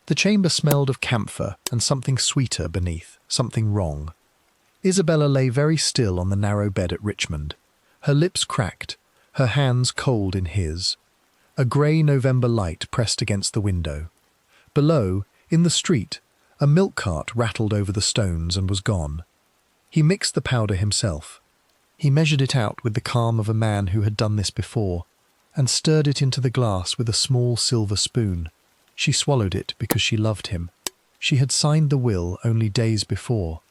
The chamber smelled of camphor and something sweeter beneath, something wrong. Isabella lay very still on the narrow bed at Richmond, her lips cracked, her hands cold in his. A grey November light pressed against the window. Below, in the street, a milk cart rattled over the stones and was gone. He mixed the powder himself. He measured it out with the calm of a man who had done this before, and stirred it into the glass with a small silver spoon. She swallowed it because she loved him. She had signed the will only days before.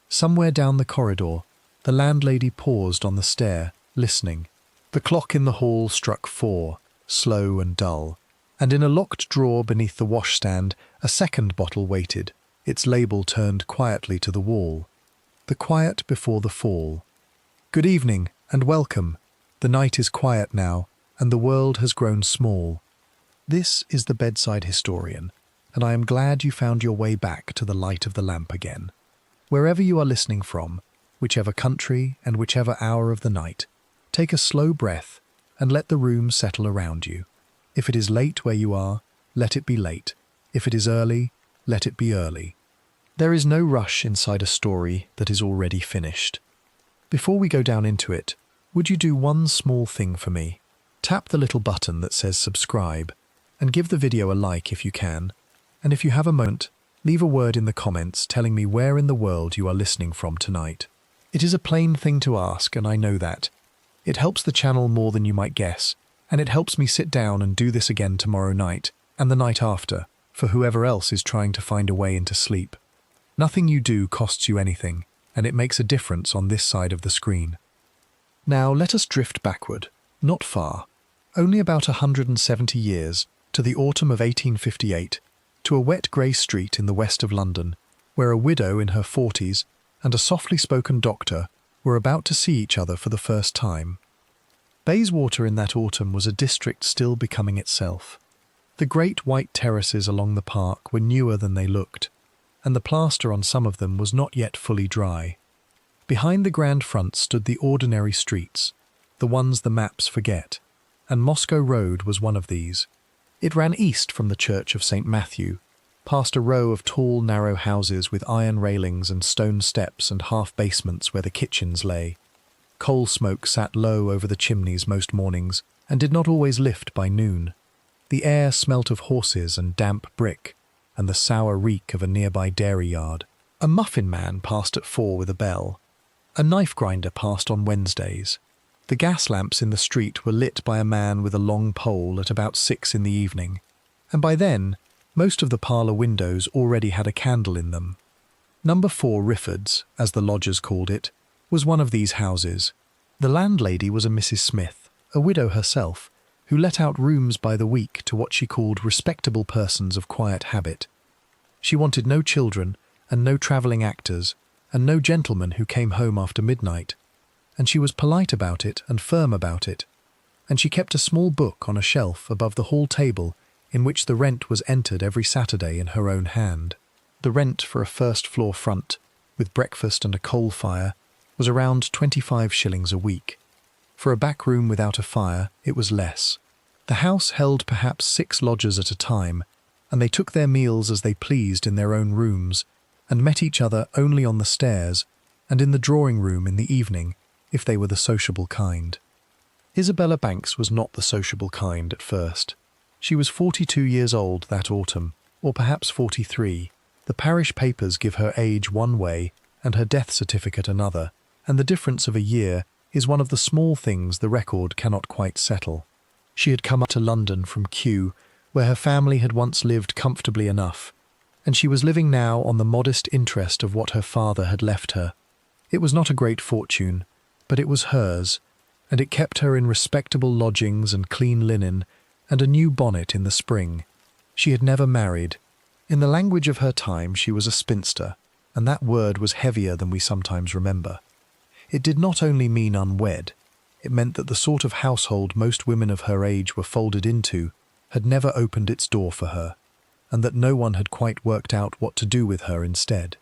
Somewhere down the corridor, the landlady paused on the stair, listening. The clock in the hall struck 4, slow and dull, and in a locked drawer beneath the washstand a second bottle waited, its label turned quietly to the wall. The quiet before the fall. Good evening and welcome. The night is quiet now, and the world has grown small. This is the Bedside Historian, and I am glad you found your way back to the light of the lamp again. Wherever you are listening from, whichever country and whichever hour of the night, take a slow breath and let the room settle around you. If it is late where you are, let it be late. If it is early, let it be early. There is no rush inside a story that is already finished. Before we go down into it, would you do one small thing for me? Tap the little button that says subscribe and give the video a like if you can. And if you have a moment, leave a word in the comments telling me where in the world you are listening from tonight. It is a plain thing to ask, and I know that. It helps the channel more than you might guess, and it helps me sit down and do this again tomorrow night and the night after, for whoever else is trying to find a way into sleep. Nothing you do costs you anything, and it makes a difference on this side of the screen. Now let us drift backward, not far, only about 170 years, to the autumn of 1858, to a wet grey street in the west of London, where a widow in her 40s and a softly spoken doctor were about to see each other for the first time. Bayswater in that autumn was a district still becoming itself. The great white terraces along the park were newer than they looked, and the plaster on some of them was not yet fully dry. Behind the grand front stood the ordinary streets, the ones the maps forget, and Moscow Road was one of these. It ran east from the church of St. Matthew, past a row of tall, narrow houses with iron railings and stone steps and half-basements where the kitchens lay. Coal smoke sat low over the chimneys most mornings and did not always lift by noon. The air smelt of horses and damp brick and the sour reek of a nearby dairy yard. A muffin man passed at 4 with a bell. A knife grinder passed on Wednesdays. The gas lamps in the street were lit by a man with a long pole at about 6 in the evening, and by then, most of the parlour windows already had a candle in them. Number 4 Rifford's, as the lodgers called it, was one of these houses. The landlady was a Mrs. Smith, a widow herself, who let out rooms by the week to what she called respectable persons of quiet habit. She wanted no children and no travelling actors and no gentlemen who came home after midnight, and she was polite about it and firm about it, and she kept a small book on a shelf above the hall table in which the rent was entered every Saturday in her own hand. The rent for a first-floor front, with breakfast and a coal fire, was around 25 shillings a week. For a back room without a fire, it was less. The house held perhaps 6 lodgers at a time, and they took their meals as they pleased in their own rooms, and met each other only on the stairs and in the drawing-room in the evening, if they were the sociable kind. Isabella Banks was not the sociable kind at first. She was 42 years old that autumn, or perhaps 43. The parish papers give her age one way and her death certificate another, and the difference of a year is one of the small things the record cannot quite settle. She had come up to London from Kew, where her family had once lived comfortably enough, and she was living now on the modest interest of what her father had left her. It was not a great fortune, but it was hers, and it kept her in respectable lodgings and clean linen and a new bonnet in the spring. She had never married. In the language of her time, she was a spinster, and that word was heavier than we sometimes remember. It did not only mean unwed, it meant that the sort of household most women of her age were folded into had never opened its door for her, and that no one had quite worked out what to do with her instead.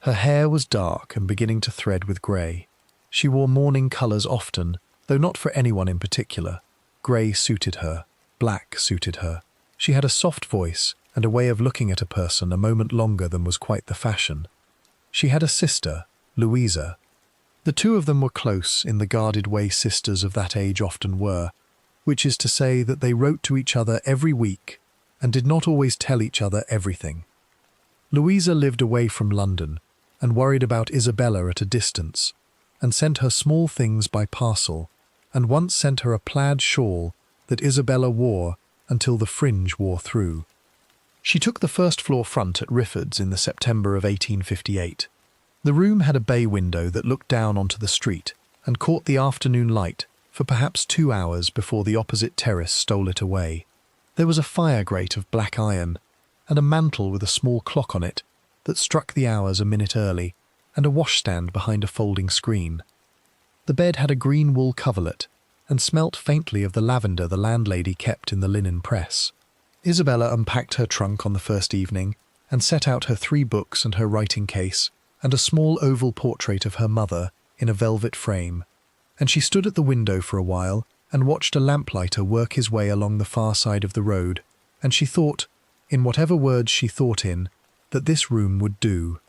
Her hair was dark and beginning to thread with grey. She wore mourning colours often, though not for anyone in particular. Grey suited her, black suited her. She had a soft voice, and a way of looking at a person a moment longer than was quite the fashion. She had a sister, Louisa. The two of them were close in the guarded way sisters of that age often were, which is to say that they wrote to each other every week and did not always tell each other everything. Louisa lived away from London and worried about Isabella at a distance, and sent her small things by parcel, and once sent her a plaid shawl that Isabella wore until the fringe wore through. She took the first-floor front at Rifford's in the September of 1858. The room had a bay window that looked down onto the street and caught the afternoon light for perhaps 2 hours before the opposite terrace stole it away. There was a fire grate of black iron, and a mantel with a small clock on it that struck the hours a minute early, and a washstand behind a folding screen. The bed had a green wool coverlet, and smelt faintly of the lavender the landlady kept in the linen press. Isabella unpacked her trunk on the first evening, and set out her 3 books and her writing case, and a small oval portrait of her mother in a velvet frame, and she stood at the window for a while and watched a lamplighter work his way along the far side of the road, and she thought, in whatever words she thought in, that this room would do.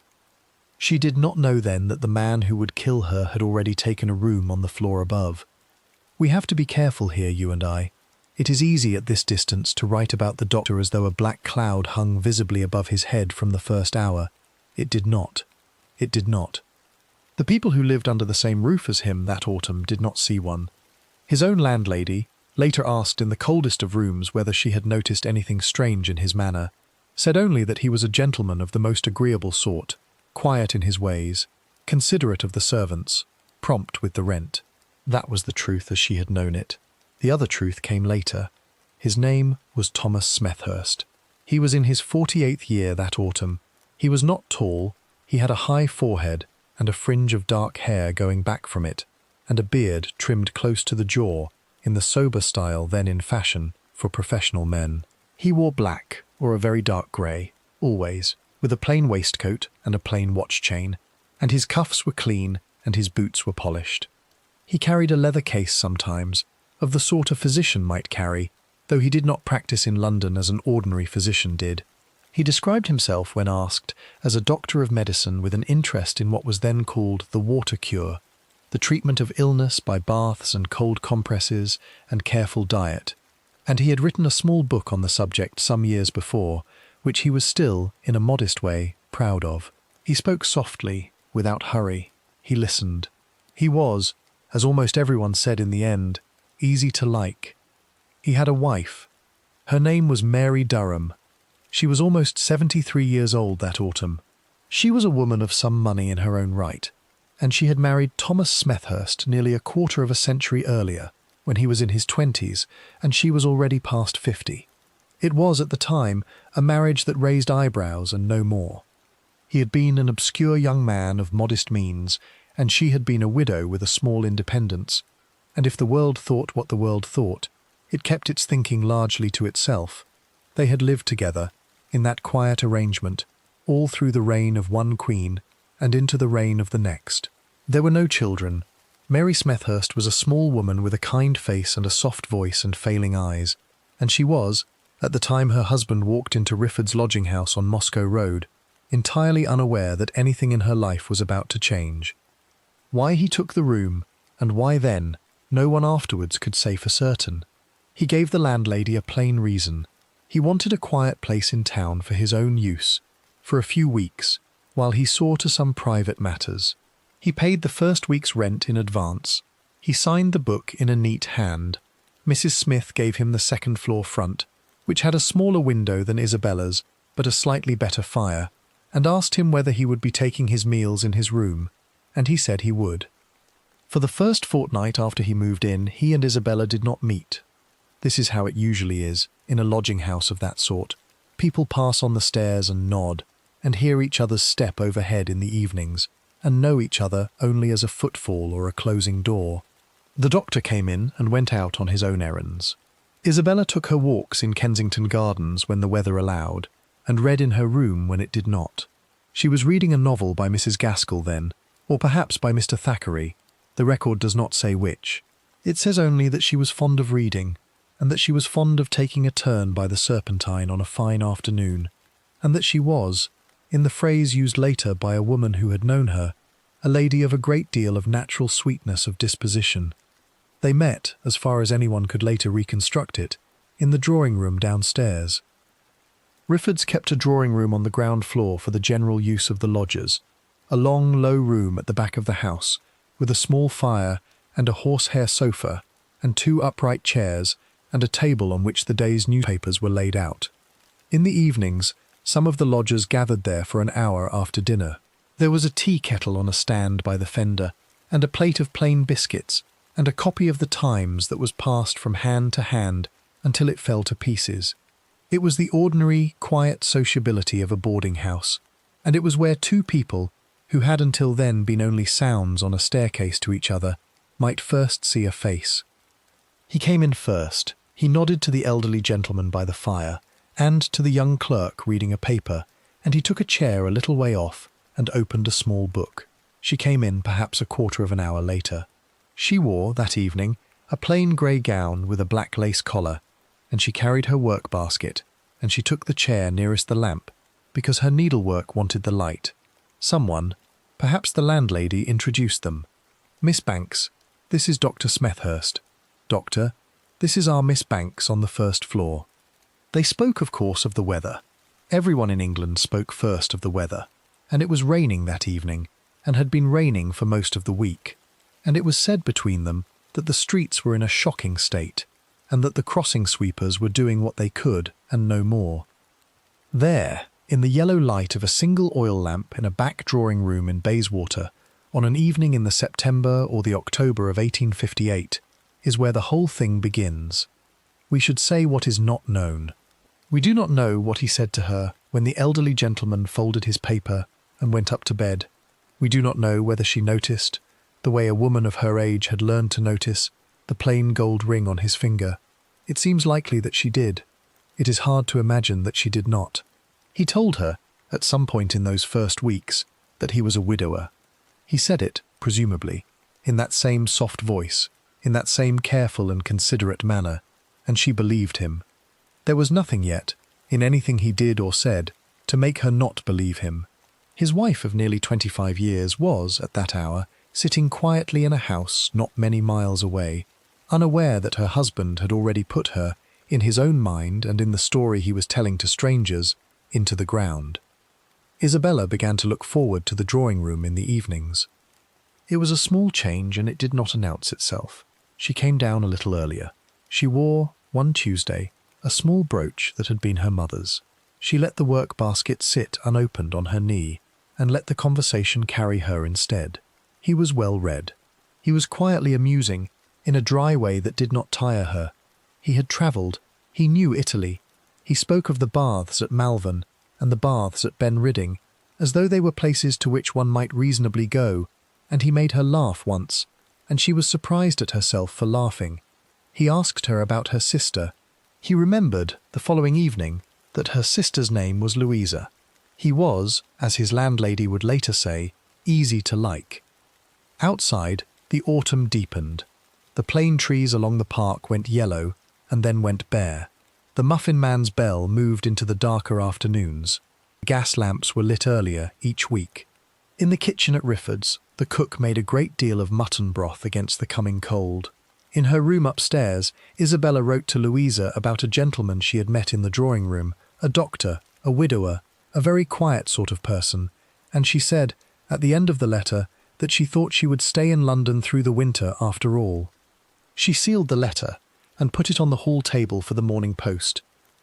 She did not know then that the man who would kill her had already taken a room on the floor above. We have to be careful here, you and I. It is easy at this distance to write about the doctor as though a black cloud hung visibly above his head from the first hour. It did not. It did not. The people who lived under the same roof as him that autumn did not see one. His own landlady, later asked in the coldest of rooms whether she had noticed anything strange in his manner, said only that he was a gentleman of the most agreeable sort, quiet in his ways, considerate of the servants, prompt with the rent. That was the truth as she had known it. The other truth came later. His name was Thomas Smethurst. He was in his 48th year that autumn. He was not tall. He had a high forehead and a fringe of dark hair going back from it, and a beard trimmed close to the jaw in the sober style then in fashion for professional men. He wore black or a very dark grey, always, with a plain waistcoat and a plain watch chain, and his cuffs were clean and his boots were polished. He carried a leather case sometimes, of the sort a physician might carry, though he did not practice in London as an ordinary physician did. He described himself, when asked, as a doctor of medicine with an interest in what was then called the water cure, the treatment of illness by baths and cold compresses and careful diet, and he had written a small book on the subject some years before, which he was still, in a modest way, proud of. He spoke softly, without hurry. He listened. He was, as almost everyone said in the end, easy to like. He had a wife. Her name was Mary Durham. She was almost 73 years old that autumn. She was a woman of some money in her own right, and she had married Thomas Smethurst nearly a quarter of a century earlier, when he was in his 20s, and she was already past 50. It was, at the time, a marriage that raised eyebrows and no more. He had been an obscure young man of modest means, and she had been a widow with a small independence, and if the world thought what the world thought, it kept its thinking largely to itself. They had lived together, in that quiet arrangement, all through the reign of one queen and into the reign of the next. There were no children. Mary Smethurst was a small woman with a kind face and a soft voice and failing eyes, and she was, at the time her husband walked into Rifford's lodging-house on Moscow Road, entirely unaware that anything in her life was about to change. Why he took the room, and why then, no one afterwards could say for certain. He gave the landlady a plain reason. He wanted a quiet place in town for his own use, for a few weeks, while he saw to some private matters. He paid the first week's rent in advance. He signed the book in a neat hand. Mrs. Smith gave him the second-floor front, which had a smaller window than Isabella's, but a slightly better fire, and asked him whether he would be taking his meals in his room, and he said he would. For the first fortnight after he moved in, he and Isabella did not meet. This is how it usually is, in a lodging-house of that sort. People pass on the stairs and nod, and hear each other's step overhead in the evenings, and know each other only as a footfall or a closing door. The doctor came in and went out on his own errands. Isabella took her walks in Kensington Gardens when the weather allowed, and read in her room when it did not. She was reading a novel by Mrs. Gaskell then, or perhaps by Mr. Thackeray. The record does not say which. It says only that she was fond of reading, and that she was fond of taking a turn by the Serpentine on a fine afternoon, and that she was, in the phrase used later by a woman who had known her, a lady of a great deal of natural sweetness of disposition. They met, as far as anyone could later reconstruct it, in the drawing-room downstairs. Riffords kept a drawing-room on the ground floor for the general use of the lodgers, a long, low room at the back of the house, with a small fire and a horsehair sofa, and 2 upright chairs, and a table on which the day's newspapers were laid out. In the evenings, some of the lodgers gathered there for an hour after dinner. There was a tea kettle on a stand by the fender, and a plate of plain biscuits, and a copy of the Times that was passed from hand to hand until it fell to pieces. It was the ordinary, quiet sociability of a boarding house, and it was where 2 people, who had until then been only sounds on a staircase to each other, might first see a face. He came in first. He nodded to the elderly gentleman by the fire, and to the young clerk reading a paper, and he took a chair a little way off and opened a small book. She came in perhaps a quarter of an hour later. She wore, that evening, a plain grey gown with a black lace collar, and she carried her work-basket, and she took the chair nearest the lamp, because her needlework wanted the light. Someone, perhaps the landlady, introduced them. "Miss Banks, this is Dr. Smethurst. Doctor, this is our Miss Banks on the first floor." They spoke, of course, of the weather. Everyone in England spoke first of the weather, and it was raining that evening, and had been raining for most of the week, and it was said between them that the streets were in a shocking state, and that the crossing sweepers were doing what they could and no more. There, in the yellow light of a single oil lamp in a back drawing-room in Bayswater, on an evening in the September or the October of 1858, is where the whole thing begins. We should say what is not known. We do not know what he said to her when the elderly gentleman folded his paper and went up to bed. We do not know whether she noticed, the way a woman of her age had learned to notice, the plain gold ring on his finger. It seems likely that she did. It is hard to imagine that she did not. He told her, at some point in those first weeks, that he was a widower. He said it, presumably, in that same soft voice, in that same careful and considerate manner, and she believed him. There was nothing yet, in anything he did or said, to make her not believe him. His wife of nearly 25 years was, at that hour, sitting quietly in a house not many miles away, unaware that her husband had already put her, in his own mind and in the story he was telling to strangers, into the ground. Isabella began to look forward to the drawing-room in the evenings. It was a small change, and it did not announce itself. She came down a little earlier. She wore, one Tuesday, a small brooch that had been her mother's. She let the work-basket sit unopened on her knee, and let the conversation carry her instead. He was well read. He was quietly amusing, in a dry way that did not tire her. He had travelled. He knew Italy. He spoke of the baths at Malvern and the baths at Ben Ridding, as though they were places to which one might reasonably go, and he made her laugh once, and she was surprised at herself for laughing. He asked her about her sister. He remembered, the following evening, that her sister's name was Louisa. He was, as his landlady would later say, easy to like. Outside, the autumn deepened. The plane trees along the park went yellow and then went bare. The muffin man's bell moved into the darker afternoons. Gas lamps were lit earlier each week. In the kitchen at Riffords, the cook made a great deal of mutton broth against the coming cold. In her room upstairs, Isabella wrote to Louisa about a gentleman she had met in the drawing-room, a doctor, a widower, a very quiet sort of person, and she said, at the end of the letter, that she thought she would stay in London through the winter after all. She sealed the letter and put it on the hall table for the morning post,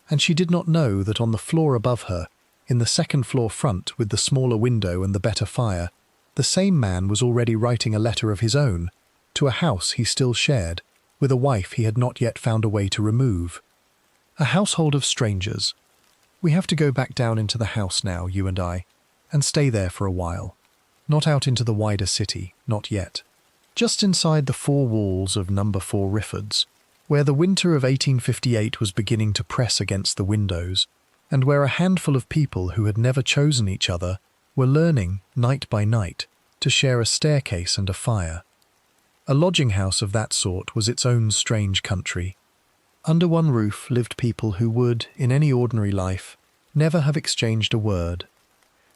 and she did not know that on the floor above her, in the second-floor front with the smaller window and the better fire, the same man was already writing a letter of his own, to a house he still shared, with a wife he had not yet found a way to remove. A household of strangers. We have to go back down into the house now, you and I, and stay there for a while. Not out into the wider city, not yet. Just inside the 4 walls of number 4 Riffords, where the winter of 1858 was beginning to press against the windows, and where a handful of people who had never chosen each other were learning, night by night, to share a staircase and a fire. A lodging-house of that sort was its own strange country. Under one roof lived people who would, in any ordinary life, never have exchanged a word.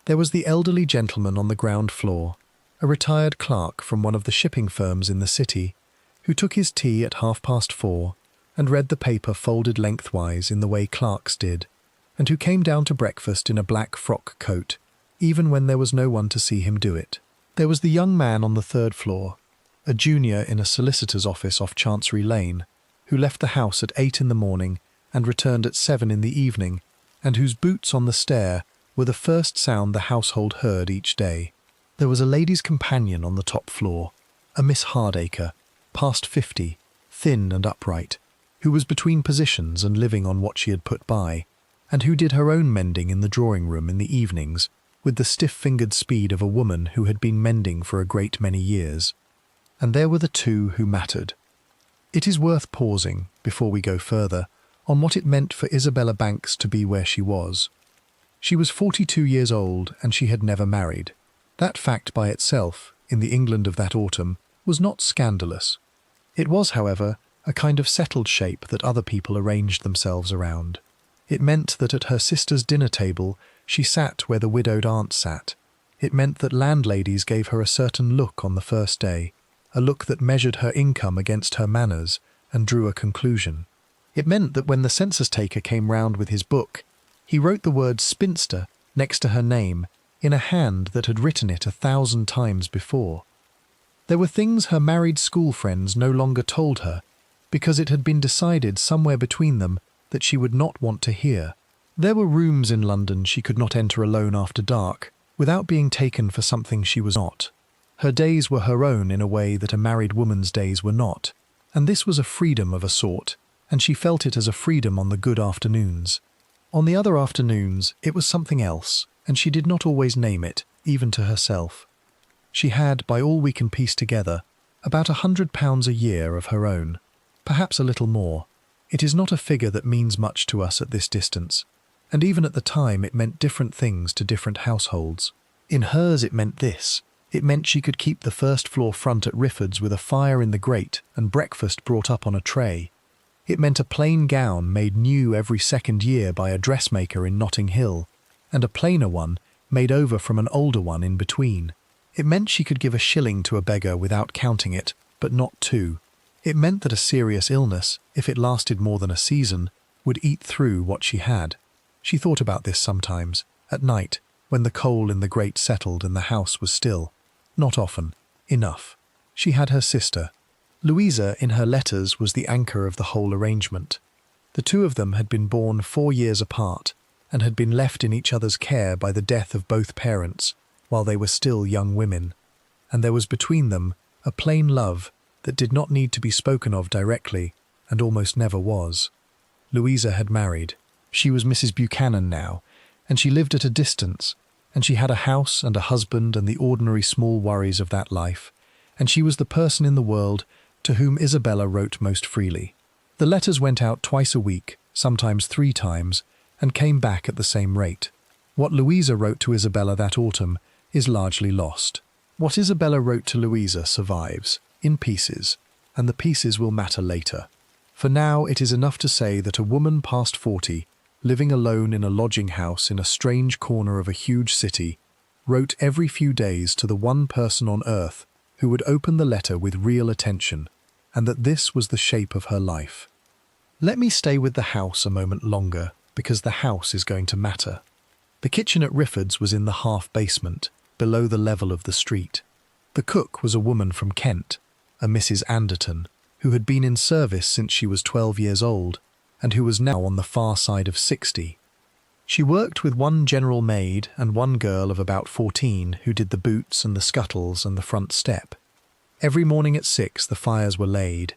There was the elderly gentleman on the ground floor, a retired clerk from one of the shipping firms in the city, who took his tea at 4:30 and read the paper folded lengthwise in the way clerks did, and who came down to breakfast in a black frock coat, even when there was no one to see him do it. There was the young man on the third floor, a junior in a solicitor's office off Chancery Lane, who left the house at 8 in the morning and returned at 7 in the evening, and whose boots on the stair were the first sound the household heard each day. There was a lady's companion on the top floor, a Miss Hardacre, past 50, thin and upright, who was between positions and living on what she had put by, and who did her own mending in the drawing-room in the evenings with the stiff-fingered speed of a woman who had been mending for a great many years. And there were the two who mattered. It is worth pausing, before we go further, on what it meant for Isabella Banks to be where she was. She was 42 years old and she had never married. That fact by itself, in the England of that autumn, was not scandalous. It was, however, a kind of settled shape that other people arranged themselves around. It meant that at her sister's dinner table she sat where the widowed aunt sat. It meant that landladies gave her a certain look on the first day, a look that measured her income against her manners and drew a conclusion. It meant that when the census-taker came round with his book, he wrote the word spinster next to her name in a hand that had written it 1,000 times before. There were things her married school friends no longer told her, because it had been decided somewhere between them that she would not want to hear. There were rooms in London she could not enter alone after dark, without being taken for something she was not. Her days were her own in a way that a married woman's days were not, and this was a freedom of a sort, and she felt it as a freedom on the good afternoons. On the other afternoons it was something else, and she did not always name it, even to herself. She had, by all we can piece together, about £100 a year of her own, perhaps a little more. It is not a figure that means much to us at this distance, and even at the time it meant different things to different households. In hers it meant this. It meant she could keep the first-floor front at Rifford's with a fire in the grate and breakfast brought up on a tray. It meant a plain gown made new every second year by a dressmaker in Notting Hill, and a plainer one made over from an older one in between. It meant she could give a shilling to a beggar without counting it, but not two. It meant that a serious illness, if it lasted more than a season, would eat through what she had. She thought about this sometimes, at night, when the coal in the grate settled and the house was still. Not often. Enough. She had her sister. Louisa, in her letters, was the anchor of the whole arrangement. The two of them had been born 4 years apart, and had been left in each other's care by the death of both parents, while they were still young women. And there was between them a plain love that did not need to be spoken of directly, and almost never was. Louisa had married. She was Mrs. Buchanan now, and she lived at a distance, and she had a house and a husband and the ordinary small worries of that life, and she was the person in the world to whom Isabella wrote most freely. The letters went out twice a week, sometimes 3 times, and came back at the same rate. What Louisa wrote to Isabella that autumn is largely lost. What Isabella wrote to Louisa survives, in pieces, and the pieces will matter later. For now it is enough to say that a woman past 40, living alone in a lodging house in a strange corner of a huge city, wrote every few days to the one person on earth who would open the letter with real attention, and that this was the shape of her life. Let me stay with the house a moment longer, because the house is going to matter. The kitchen at Rifford's was in the half-basement, below the level of the street. The cook was a woman from Kent, a Mrs. Anderton, who had been in service since she was 12 years old, and who was now on the far side of 60. She worked with one general maid and one girl of about 14 who did the boots and the scuttles and the front step. Every morning at 6 the fires were laid.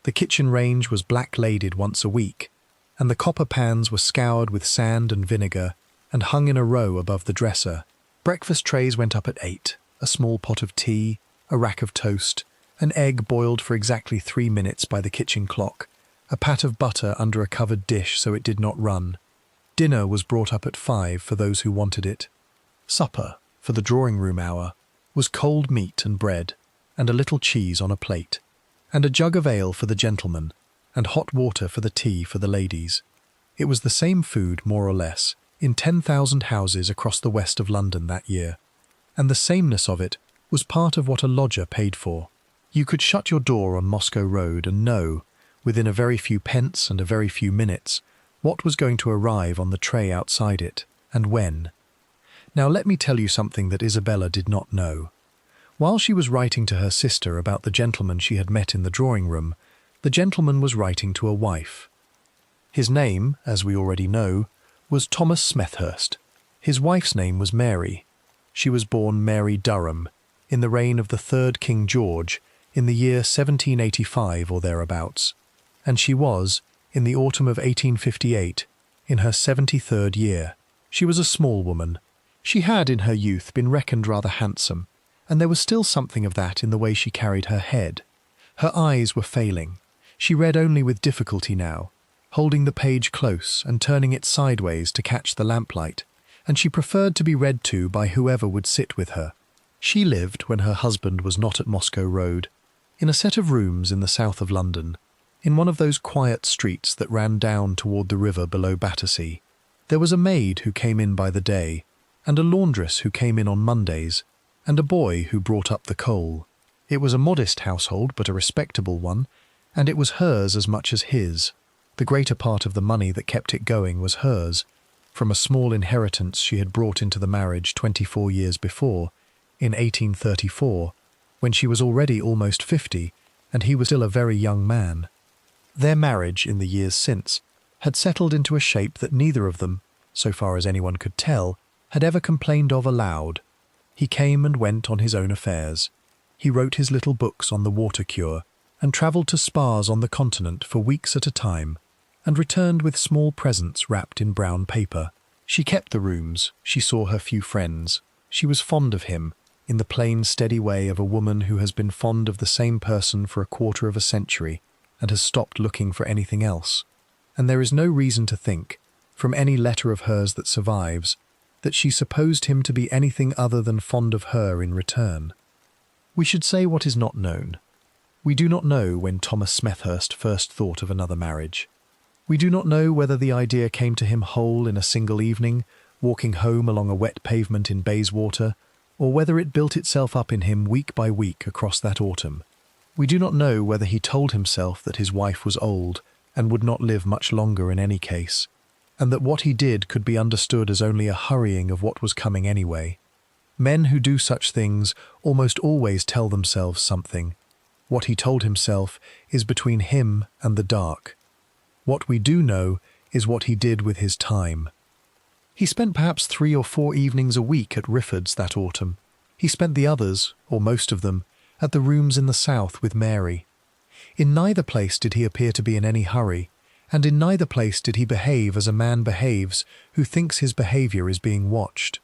The kitchen range was black-laded once a week, and the copper pans were scoured with sand and vinegar and hung in a row above the dresser. Breakfast trays went up at 8, a small pot of tea, a rack of toast, an egg boiled for exactly 3 minutes by the kitchen clock, a pat of butter under a covered dish so it did not run. Dinner was brought up at 5 for those who wanted it. Supper, for the drawing-room hour, was cold meat and bread, and a little cheese on a plate, and a jug of ale for the gentlemen, and hot water for the tea for the ladies. It was the same food, more or less, in 10,000 houses across the west of London that year. And the sameness of it was part of what a lodger paid for. You could shut your door on Moscow Road and know, within a very few pence and a very few minutes, what was going to arrive on the tray outside it, and when. Now let me tell you something that Isabella did not know. While she was writing to her sister about the gentleman she had met in the drawing-room, the gentleman was writing to a wife. His name, as we already know, was Thomas Smethurst. His wife's name was Mary. She was born Mary Durham, in the reign of the third King George, in the year 1785 or thereabouts, and she was, in the autumn of 1858, in her 73rd year. She was a small woman. She had, in her youth, been reckoned rather handsome, and there was still something of that in the way she carried her head. Her eyes were failing. She read only with difficulty now, holding the page close and turning it sideways to catch the lamplight, and she preferred to be read to by whoever would sit with her. She lived, when her husband was not at Moscow Road, in a set of rooms in the south of London, in one of those quiet streets that ran down toward the river below Battersea. There was a maid who came in by the day, and a laundress who came in on Mondays, and a boy who brought up the coal. It was a modest household, but a respectable one, and it was hers as much as his. The greater part of the money that kept it going was hers, from a small inheritance she had brought into the marriage 24 years before, in 1834, when she was already almost 50, and he was still a very young man. Their marriage, in the years since, had settled into a shape that neither of them, so far as anyone could tell, had ever complained of aloud. He came and went on his own affairs. He wrote his little books on the water cure, and travelled to spas on the continent for weeks at a time, and returned with small presents wrapped in brown paper. She kept the rooms, she saw her few friends. She was fond of him, in the plain, steady way of a woman who has been fond of the same person for a quarter of a century, and has stopped looking for anything else. And there is no reason to think, from any letter of hers that survives, that she supposed him to be anything other than fond of her in return. We should say what is not known. We do not know when Thomas Smethurst first thought of another marriage. We do not know whether the idea came to him whole in a single evening, walking home along a wet pavement in Bayswater, or whether it built itself up in him week by week across that autumn. We do not know whether he told himself that his wife was old and would not live much longer in any case, and that what he did could be understood as only a hurrying of what was coming anyway. Men who do such things almost always tell themselves something. What he told himself is between him and the dark. What we do know is what he did with his time. He spent perhaps 3 or 4 evenings a week at Rifford's that autumn. He spent the others, or most of them, at the rooms in the south with Mary. In neither place did he appear to be in any hurry, and in neither place did he behave as a man behaves who thinks his behaviour is being watched.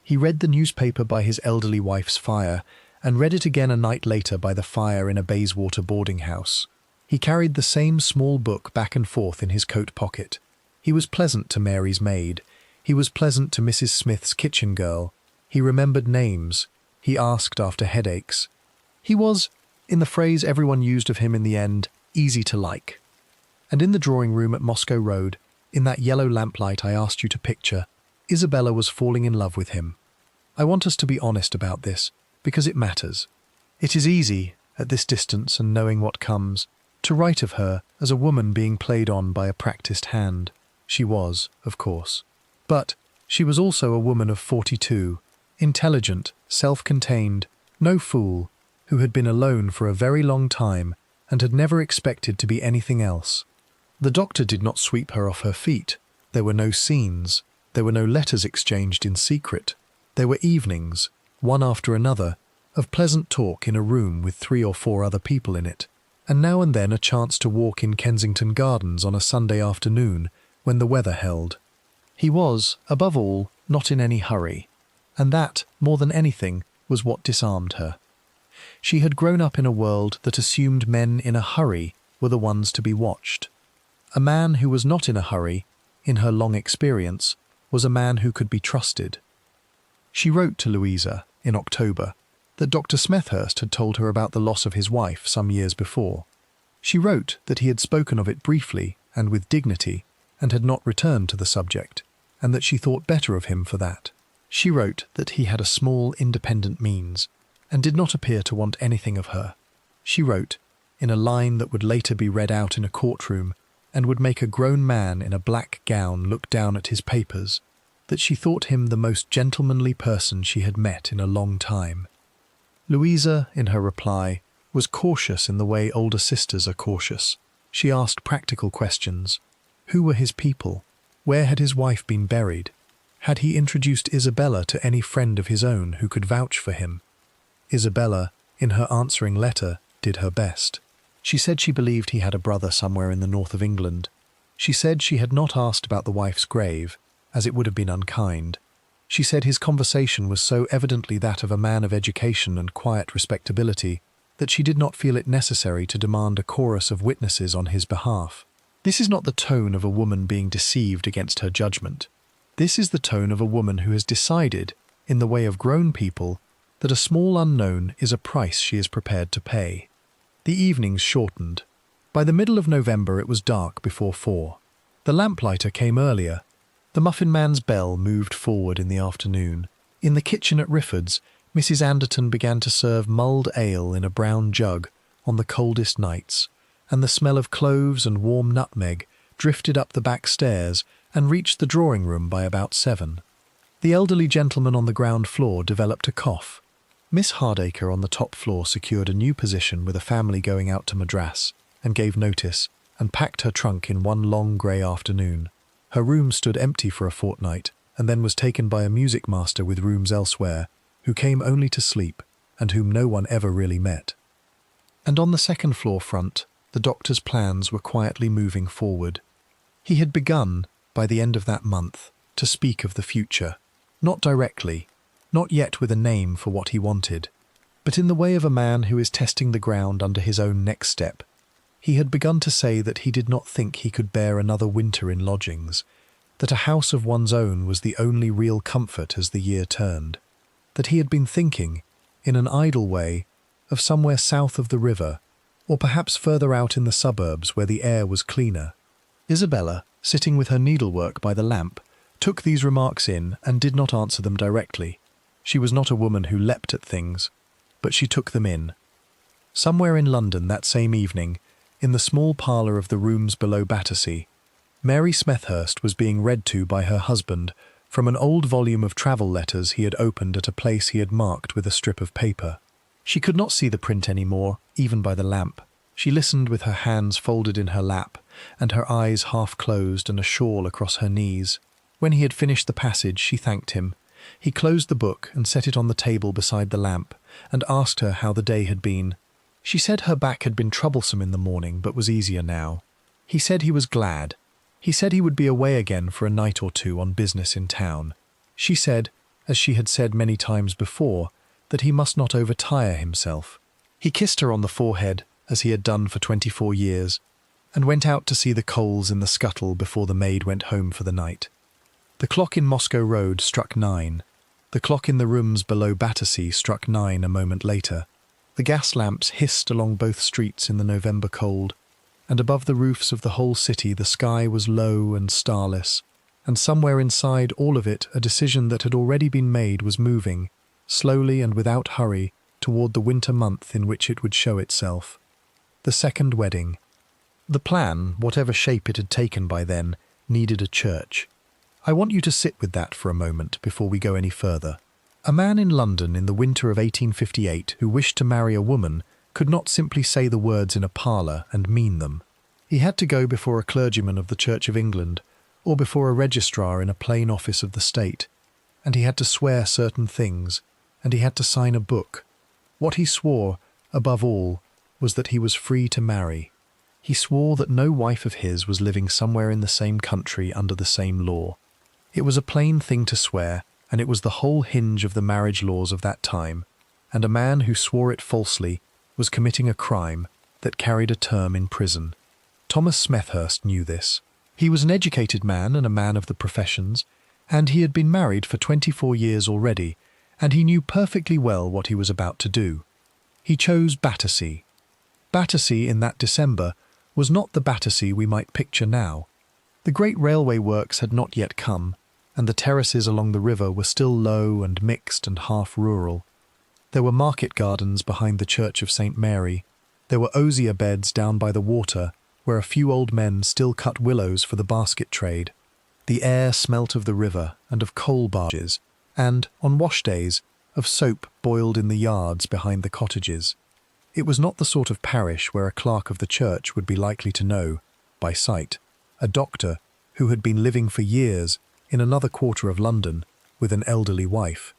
He read the newspaper by his elderly wife's fire, and read it again a night later by the fire in a Bayswater boarding-house. He carried the same small book back and forth in his coat pocket. He was pleasant to Mary's maid. He was pleasant to Mrs. Smith's kitchen girl. He remembered names. He asked after headaches. He was, in the phrase everyone used of him in the end, easy to like. And in the drawing-room at Moscow Road, in that yellow lamplight I asked you to picture, Isabella was falling in love with him. I want us to be honest about this, because it matters. It is easy, at this distance and knowing what comes, to write of her as a woman being played on by a practised hand. She was, of course. But she was also a woman of 42, intelligent, self-contained, no fool, who had been alone for a very long time and had never expected to be anything else. The doctor did not sweep her off her feet. There were no scenes. There were no letters exchanged in secret. There were evenings, one after another, of pleasant talk in a room with 3 or 4 other people in it, and now and then a chance to walk in Kensington Gardens on a Sunday afternoon when the weather held. He was, above all, not in any hurry, and that, more than anything, was what disarmed her. She had grown up in a world that assumed men in a hurry were the ones to be watched. A man who was not in a hurry, in her long experience, was a man who could be trusted. She wrote to Louisa, in October, that Dr. Smethurst had told her about the loss of his wife some years before. She wrote that he had spoken of it briefly and with dignity, and had not returned to the subject, and that she thought better of him for that. She wrote that he had a small independent means, and did not appear to want anything of her. She wrote, in a line that would later be read out in a courtroom, and would make a grown man in a black gown look down at his papers, that she thought him the most gentlemanly person she had met in a long time. Louisa, in her reply, was cautious in the way older sisters are cautious. She asked practical questions. Who were his people? Where had his wife been buried? Had he introduced Isabella to any friend of his own who could vouch for him? Isabella, in her answering letter, did her best. She said she believed he had a brother somewhere in the north of England. She said she had not asked about the wife's grave, as it would have been unkind. She said his conversation was so evidently that of a man of education and quiet respectability that she did not feel it necessary to demand a chorus of witnesses on his behalf. This is not the tone of a woman being deceived against her judgment. This is the tone of a woman who has decided, in the way of grown people, that a small unknown is a price she is prepared to pay. The evenings shortened. By the middle of November it was dark before 4. The lamplighter came earlier. The muffin man's bell moved forward in the afternoon. In the kitchen at Rifford's, Mrs. Anderton began to serve mulled ale in a brown jug on the coldest nights, and the smell of cloves and warm nutmeg drifted up the back stairs and reached the drawing-room by about 7. The elderly gentleman on the ground floor developed a cough. Miss Hardacre on the top floor secured a new position with a family going out to Madras, and gave notice, and packed her trunk in one long grey afternoon. Her room stood empty for a fortnight, and then was taken by a music master with rooms elsewhere, who came only to sleep, and whom no one ever really met. And on the second floor front, the doctor's plans were quietly moving forward. He had begun, by the end of that month, to speak of the future, not directly, not yet with a name for what he wanted, but in the way of a man who is testing the ground under his own next step. He had begun to say that he did not think he could bear another winter in lodgings, that a house of one's own was the only real comfort as the year turned, that he had been thinking, in an idle way, of somewhere south of the river, or perhaps further out in the suburbs where the air was cleaner. Isabella, sitting with her needlework by the lamp, took these remarks in and did not answer them directly. She was not a woman who leapt at things, but she took them in. Somewhere in London that same evening, in the small parlour of the rooms below Battersea, Mary Smethurst was being read to by her husband from an old volume of travel letters he had opened at a place he had marked with a strip of paper. She could not see the print any more, even by the lamp. She listened with her hands folded in her lap, and her eyes half closed and a shawl across her knees. When he had finished the passage, she thanked him. He closed the book and set it on the table beside the lamp, and asked her how the day had been. She said her back had been troublesome in the morning, but was easier now. He said he was glad. He said he would be away again for a night or two on business in town. She said, as she had said many times before, that he must not overtire himself. He kissed her on the forehead, as he had done for 24 years, and went out to see the coals in the scuttle before the maid went home for the night. The clock in Moscow Road struck 9. The clock in the rooms below Battersea struck 9 a moment later. The gas lamps hissed along both streets in the November cold, and above the roofs of the whole city the sky was low and starless, and somewhere inside all of it a decision that had already been made was moving, slowly and without hurry, toward the winter month in which it would show itself. The second wedding. The plan, whatever shape it had taken by then, needed a church. I want you to sit with that for a moment before we go any further. A man in London in the winter of 1858 who wished to marry a woman could not simply say the words in a parlour and mean them. He had to go before a clergyman of the Church of England, or before a registrar in a plain office of the state, and he had to swear certain things, and he had to sign a book. What he swore, above all, was that he was free to marry. He swore that no wife of his was living somewhere in the same country under the same law. It was a plain thing to swear, and it was the whole hinge of the marriage laws of that time, and a man who swore it falsely was committing a crime that carried a term in prison. Thomas Smethurst knew this. He was an educated man and a man of the professions, and he had been married for 24 years already, and he knew perfectly well what he was about to do. He chose Battersea. Battersea in that December was not the Battersea we might picture now. The great railway works had not yet come, and the terraces along the river were still low and mixed and half-rural. There were market gardens behind the Church of St. Mary. There were osier beds down by the water, where a few old men still cut willows for the basket trade. The air smelt of the river and of coal barges, and, on wash days, of soap boiled in the yards behind the cottages. It was not the sort of parish where a clerk of the church would be likely to know, by sight, a doctor who had been living for years in another quarter of London with an elderly wife.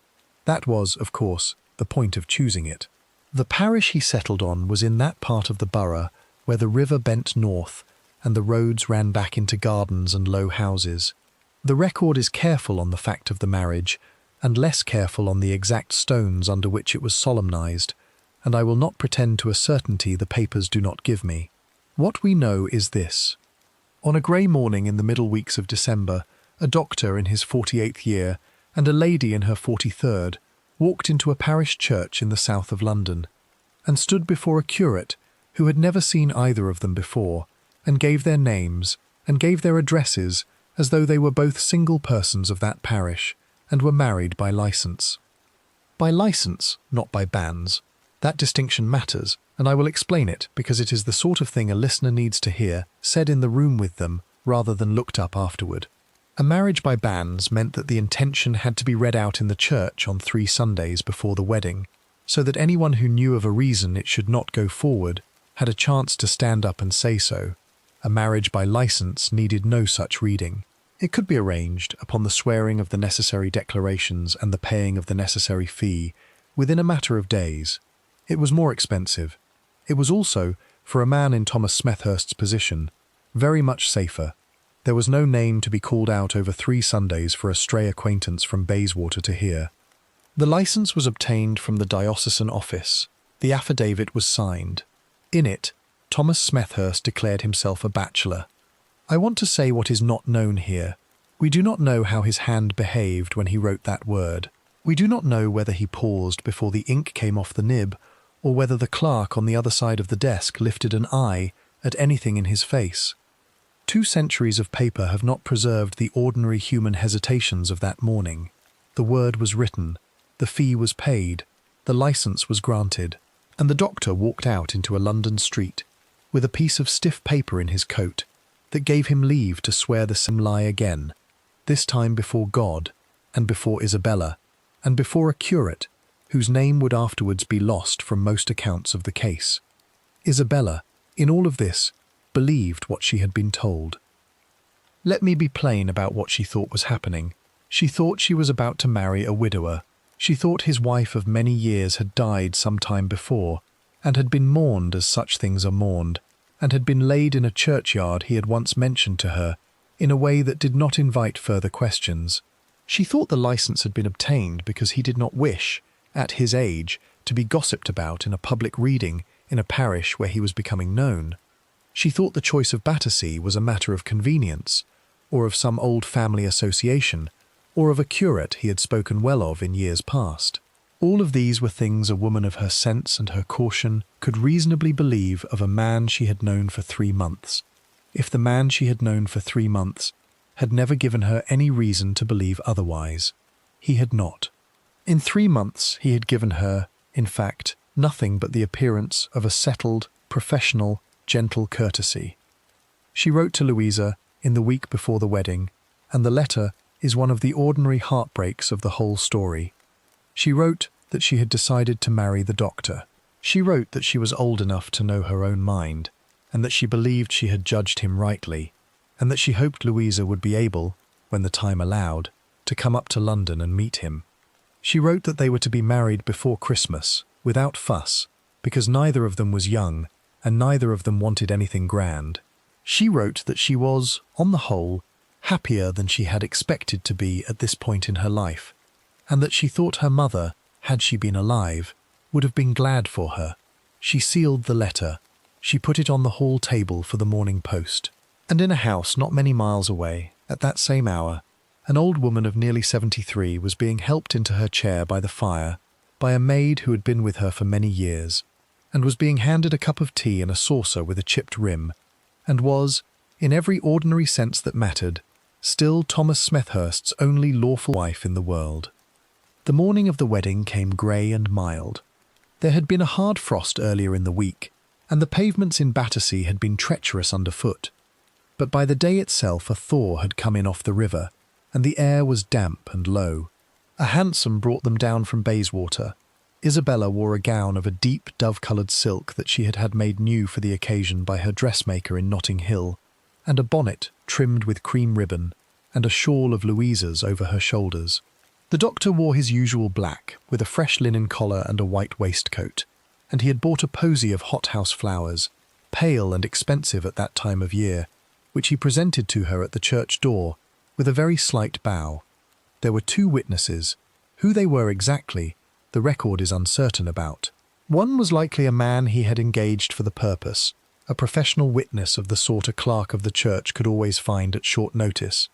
That was, of course, the point of choosing it. The parish he settled on was in that part of the borough where the river bent north and the roads ran back into gardens and low houses. The record is careful on the fact of the marriage, and less careful on the exact stones under which it was solemnized, and I will not pretend to a certainty the papers do not give me. What we know is this. On a grey morning in the middle weeks of December, a doctor in his 48th year and a lady in her 43rd walked into a parish church in the south of London, and stood before a curate who had never seen either of them before, and gave their names and gave their addresses as though they were both single persons of that parish, and were married by licence. By licence, not by banns. That distinction matters, and I will explain it because it is the sort of thing a listener needs to hear, said in the room with them, rather than looked up afterward. A marriage by banns meant that the intention had to be read out in the church on 3 Sundays before the wedding, so that anyone who knew of a reason it should not go forward had a chance to stand up and say so. A marriage by licence needed no such reading. It could be arranged, upon the swearing of the necessary declarations and the paying of the necessary fee, within a matter of days. It was more expensive. It was also, for a man in Thomas Smethurst's position, very much safer. There was no name to be called out over 3 Sundays for a stray acquaintance from Bayswater to hear. The licence was obtained from the diocesan office. The affidavit was signed. In it, Thomas Smethurst declared himself a bachelor. I want to say what is not known here. We do not know how his hand behaved when he wrote that word. We do not know whether he paused before the ink came off the nib, or whether the clerk on the other side of the desk lifted an eye at anything in his face. 2 centuries of paper have not preserved the ordinary human hesitations of that morning. The word was written, the fee was paid, the licence was granted, and the doctor walked out into a London street, with a piece of stiff paper in his coat, that gave him leave to swear the same lie again, this time before God, and before Isabella, and before a curate, whose name would afterwards be lost from most accounts of the case. Isabella, in all of this, believed what she had been told. Let me be plain about what she thought was happening. She thought she was about to marry a widower. She thought his wife of many years had died some time before, and had been mourned as such things are mourned, and had been laid in a churchyard he had once mentioned to her, in a way that did not invite further questions. She thought the licence had been obtained because he did not wish, at his age, to be gossiped about in a public reading in a parish where he was becoming known. She thought the choice of Battersea was a matter of convenience, or of some old family association, or of a curate he had spoken well of in years past. All of these were things a woman of her sense and her caution could reasonably believe of a man she had known for 3 months, if the man she had known for 3 months had never given her any reason to believe otherwise. He had not. In 3 months he had given her, in fact, nothing but the appearance of a settled, professional, gentle courtesy. She wrote to Louisa in the week before the wedding, and the letter is one of the ordinary heartbreaks of the whole story. She wrote that she had decided to marry the doctor. She wrote that she was old enough to know her own mind, and that she believed she had judged him rightly, and that she hoped Louisa would be able, when the time allowed, to come up to London and meet him. She wrote that they were to be married before Christmas, without fuss, because neither of them was young, and neither of them wanted anything grand. She wrote that she was, on the whole, happier than she had expected to be at this point in her life, and that she thought her mother, had she been alive, would have been glad for her. She sealed the letter. She put it on the hall table for the morning post. And in a house not many miles away, at that same hour, an old woman of nearly 73 was being helped into her chair by the fire by a maid who had been with her for many years. and was being handed a cup of tea in a saucer with a chipped rim, and was, in every ordinary sense that mattered, still Thomas Smethurst's only lawful wife in the world. The morning of the wedding came grey and mild. There had been a hard frost earlier in the week, and the pavements in Battersea had been treacherous underfoot. But by the day itself a thaw had come in off the river, and the air was damp and low. A hansom brought them down from Bayswater. Isabella wore a gown of a deep dove-coloured silk that she had had made new for the occasion by her dressmaker in Notting Hill, and a bonnet trimmed with cream ribbon, and a shawl of Louisa's over her shoulders. The doctor wore his usual black, with a fresh linen collar and a white waistcoat, and he had bought a posy of hothouse flowers, pale and expensive at that time of year, which he presented to her at the church door, with a very slight bow. There were 2 witnesses. Who they were exactly, the record is uncertain about. One was likely a man he had engaged for the purpose, a professional witness of the sort a clerk of the church could always find at short notice,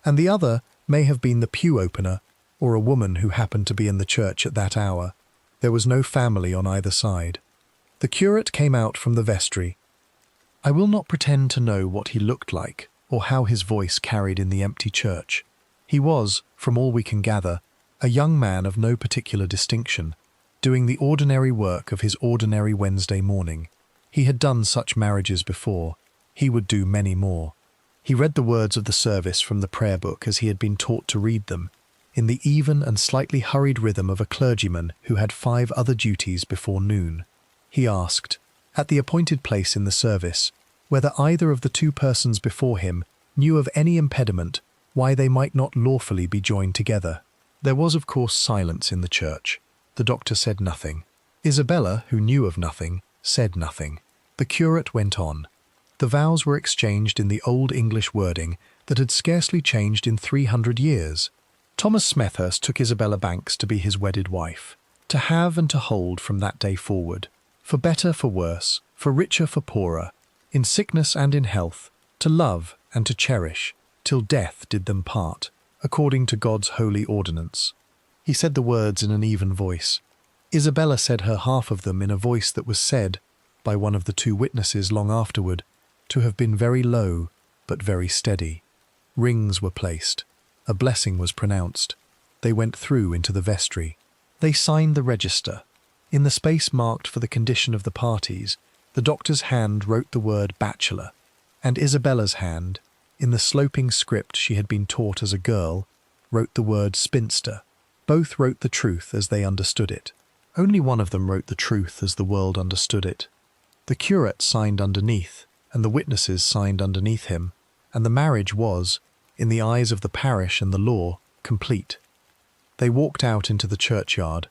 and the other may have been the pew opener, or a woman who happened to be in the church at that hour. There was no family on either side. The curate came out from the vestry. I will not pretend to know what he looked like, or how his voice carried in the empty church. He was, from all we can gather, a young man of no particular distinction, doing the ordinary work of his ordinary Wednesday morning. He had done such marriages before. He would do many more. He read the words of the service from the prayer book as he had been taught to read them, in the even and slightly hurried rhythm of a clergyman who had 5 other duties before noon. He asked, at the appointed place in the service, whether either of the 2 persons before him knew of any impediment why they might not lawfully be joined together. There was, of course, silence in the church. The doctor said nothing. Isabella, who knew of nothing, said nothing. The curate went on. The vows were exchanged in the old English wording that had scarcely changed in 300 years. Thomas Smethurst took Isabella Banks to be his wedded wife, to have and to hold from that day forward, for better, for worse, for richer, for poorer, in sickness and in health, to love and to cherish, till death did them part, according to God's holy ordinance. He said the words in an even voice. Isabella said her half of them in a voice that was said, by one of the 2 witnesses long afterward, to have been very low, but very steady. Rings were placed. A blessing was pronounced. They went through into the vestry. They signed the register. In the space marked for the condition of the parties, the doctor's hand wrote the word bachelor, and Isabella's hand, in the sloping script she had been taught as a girl, wrote the word spinster. Both wrote the truth as they understood it. Only one of them wrote the truth as the world understood it. The curate signed underneath, and the witnesses signed underneath him, and the marriage was, in the eyes of the parish and the law, complete. They walked out into the churchyard.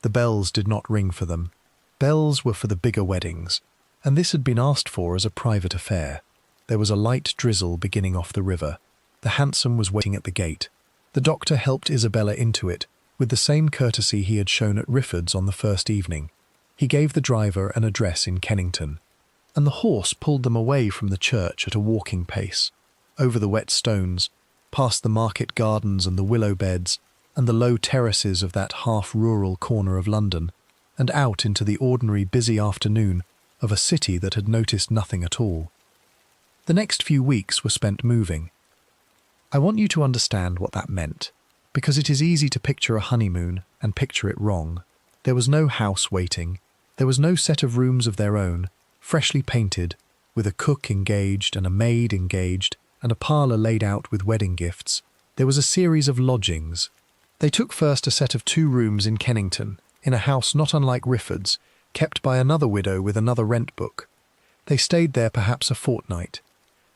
The bells did not ring for them. Bells were for the bigger weddings, and this had been asked for as a private affair. There was a light drizzle beginning off the river. The hansom was waiting at the gate. The doctor helped Isabella into it, with the same courtesy he had shown at Rifford's on the first evening. He gave the driver an address in Kennington, and the horse pulled them away from the church at a walking pace, over the wet stones, past the market gardens and the willow beds, and the low terraces of that half-rural corner of London, and out into the ordinary busy afternoon of a city that had noticed nothing at all. The next few weeks were spent moving. I want you to understand what that meant, because it is easy to picture a honeymoon and picture it wrong. There was no house waiting. There was no set of rooms of their own, freshly painted, with a cook engaged and a maid engaged, and a parlour laid out with wedding gifts. There was a series of lodgings. They took first a set of 2 rooms in Kennington, in a house not unlike Rifford's, kept by another widow with another rent book. They stayed there perhaps a fortnight.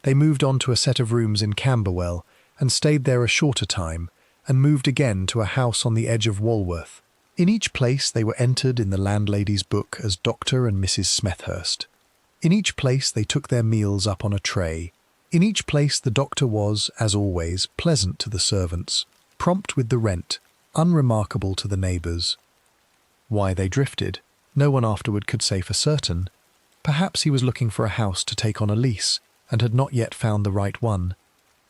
They moved on to a set of rooms in Camberwell, and stayed there a shorter time, and moved again to a house on the edge of Walworth. In each place they were entered in the landlady's book as Dr. and Mrs. Smethurst. In each place they took their meals up on a tray. In each place the doctor was, as always, pleasant to the servants, prompt with the rent, unremarkable to the neighbours. Why they drifted, no one afterward could say for certain. Perhaps he was looking for a house to take on a lease, and had not yet found the right one.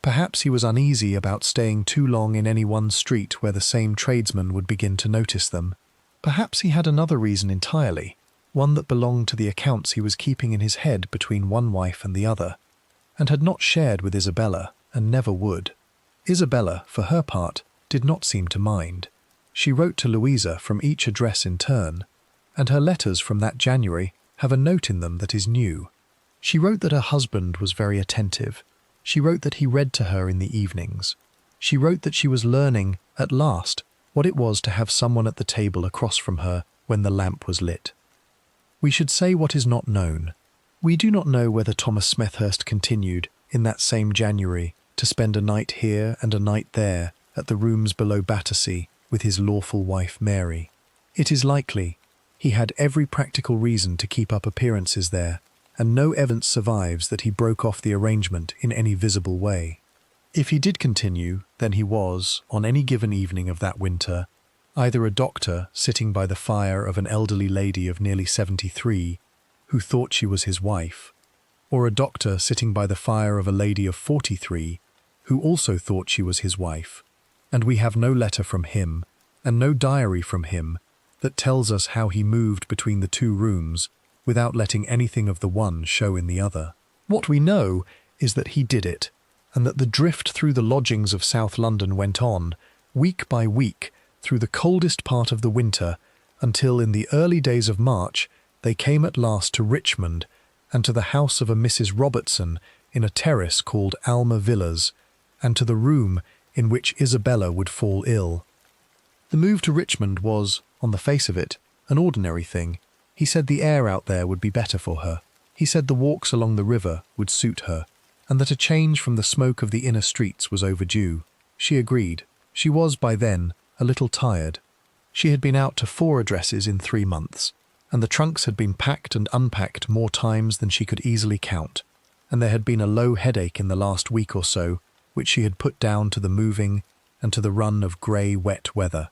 Perhaps he was uneasy about staying too long in any one street where the same tradesman would begin to notice them. Perhaps he had another reason entirely. one that belonged to the accounts he was keeping in his head between one wife and the other, and had not shared with Isabella, and never would. Isabella, for her part, did not seem to mind. She wrote to Louisa from each address in turn, and her letters from that January have a note in them that is new. She wrote that her husband was very attentive. She wrote that he read to her in the evenings. She wrote that she was learning, at last, what it was to have someone at the table across from her when the lamp was lit. We should say what is not known. We do not know whether Thomas Smethurst continued, in that same January, to spend a night here and a night there at the rooms below Battersea with his lawful wife Mary. It is likely. He had every practical reason to keep up appearances there, and no evidence survives that he broke off the arrangement in any visible way. If he did continue, then he was, on any given evening of that winter, either a doctor sitting by the fire of an elderly lady of nearly 73, who thought she was his wife, or a doctor sitting by the fire of a lady of 43, who also thought she was his wife, and we have no letter from him, and no diary from him, that tells us how he moved between the two rooms without letting anything of the one show in the other. What we know is that he did it, and that the drift through the lodgings of South London went on, week by week, through the coldest part of the winter, until in the early days of March they came at last to Richmond and to the house of a Mrs. Robertson in a terrace called Alma Villas, and to the room in which Isabella would fall ill. The move to Richmond was, on the face of it, an ordinary thing. He said the air out there would be better for her. He said the walks along the river would suit her, and that a change from the smoke of the inner streets was overdue. She agreed. She was, by then, a little tired. She had been out to 4 addresses in 3 months, and the trunks had been packed and unpacked more times than she could easily count, and there had been a low headache in the last week or so, which she had put down to the moving and to the run of grey, wet weather.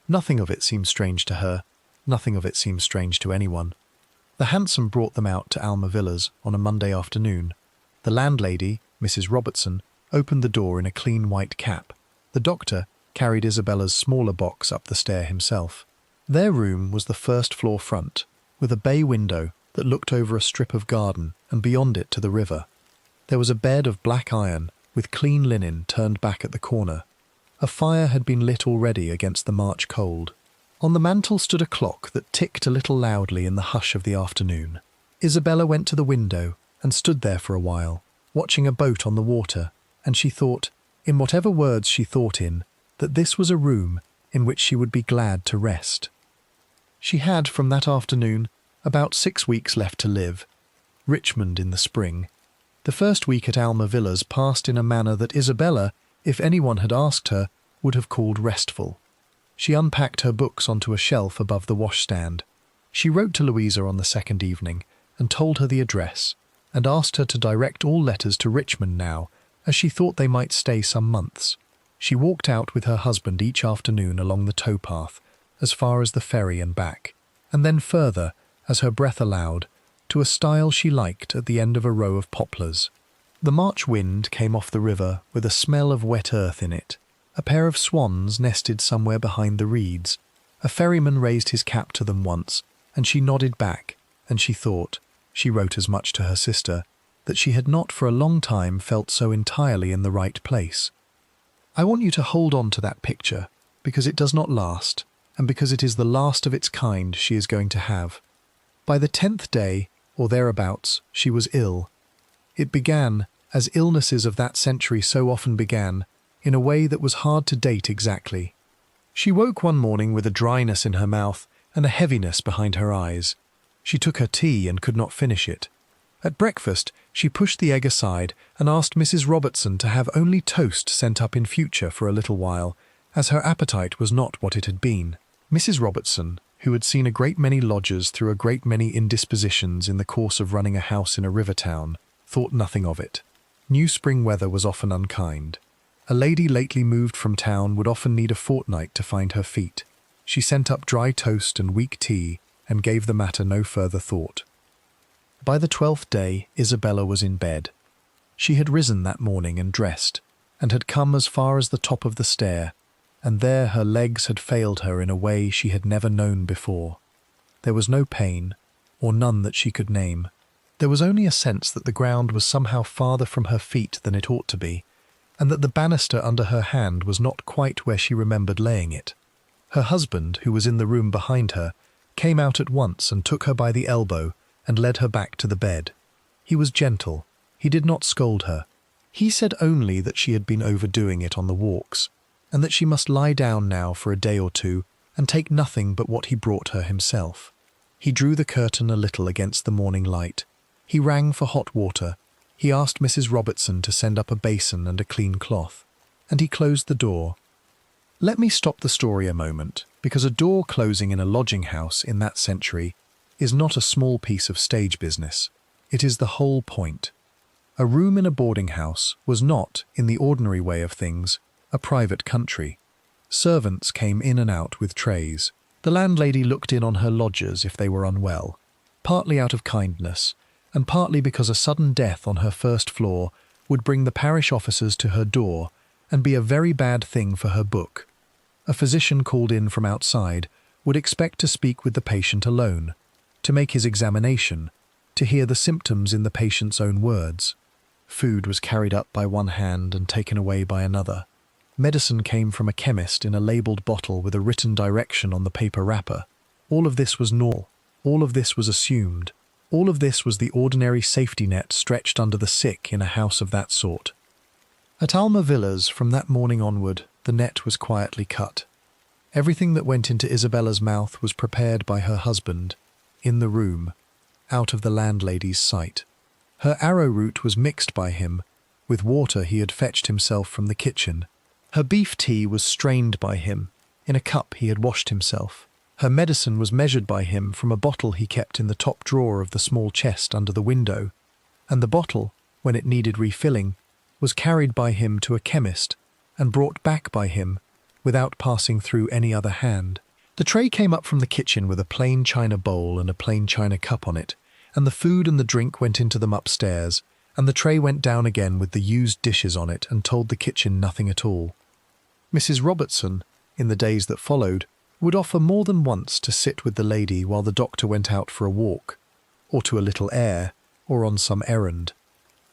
Nothing of it seemed strange to her. Nothing of it seemed strange to anyone. The hansom brought them out to Alma Villas on a Monday afternoon. The landlady, Mrs. Robertson, opened the door in a clean white cap. The doctor carried Isabella's smaller box up the stair himself. Their room was the first-floor front, with a bay window that looked over a strip of garden and beyond it to the river. There was a bed of black iron, with clean linen turned back at the corner. A fire had been lit already against the March cold. On the mantel stood a clock that ticked a little loudly in the hush of the afternoon. Isabella went to the window and stood there for a while, watching a boat on the water, and she thought, in whatever words she thought in, that this was a room in which she would be glad to rest. She had, from that afternoon, about 6 weeks left to live. Richmond in the spring. The first week at Alma Villas passed in a manner that Isabella, if anyone had asked her, would have called restful. She unpacked her books onto a shelf above the washstand. She wrote to Louisa on the second evening and told her the address, and asked her to direct all letters to Richmond now, as she thought they might stay some months. She walked out with her husband each afternoon along the towpath, as far as the ferry and back, and then further, as her breath allowed, to a stile she liked at the end of a row of poplars. The March wind came off the river with a smell of wet earth in it. A pair of swans nested somewhere behind the reeds. A ferryman raised his cap to them once, and she nodded back, and she thought, she wrote as much to her sister, that she had not for a long time felt so entirely in the right place. I want you to hold on to that picture, because it does not last, and because it is the last of its kind she is going to have. By the 10th day, or thereabouts, she was ill. It began, as illnesses of that century so often began, in a way that was hard to date exactly. She woke one morning with a dryness in her mouth and a heaviness behind her eyes. She took her tea and could not finish it. At breakfast, she pushed the egg aside and asked Mrs. Robertson to have only toast sent up in future for a little while, as her appetite was not what it had been. Mrs. Robertson, who had seen a great many lodgers through a great many indispositions in the course of running a house in a river town, thought nothing of it. New spring weather was often unkind. A lady lately moved from town would often need a fortnight to find her feet. She sent up dry toast and weak tea, and gave the matter no further thought. By the 12th day, Isabella was in bed. She had risen that morning and dressed, and had come as far as the top of the stair, and there her legs had failed her in a way she had never known before. There was no pain, or none that she could name. There was only a sense that the ground was somehow farther from her feet than it ought to be, and that the banister under her hand was not quite where she remembered laying it. Her husband, who was in the room behind her, came out at once and took her by the elbow and led her back to the bed. He was gentle. He did not scold her. He said only that she had been overdoing it on the walks, and that she must lie down now for a day or two and take nothing but what he brought her himself. He drew the curtain a little against the morning light. He rang for hot water. He asked Mrs. Robertson to send up a basin and a clean cloth, and he closed the door. Let me stop the story a moment, because a door closing in a lodging house in that century is not a small piece of stage business. It is the whole point. A room in a boarding house was not, in the ordinary way of things, a private country. Servants came in and out with trays. The landlady looked in on her lodgers if they were unwell, partly out of kindness, and partly because a sudden death on her first floor would bring the parish officers to her door and be a very bad thing for her book. A physician called in from outside would expect to speak with the patient alone, to make his examination, to hear the symptoms in the patient's own words. Food was carried up by one hand and taken away by another. Medicine came from a chemist in a labelled bottle with a written direction on the paper wrapper. All of this was normal. All of this was assumed. All of this was the ordinary safety net stretched under the sick in a house of that sort. At Alma Villas, from that morning onward, the net was quietly cut. Everything that went into Isabella's mouth was prepared by her husband, in the room, out of the landlady's sight. Her arrowroot was mixed by him, with water he had fetched himself from the kitchen. Her beef tea was strained by him, in a cup he had washed himself. Her medicine was measured by him from a bottle he kept in the top drawer of the small chest under the window, and the bottle, when it needed refilling, was carried by him to a chemist and brought back by him without passing through any other hand. The tray came up from the kitchen with a plain china bowl and a plain china cup on it, and the food and the drink went into them upstairs, and the tray went down again with the used dishes on it and told the kitchen nothing at all. Mrs. Robertson, in the days that followed, would offer more than once to sit with the lady while the doctor went out for a walk, or to a little air, or on some errand.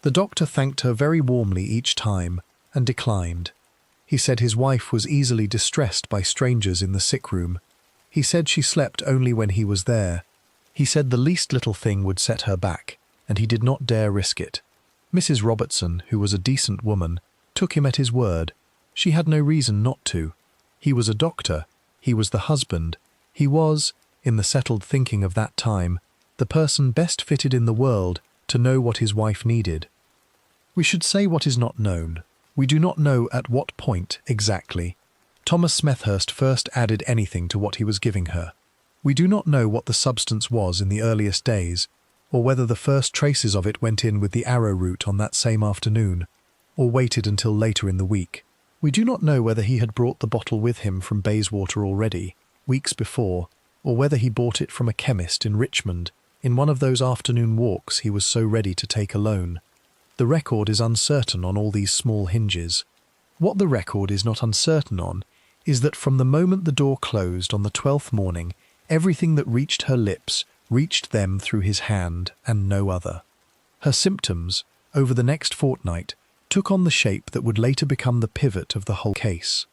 The doctor thanked her very warmly each time, and declined. He said his wife was easily distressed by strangers in the sick room. He said she slept only when he was there. He said the least little thing would set her back, and he did not dare risk it. Mrs. Robertson, who was a decent woman, took him at his word. She had no reason not to. He was a doctor. He was the husband. He was, in the settled thinking of that time, the person best fitted in the world to know what his wife needed. We should say what is not known. We do not know at what point, exactly, Thomas Smethurst first added anything to what he was giving her. We do not know what the substance was in the earliest days, or whether the first traces of it went in with the arrowroot on that same afternoon, or waited until later in the week. We do not know whether he had brought the bottle with him from Bayswater already, weeks before, or whether he bought it from a chemist in Richmond, in one of those afternoon walks he was so ready to take alone. The record is uncertain on all these small hinges. What the record is not uncertain on is that from the moment the door closed on the 12th morning, everything that reached her lips reached them through his hand and no other. Her symptoms, over the next fortnight, took on the shape that would later become the pivot of the whole case.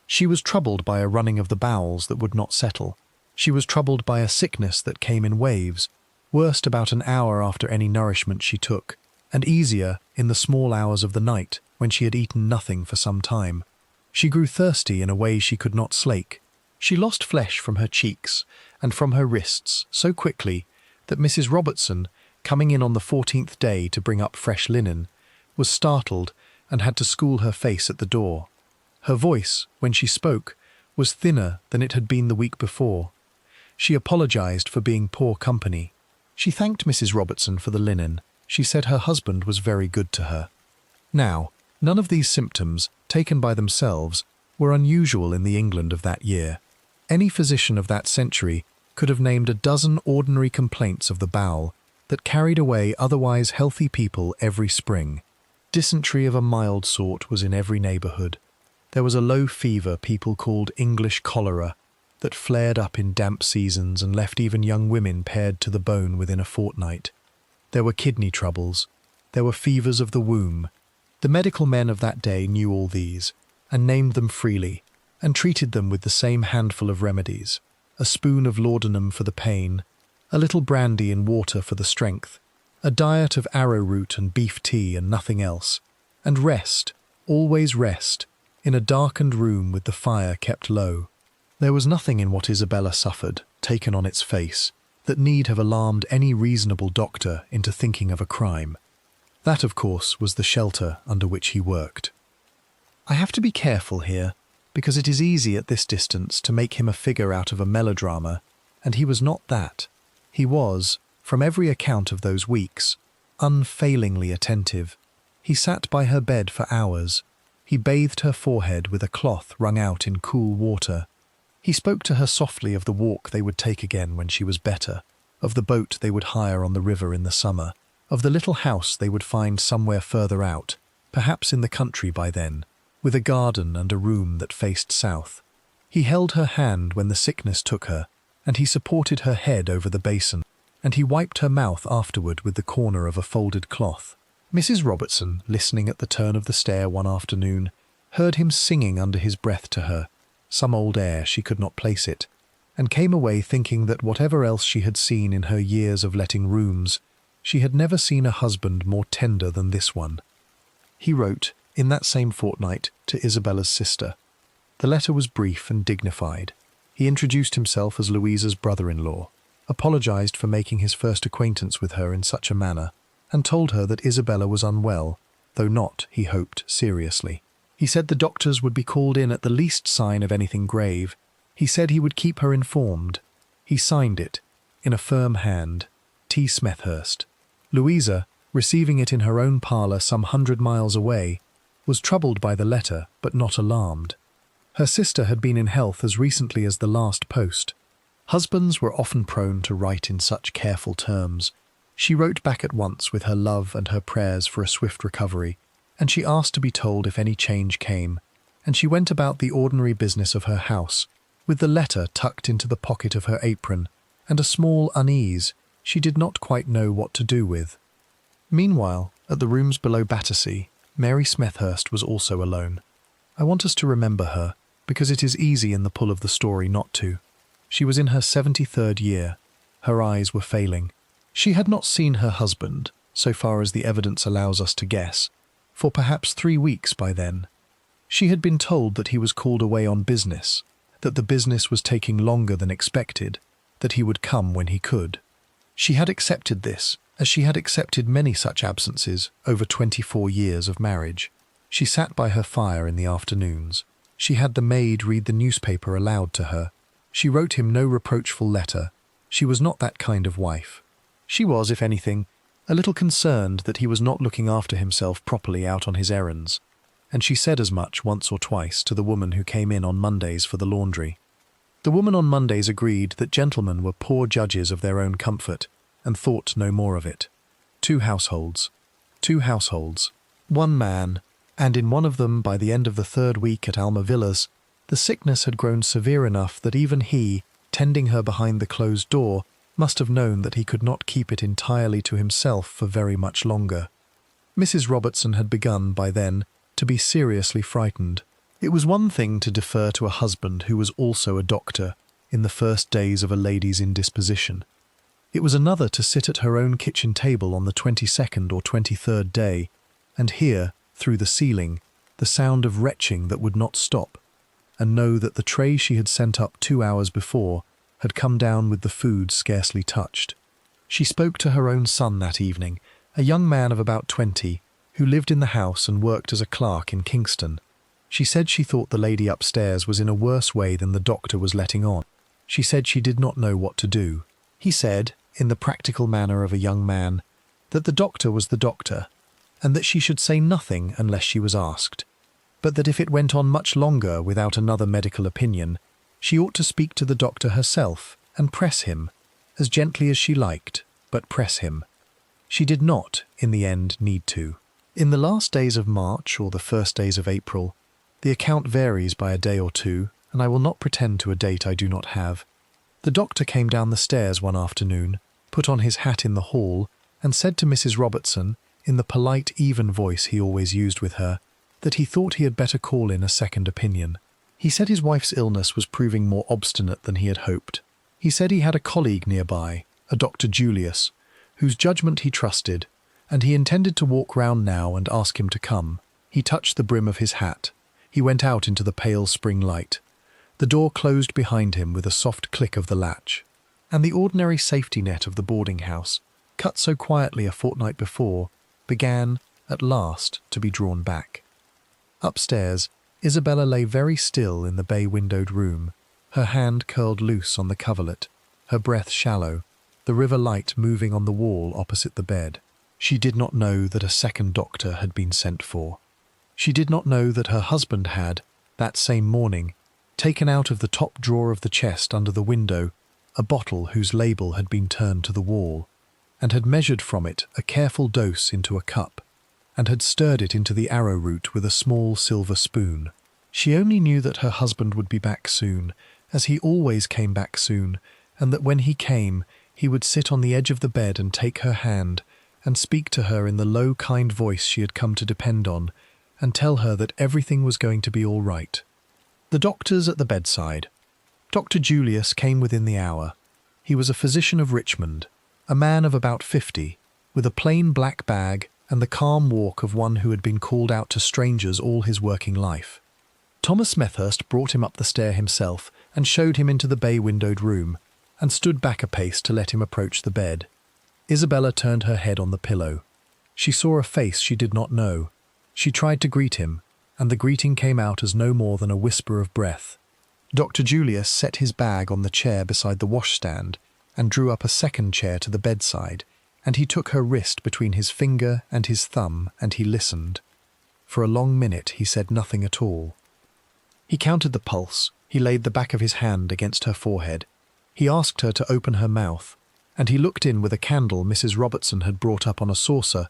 She was troubled by a running of the bowels that would not settle. She was troubled by a sickness that came in waves, worst about an hour after any nourishment she took, and easier in the small hours of the night when she had eaten nothing for some time. She grew thirsty in a way she could not slake. She lost flesh from her cheeks and from her wrists so quickly that Mrs. Robertson, coming in on the 14th day to bring up fresh linen, was startled and had to school her face at the door. Her voice, when she spoke, was thinner than it had been the week before. She apologized for being poor company. She thanked Mrs. Robertson for the linen. She said her husband was very good to her. Now, none of these symptoms, taken by themselves, were unusual in the England of that year. Any physician of that century could have named a dozen ordinary complaints of the bowel that carried away otherwise healthy people every spring. Dysentery of a mild sort was in every neighbourhood. There was a low fever people called English cholera that flared up in damp seasons and left even young women pared to the bone within a fortnight. There were kidney troubles. There were fevers of the womb. The medical men of that day knew all these, and named them freely, and treated them with the same handful of remedies: a spoon of laudanum for the pain, a little brandy in water for the strength, a diet of arrowroot and beef tea and nothing else, and rest, always rest, in a darkened room with the fire kept low. There was nothing in what Isabella suffered, taken on its face, that need have alarmed any reasonable doctor into thinking of a crime. That, of course, was the shelter under which he worked. I have to be careful here, because it is easy at this distance to make him a figure out of a melodrama, and he was not that. He was, from every account of those weeks, unfailingly attentive. He sat by her bed for hours. He bathed her forehead with a cloth wrung out in cool water. He spoke to her softly of the walk they would take again when she was better, of the boat they would hire on the river in the summer, of the little house they would find somewhere further out, perhaps in the country by then, with a garden and a room that faced south. He held her hand when the sickness took her, and he supported her head over the basin, and he wiped her mouth afterward with the corner of a folded cloth. Mrs. Robertson, listening at the turn of the stair one afternoon, heard him singing under his breath to her, some old air, she could not place it, and came away thinking that whatever else she had seen in her years of letting rooms, she had never seen a husband more tender than this one. He wrote, in that same fortnight, to Isabella's sister. The letter was brief and dignified. He introduced himself as Louisa's brother-in-law, apologized for making his first acquaintance with her in such a manner, and told her that Isabella was unwell, though not, he hoped, seriously. He said the doctors would be called in at the least sign of anything grave. He said he would keep her informed. He signed it, in a firm hand, T. Smethurst. Louisa, receiving it in her own parlour some 100 miles away, was troubled by the letter, but not alarmed. Her sister had been in health as recently as the last post. Husbands were often prone to write in such careful terms. She wrote back at once with her love and her prayers for a swift recovery, and she asked to be told if any change came, and she went about the ordinary business of her house, with the letter tucked into the pocket of her apron, and a small unease she did not quite know what to do with. Meanwhile, at the rooms below Battersea, Mary Smethurst was also alone. I want us to remember her, because it is easy in the pull of the story not to. She was in her 73rd year. Her eyes were failing. She had not seen her husband, so far as the evidence allows us to guess, for perhaps 3 weeks by then. She had been told that he was called away on business, that the business was taking longer than expected, that he would come when he could. She had accepted this, as she had accepted many such absences over 24 years of marriage. She sat by her fire in the afternoons. She had the maid read the newspaper aloud to her. She wrote him no reproachful letter. She was not that kind of wife. She was, if anything, a little concerned that he was not looking after himself properly out on his errands, and she said as much once or twice to the woman who came in on Mondays for the laundry. The woman on Mondays agreed that gentlemen were poor judges of their own comfort, and thought no more of it. 2 households. 2 households. 1 man, and in one of them, by the end of the 3rd week at Alma Villas, the sickness had grown severe enough that even he, tending her behind the closed door, must have known that he could not keep it entirely to himself for very much longer. Mrs. Robertson had begun, by then, to be seriously frightened. It was one thing to defer to a husband who was also a doctor in the first days of a lady's indisposition. It was another to sit at her own kitchen table on the 22nd or 23rd day, and hear, through the ceiling, the sound of retching that would not stop, and know that the tray she had sent up 2 hours before had come down with the food scarcely touched. She spoke to her own son that evening, a young man of about 20, who lived in the house and worked as a clerk in Kingston. She said she thought the lady upstairs was in a worse way than the doctor was letting on. She said she did not know what to do. He said, in the practical manner of a young man, that the doctor was the doctor, and that she should say nothing unless she was asked, but that if it went on much longer without another medical opinion, she ought to speak to the doctor herself and press him, as gently as she liked, but press him. She did not, in the end, need to. In the last days of March or the first days of April, the account varies by a day or two, and I will not pretend to a date I do not have. The doctor came down the stairs one afternoon, put on his hat in the hall, and said to Mrs. Robertson, in the polite, even voice he always used with her, that he thought he had better call in a second opinion. He said his wife's illness was proving more obstinate than he had hoped. He said he had a colleague nearby, a Dr. Julius, whose judgment he trusted, and he intended to walk round now and ask him to come. He touched the brim of his hat. He went out into the pale spring light. The door closed behind him with a soft click of the latch, and the ordinary safety net of the boarding house, cut so quietly a fortnight before, began, at last, to be drawn back. Upstairs, Isabella lay very still in the bay-windowed room, her hand curled loose on the coverlet, her breath shallow, the river light moving on the wall opposite the bed. She did not know that a second doctor had been sent for. She did not know that her husband had, that same morning, taken out of the top drawer of the chest under the window a bottle whose label had been turned to the wall, and had measured from it a careful dose into a cup, and had stirred it into the arrowroot with a small silver spoon. She only knew that her husband would be back soon, as he always came back soon, and that when he came, he would sit on the edge of the bed and take her hand, and speak to her in the low, kind voice she had come to depend on, and tell her that everything was going to be all right. The doctors at the bedside. Dr. Julius came within the hour. He was a physician of Richmond, a man of about 50, with a plain black bag and the calm walk of one who had been called out to strangers all his working life. Thomas Smethurst brought him up the stair himself and showed him into the bay-windowed room, and stood back a pace to let him approach the bed. Isabella turned her head on the pillow. She saw a face she did not know. She tried to greet him, and the greeting came out as no more than a whisper of breath. Dr. Julius set his bag on the chair beside the washstand and drew up a second chair to the bedside, and he took her wrist between his finger and his thumb, and he listened. For a long minute he said nothing at all. He counted the pulse. He laid the back of his hand against her forehead. He asked her to open her mouth, and he looked in with a candle Mrs. Robertson had brought up on a saucer,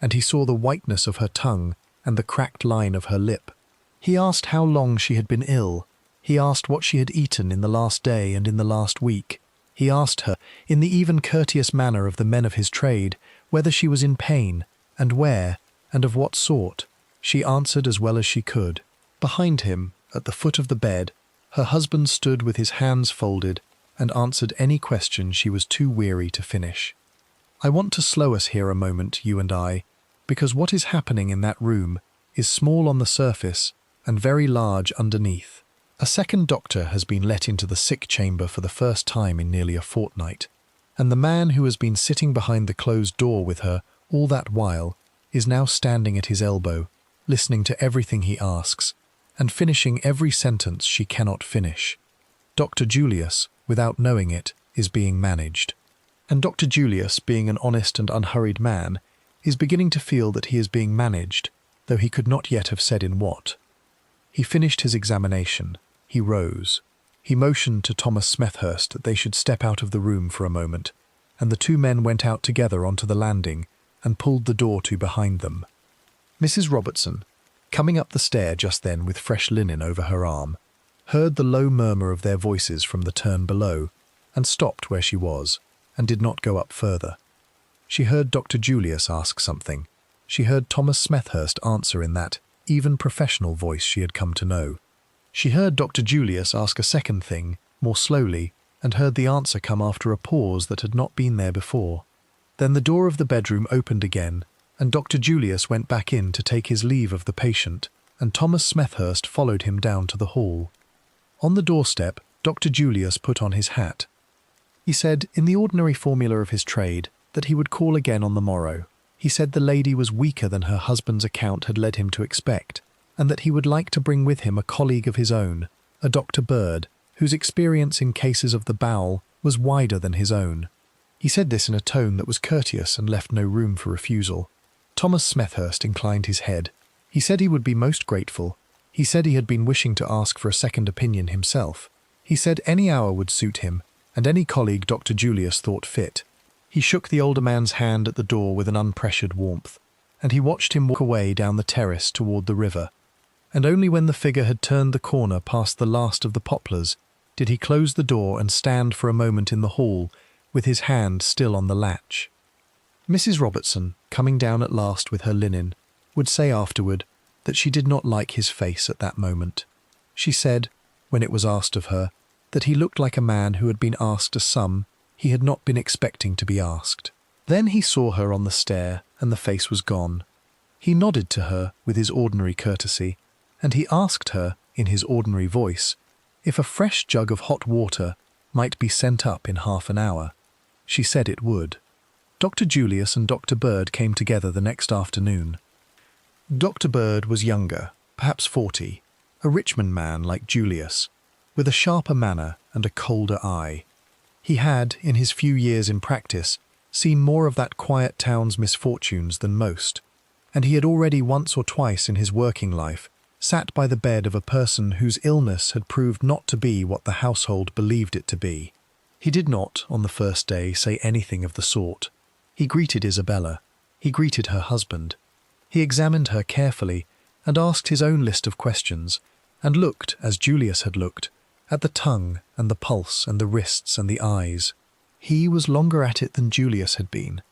and he saw the whiteness of her tongue and the cracked line of her lip. He asked how long she had been ill. He asked what she had eaten in the last day and in the last week. He asked her, in the even courteous manner of the men of his trade, whether she was in pain, and where, and of what sort. She answered as well as she could. Behind him, at the foot of the bed, her husband stood with his hands folded, and answered any question she was too weary to finish. I want to slow us here a moment, you and I, because what is happening in that room is small on the surface and very large underneath. A second doctor has been let into the sick chamber for the first time in nearly a fortnight, and the man who has been sitting behind the closed door with her all that while is now standing at his elbow, listening to everything he asks, and finishing every sentence she cannot finish. Dr. Julius, without knowing it, is being managed. And Dr. Julius, being an honest and unhurried man, is beginning to feel that he is being managed, though he could not yet have said in what. He finished his examination. He rose. He motioned to Thomas Smethurst that they should step out of the room for a moment, and the two men went out together onto the landing and pulled the door to behind them. Mrs. Robertson, coming up the stair just then with fresh linen over her arm, heard the low murmur of their voices from the turn below, and stopped where she was, and did not go up further. She heard Dr. Julius ask something. She heard Thomas Smethurst answer in that even professional voice she had come to know. She heard Dr. Julius ask a second thing, more slowly, and heard the answer come after a pause that had not been there before. Then the door of the bedroom opened again, and Dr. Julius went back in to take his leave of the patient, and Thomas Smethurst followed him down to the hall. On the doorstep, Dr. Julius put on his hat. He said, in the ordinary formula of his trade, that he would call again on the morrow. He said the lady was weaker than her husband's account had led him to expect, and that he would like to bring with him a colleague of his own, a Dr. Bird, whose experience in cases of the bowel was wider than his own. He said this in a tone that was courteous and left no room for refusal. Thomas Smethurst inclined his head. He said he would be most grateful. He said he had been wishing to ask for a second opinion himself. He said any hour would suit him, and any colleague Dr. Julius thought fit. He shook the older man's hand at the door with an unpressured warmth, and he watched him walk away down the terrace toward the river. and only when the figure had turned the corner past the last of the poplars did he close the door and stand for a moment in the hall with his hand still on the latch. Mrs. Robertson, coming down at last with her linen, would say afterward that she did not like his face at that moment. She said, when it was asked of her, that he looked like a man who had been asked a sum he had not been expecting to be asked. Then he saw her on the stair, and the face was gone. He nodded to her with his ordinary courtesy, and he asked her, in his ordinary voice, if a fresh jug of hot water might be sent up in half an hour. She said it would. Dr. Julius and Dr. Bird came together the next afternoon. Dr. Bird was younger, perhaps 40, a Richmond man like Julius, with a sharper manner and a colder eye. He had, in his few years in practice, seen more of that quiet town's misfortunes than most, and he had already once or twice in his working life sat by the bed of a person whose illness had proved not to be what the household believed it to be. He did not, on the first day, say anything of the sort. He greeted Isabella. He greeted her husband. He examined her carefully and asked his own list of questions, and looked, as Julius had looked, at the tongue and the pulse and the wrists and the eyes. He was longer at it than Julius had been.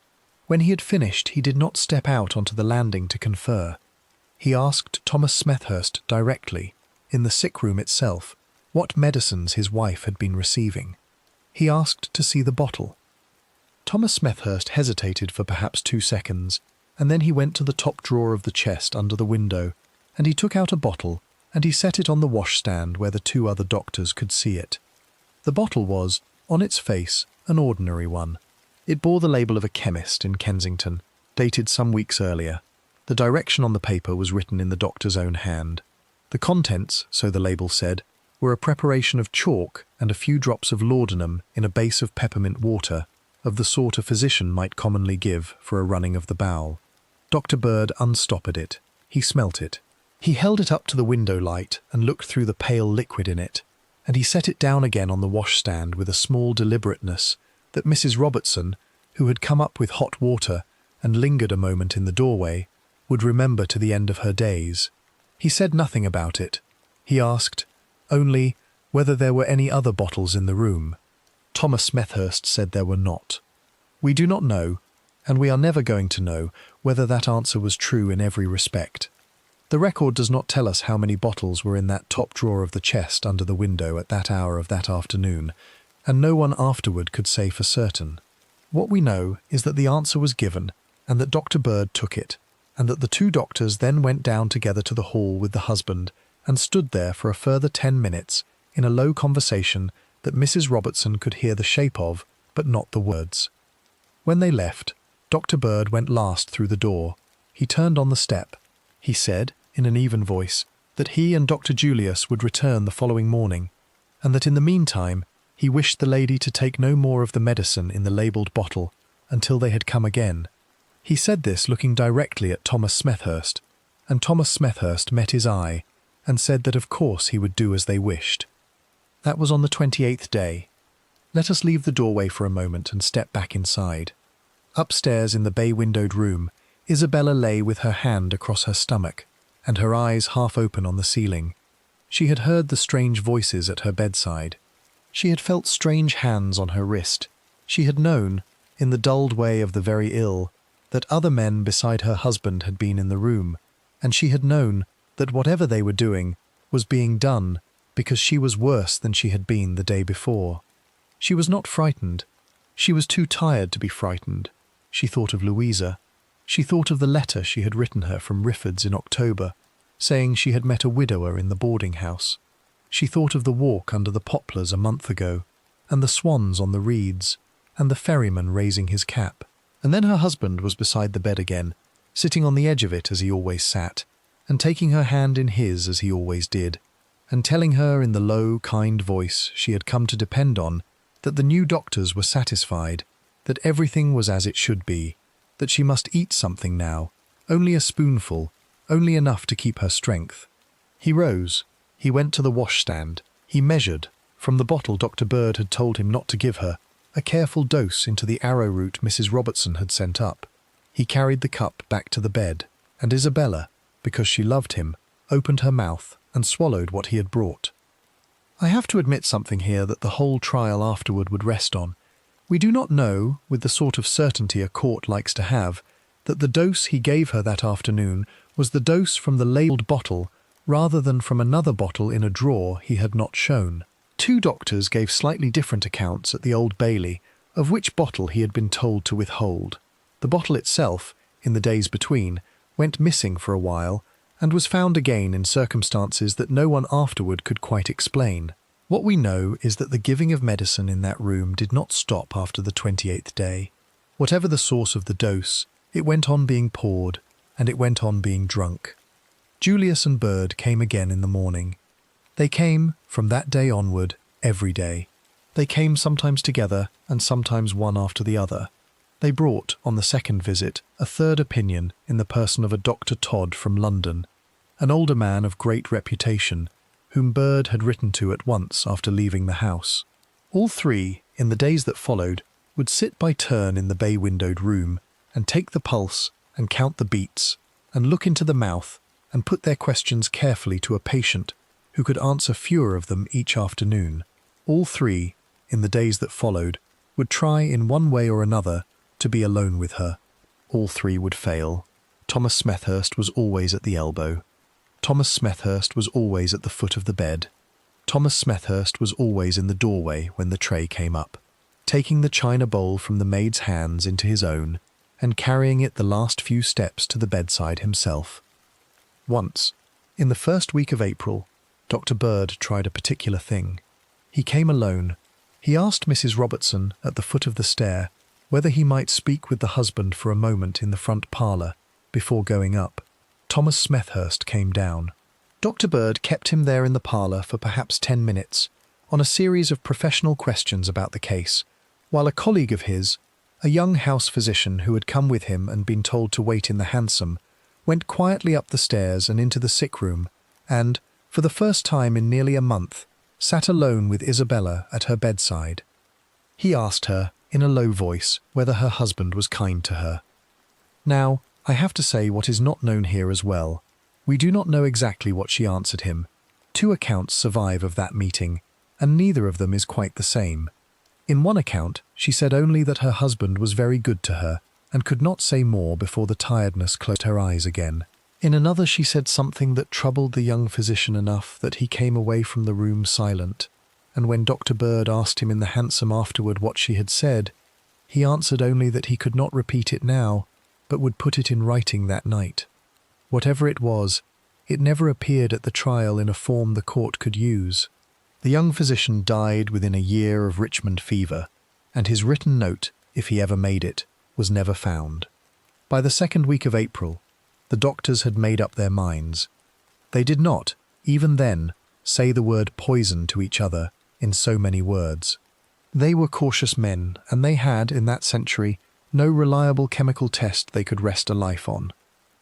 When he had finished, he did not step out onto the landing to confer. He asked Thomas Smethurst directly, in the sick room itself, what medicines his wife had been receiving. He asked to see the bottle. Thomas Smethurst hesitated for perhaps 2 seconds, and then he went to the top drawer of the chest under the window, and he took out a bottle, and he set it on the washstand where the 2 other doctors could see it. The bottle was, on its face, an ordinary one. It bore the label of a chemist in Kennington, dated some weeks earlier. The direction on the paper was written in the doctor's own hand. The contents, so the label said, were a preparation of chalk and a few drops of laudanum in a base of peppermint water, of the sort a physician might commonly give for a running of the bowel. Dr. Bird unstoppered it. He smelt it. He held it up to the window light and looked through the pale liquid in it, and he set it down again on the washstand with a small deliberateness that Mrs. Robertson, who had come up with hot water and lingered a moment in the doorway, would remember to the end of her days. He said nothing about it. He asked, only, whether there were any other bottles in the room. Thomas Smethurst said there were not. We do not know, and we are never going to know, whether that answer was true in every respect. The record does not tell us how many bottles were in that top drawer of the chest under the window at that hour of that afternoon, and no one afterward could say for certain. What we know is that the answer was given, and that Dr. Bird took it, and that the 2 doctors then went down together to the hall with the husband and stood there for a further 10 minutes in a low conversation that Mrs. Robertson could hear the shape of, but not the words. When they left, Dr. Bird went last through the door. He turned on the step. He said, in an even voice, that he and Dr. Julius would return the following morning, and that in the meantime he wished the lady to take no more of the medicine in the labelled bottle until they had come again. He said this looking directly at Thomas Smethurst, and Thomas Smethurst met his eye and said that of course he would do as they wished. That was on the 28th day. Let us leave the doorway for a moment and step back inside. Upstairs in the bay-windowed room, Isabella lay with her hand across her stomach and her eyes half open on the ceiling. She had heard the strange voices at her bedside. She had felt strange hands on her wrist. She had known, in the dulled way of the very ill, that other men beside her husband had been in the room, and she had known that whatever they were doing was being done because she was worse than she had been the day before. She was not frightened. She was too tired to be frightened. She thought of Louisa. She thought of the letter she had written her from Rifford's in October, saying she had met a widower in the boarding-house. She thought of the walk under the poplars a month ago, and the swans on the reeds, and the ferryman raising his cap. And then her husband was beside the bed again, sitting on the edge of it as he always sat, and taking her hand in his as he always did, and telling her in the low, kind voice she had come to depend on that the new doctors were satisfied, that everything was as it should be, that she must eat something now, only a spoonful, only enough to keep her strength. He rose. He went to the washstand. He measured, from the bottle Dr. Bird had told him not to give her, a careful dose into the arrowroot Mrs. Robertson had sent up. He carried the cup back to the bed, and Isabella, because she loved him, opened her mouth and swallowed what he had brought. I have to admit something here that the whole trial afterward would rest on. We do not know, with the sort of certainty a court likes to have, that the dose he gave her that afternoon was the dose from the labelled bottle rather than from another bottle in a drawer he had not shown. Two doctors gave slightly different accounts at the Old Bailey of which bottle he had been told to withhold. The bottle itself, in the days between, went missing for a while and was found again in circumstances that no one afterward could quite explain. What we know is that the giving of medicine in that room did not stop after the 28th day. Whatever the source of the dose, it went on being poured, and it went on being drunk. Julius and Bird came again in the morning. They came, from that day onward, every day. They came sometimes together, and sometimes one after the other. They brought, on the second visit, a third opinion in the person of a Dr. Todd from London, an older man of great reputation, whom Bird had written to at once after leaving the house. All three, in the days that followed, would sit by turn in the bay-windowed room, and take the pulse, and count the beats, and look into the mouth, and put their questions carefully to a patient, who could answer fewer of them each afternoon. All three, in the days that followed, would try in one way or another to be alone with her. All three would fail. Thomas Smethurst was always at the elbow. Thomas Smethurst was always at the foot of the bed. Thomas Smethurst was always in the doorway when the tray came up, taking the china bowl from the maid's hands into his own, and carrying it the last few steps to the bedside himself. Once, in the first week of April, Dr. Bird tried a particular thing. He came alone. He asked Mrs. Robertson, at the foot of the stair, whether he might speak with the husband for a moment in the front parlour, before going up. Thomas Smethurst came down. Dr. Bird kept him there in the parlour for perhaps 10 minutes, on a series of professional questions about the case, while a colleague of his, a young house physician who had come with him and been told to wait in the hansom, went quietly up the stairs and into the sick room, and, for the first time in nearly a month, sat alone with Isabella at her bedside. He asked her, in a low voice, whether her husband was kind to her. Now, I have to say what is not known here as well. We do not know exactly what she answered him. Two accounts survive of that meeting, and neither of them is quite the same. In one account, she said only that her husband was very good to her, and could not say more before the tiredness closed her eyes again. In another she said something that troubled the young physician enough that he came away from the room silent, and when Dr. Bird asked him in the hansom afterward what she had said, he answered only that he could not repeat it now, but would put it in writing that night. Whatever it was, it never appeared at the trial in a form the court could use. The young physician died within a year of Richmond fever, and his written note, if he ever made it, was never found. By the second week of April, the doctors had made up their minds. They did not, even then, say the word poison to each other in so many words. They were cautious men, and they had, in that century, no reliable chemical test they could rest a life on.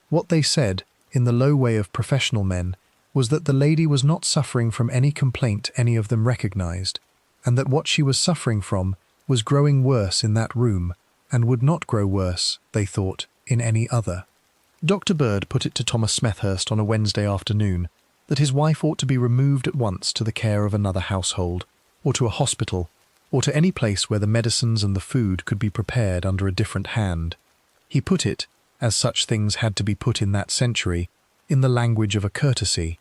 What they said, in the low way of professional men, was that the lady was not suffering from any complaint any of them recognized, and that what she was suffering from was growing worse in that room, and would not grow worse, they thought, in any other. Dr. Bird put it to Thomas Smethurst on a Wednesday afternoon that his wife ought to be removed at once to the care of another household, or to a hospital, or to any place where the medicines and the food could be prepared under a different hand. He put it, as such things had to be put in that century, in the language of a courtesy.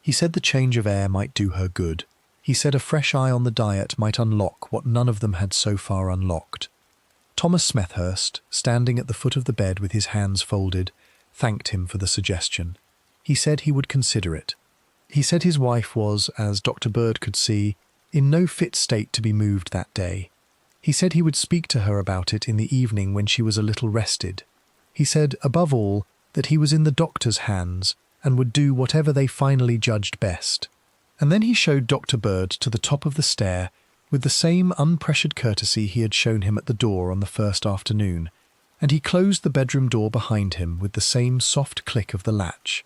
He said the change of air might do her good. He said a fresh eye on the diet might unlock what none of them had so far unlocked. Thomas Smethurst, standing at the foot of the bed with his hands folded, thanked him for the suggestion. He said he would consider it. He said his wife was, as Dr. Bird could see, in no fit state to be moved that day. He said he would speak to her about it in the evening when she was a little rested. He said, above all, that he was in the doctor's hands and would do whatever they finally judged best. And then he showed Dr. Bird to the top of the stair with the same unpressured courtesy he had shown him at the door on the first afternoon, and he closed the bedroom door behind him with the same soft click of the latch.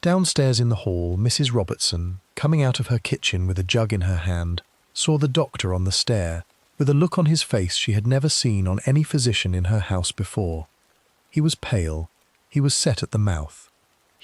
Downstairs in the hall, Mrs. Robertson, coming out of her kitchen with a jug in her hand, saw the doctor on the stair, with a look on his face she had never seen on any physician in her house before. He was pale. He was set at the mouth.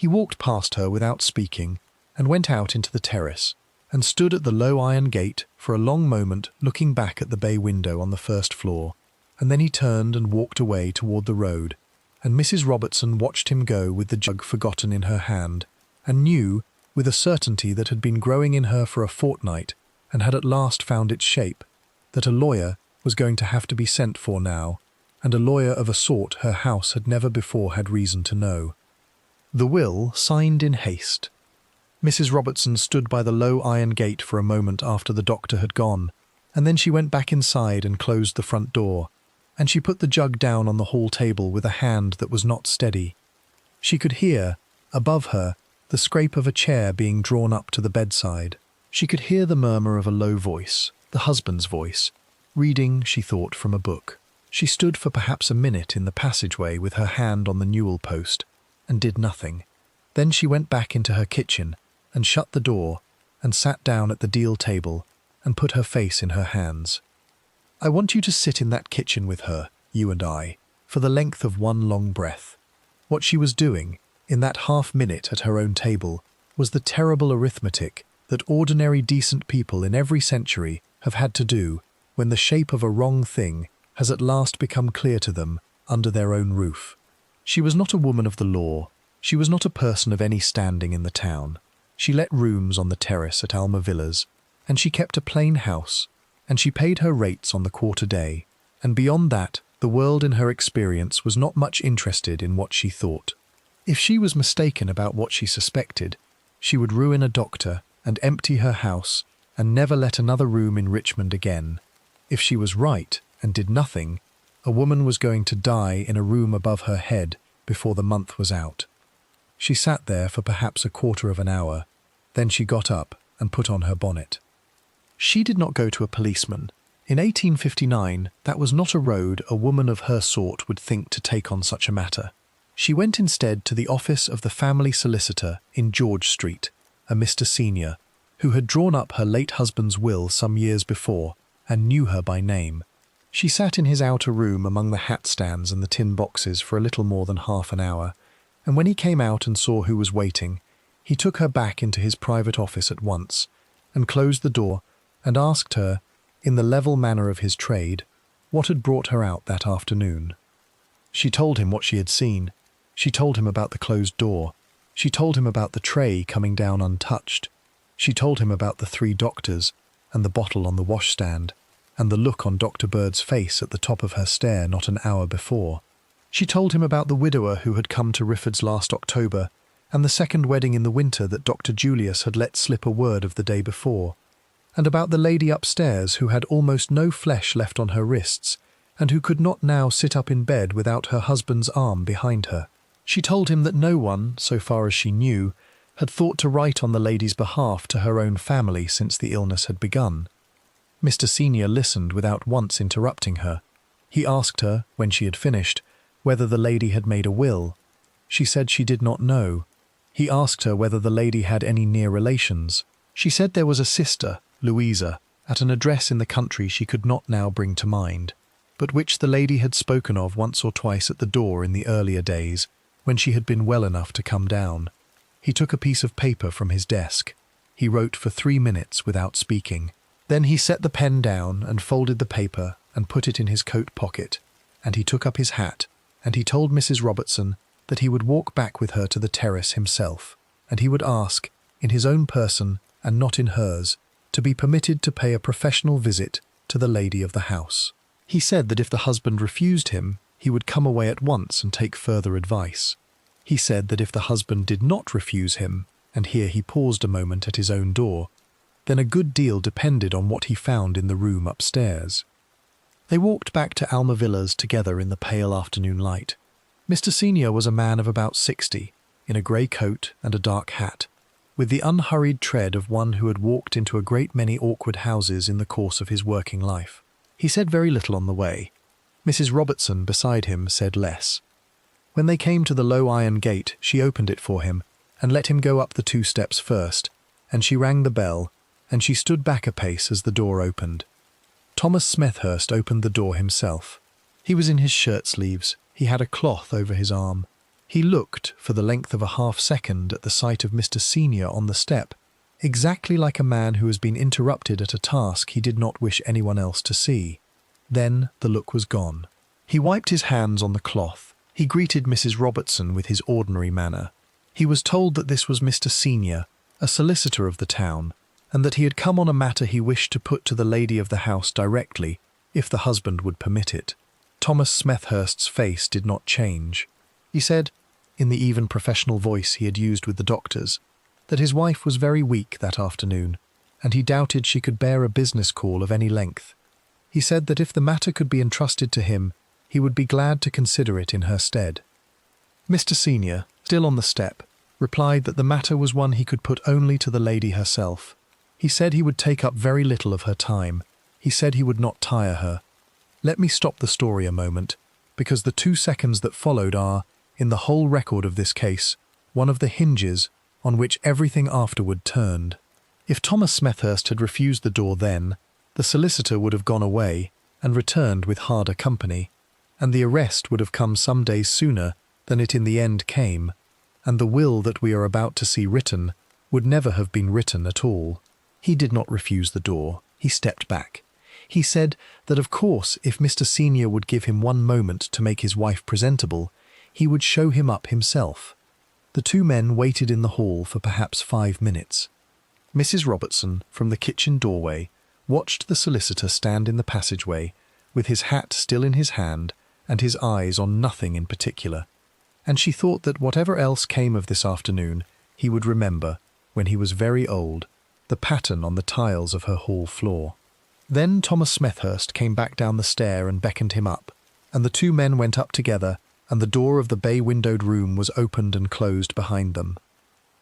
He walked past her without speaking and went out into the terrace and stood at the low iron gate for a long moment looking back at the bay window on the first floor, and then he turned and walked away toward the road, and Mrs. Robertson watched him go with the jug forgotten in her hand, and knew, with a certainty that had been growing in her for a fortnight and had at last found its shape, that a lawyer was going to have to be sent for now, and a lawyer of a sort her house had never before had reason to know. The will signed in haste. Mrs. Robertson stood by the low iron gate for a moment after the doctor had gone, and then she went back inside and closed the front door, and she put the jug down on the hall table with a hand that was not steady. She could hear, above her, the scrape of a chair being drawn up to the bedside. She could hear the murmur of a low voice, the husband's voice, reading, she thought, from a book. She stood for perhaps a minute in the passageway with her hand on the newel post, and did nothing. Then she went back into her kitchen, and shut the door, and sat down at the deal table, and put her face in her hands. "I want you to sit in that kitchen with her, you and I, for the length of one long breath." What she was doing, in that half-minute at her own table, was the terrible arithmetic that ordinary decent people in every century have had to do when the shape of a wrong thing has at last become clear to them under their own roof. She was not a woman of the law. She was not a person of any standing in the town. She let rooms on the terrace at Alma Villas, and she kept a plain house, and she paid her rates on the quarter day, and beyond that, the world in her experience was not much interested in what she thought. If she was mistaken about what she suspected, she would ruin a doctor and empty her house and never let another room in Richmond again. If she was right and did nothing, a woman was going to die in a room above her head before the month was out. She sat there for perhaps a quarter of an hour. Then she got up and put on her bonnet. She did not go to a policeman. In 1859, that was not a road a woman of her sort would think to take on such a matter. She went instead to the office of the family solicitor in George Street, a Mr. Senior, who had drawn up her late husband's will some years before and knew her by name. She sat in his outer room among the hat stands and the tin boxes for a little more than half an hour, and when he came out and saw who was waiting, he took her back into his private office at once, and closed the door, and asked her, in the level manner of his trade, what had brought her out that afternoon. She told him what she had seen. She told him about the closed door. She told him about the tray coming down untouched. She told him about the 3 doctors, and the bottle on the washstand, and the look on Dr. Bird's face at the top of her stair not an hour before. She told him about the widower who had come to Rifford's last October, and the second wedding in the winter that Dr. Julius had let slip a word of the day before, and about the lady upstairs who had almost no flesh left on her wrists, and who could not now sit up in bed without her husband's arm behind her. She told him that no one, so far as she knew, had thought to write on the lady's behalf to her own family since the illness had begun. Mr. Senior listened without once interrupting her. He asked her, when she had finished, whether the lady had made a will. She said she did not know. He asked her whether the lady had any near relations. She said there was a sister, Louisa, at an address in the country she could not now bring to mind, but which the lady had spoken of once or twice at the door in the earlier days, when she had been well enough to come down. He took a piece of paper from his desk. He wrote for 3 minutes without speaking. Then he set the pen down and folded the paper and put it in his coat pocket, and he took up his hat, and he told Mrs. Robertson that he would walk back with her to the terrace himself, and he would ask, in his own person and not in hers, to be permitted to pay a professional visit to the lady of the house. He said that if the husband refused him, he would come away at once and take further advice. He said that if the husband did not refuse him, and here he paused a moment at his own door, then a good deal depended on what he found in the room upstairs. They walked back to Alma Villas together in the pale afternoon light. Mr. Senior was a man of about 60, in a grey coat and a dark hat, with the unhurried tread of one who had walked into a great many awkward houses in the course of his working life. He said very little on the way. Mrs. Robertson, beside him, said less. When they came to the low iron gate, she opened it for him, and let him go up the 2 steps first, and she rang the bell, and she stood back a pace as the door opened. Thomas Smethurst opened the door himself. He was in his shirt sleeves. He had a cloth over his arm. He looked for the length of a half-second at the sight of Mr. Senior on the step, exactly like a man who has been interrupted at a task he did not wish anyone else to see. Then the look was gone. He wiped his hands on the cloth. He greeted Mrs. Robertson with his ordinary manner. He was told that this was Mr. Senior, a solicitor of the town, and that he had come on a matter he wished to put to the lady of the house directly, if the husband would permit it. Thomas Smethurst's face did not change. He said, in the even professional voice he had used with the doctors, that his wife was very weak that afternoon, and he doubted she could bear a business call of any length. He said that if the matter could be entrusted to him, he would be glad to consider it in her stead. Mr. Senior, still on the step, replied that the matter was one he could put only to the lady herself. He said he would take up very little of her time. He said he would not tire her. Let me stop the story a moment, because the 2 seconds that followed are, in the whole record of this case, one of the hinges on which everything afterward turned. If Thomas Smethurst had refused the door then, the solicitor would have gone away and returned with harder company, and the arrest would have come some days sooner than it in the end came, and the will that we are about to see written would never have been written at all. He did not refuse the door. He stepped back. He said that of course if Mr. Senior would give him 1 moment to make his wife presentable, he would show him up himself. The 2 men waited in the hall for perhaps 5 minutes. Mrs. Robertson, from the kitchen doorway, watched the solicitor stand in the passageway, with his hat still in his hand and his eyes on nothing in particular, and she thought that whatever else came of this afternoon, he would remember, when he was very old, the pattern on the tiles of her hall floor. Then Thomas Smethurst came back down the stair and beckoned him up, and the 2 men went up together, and the door of the bay-windowed room was opened and closed behind them.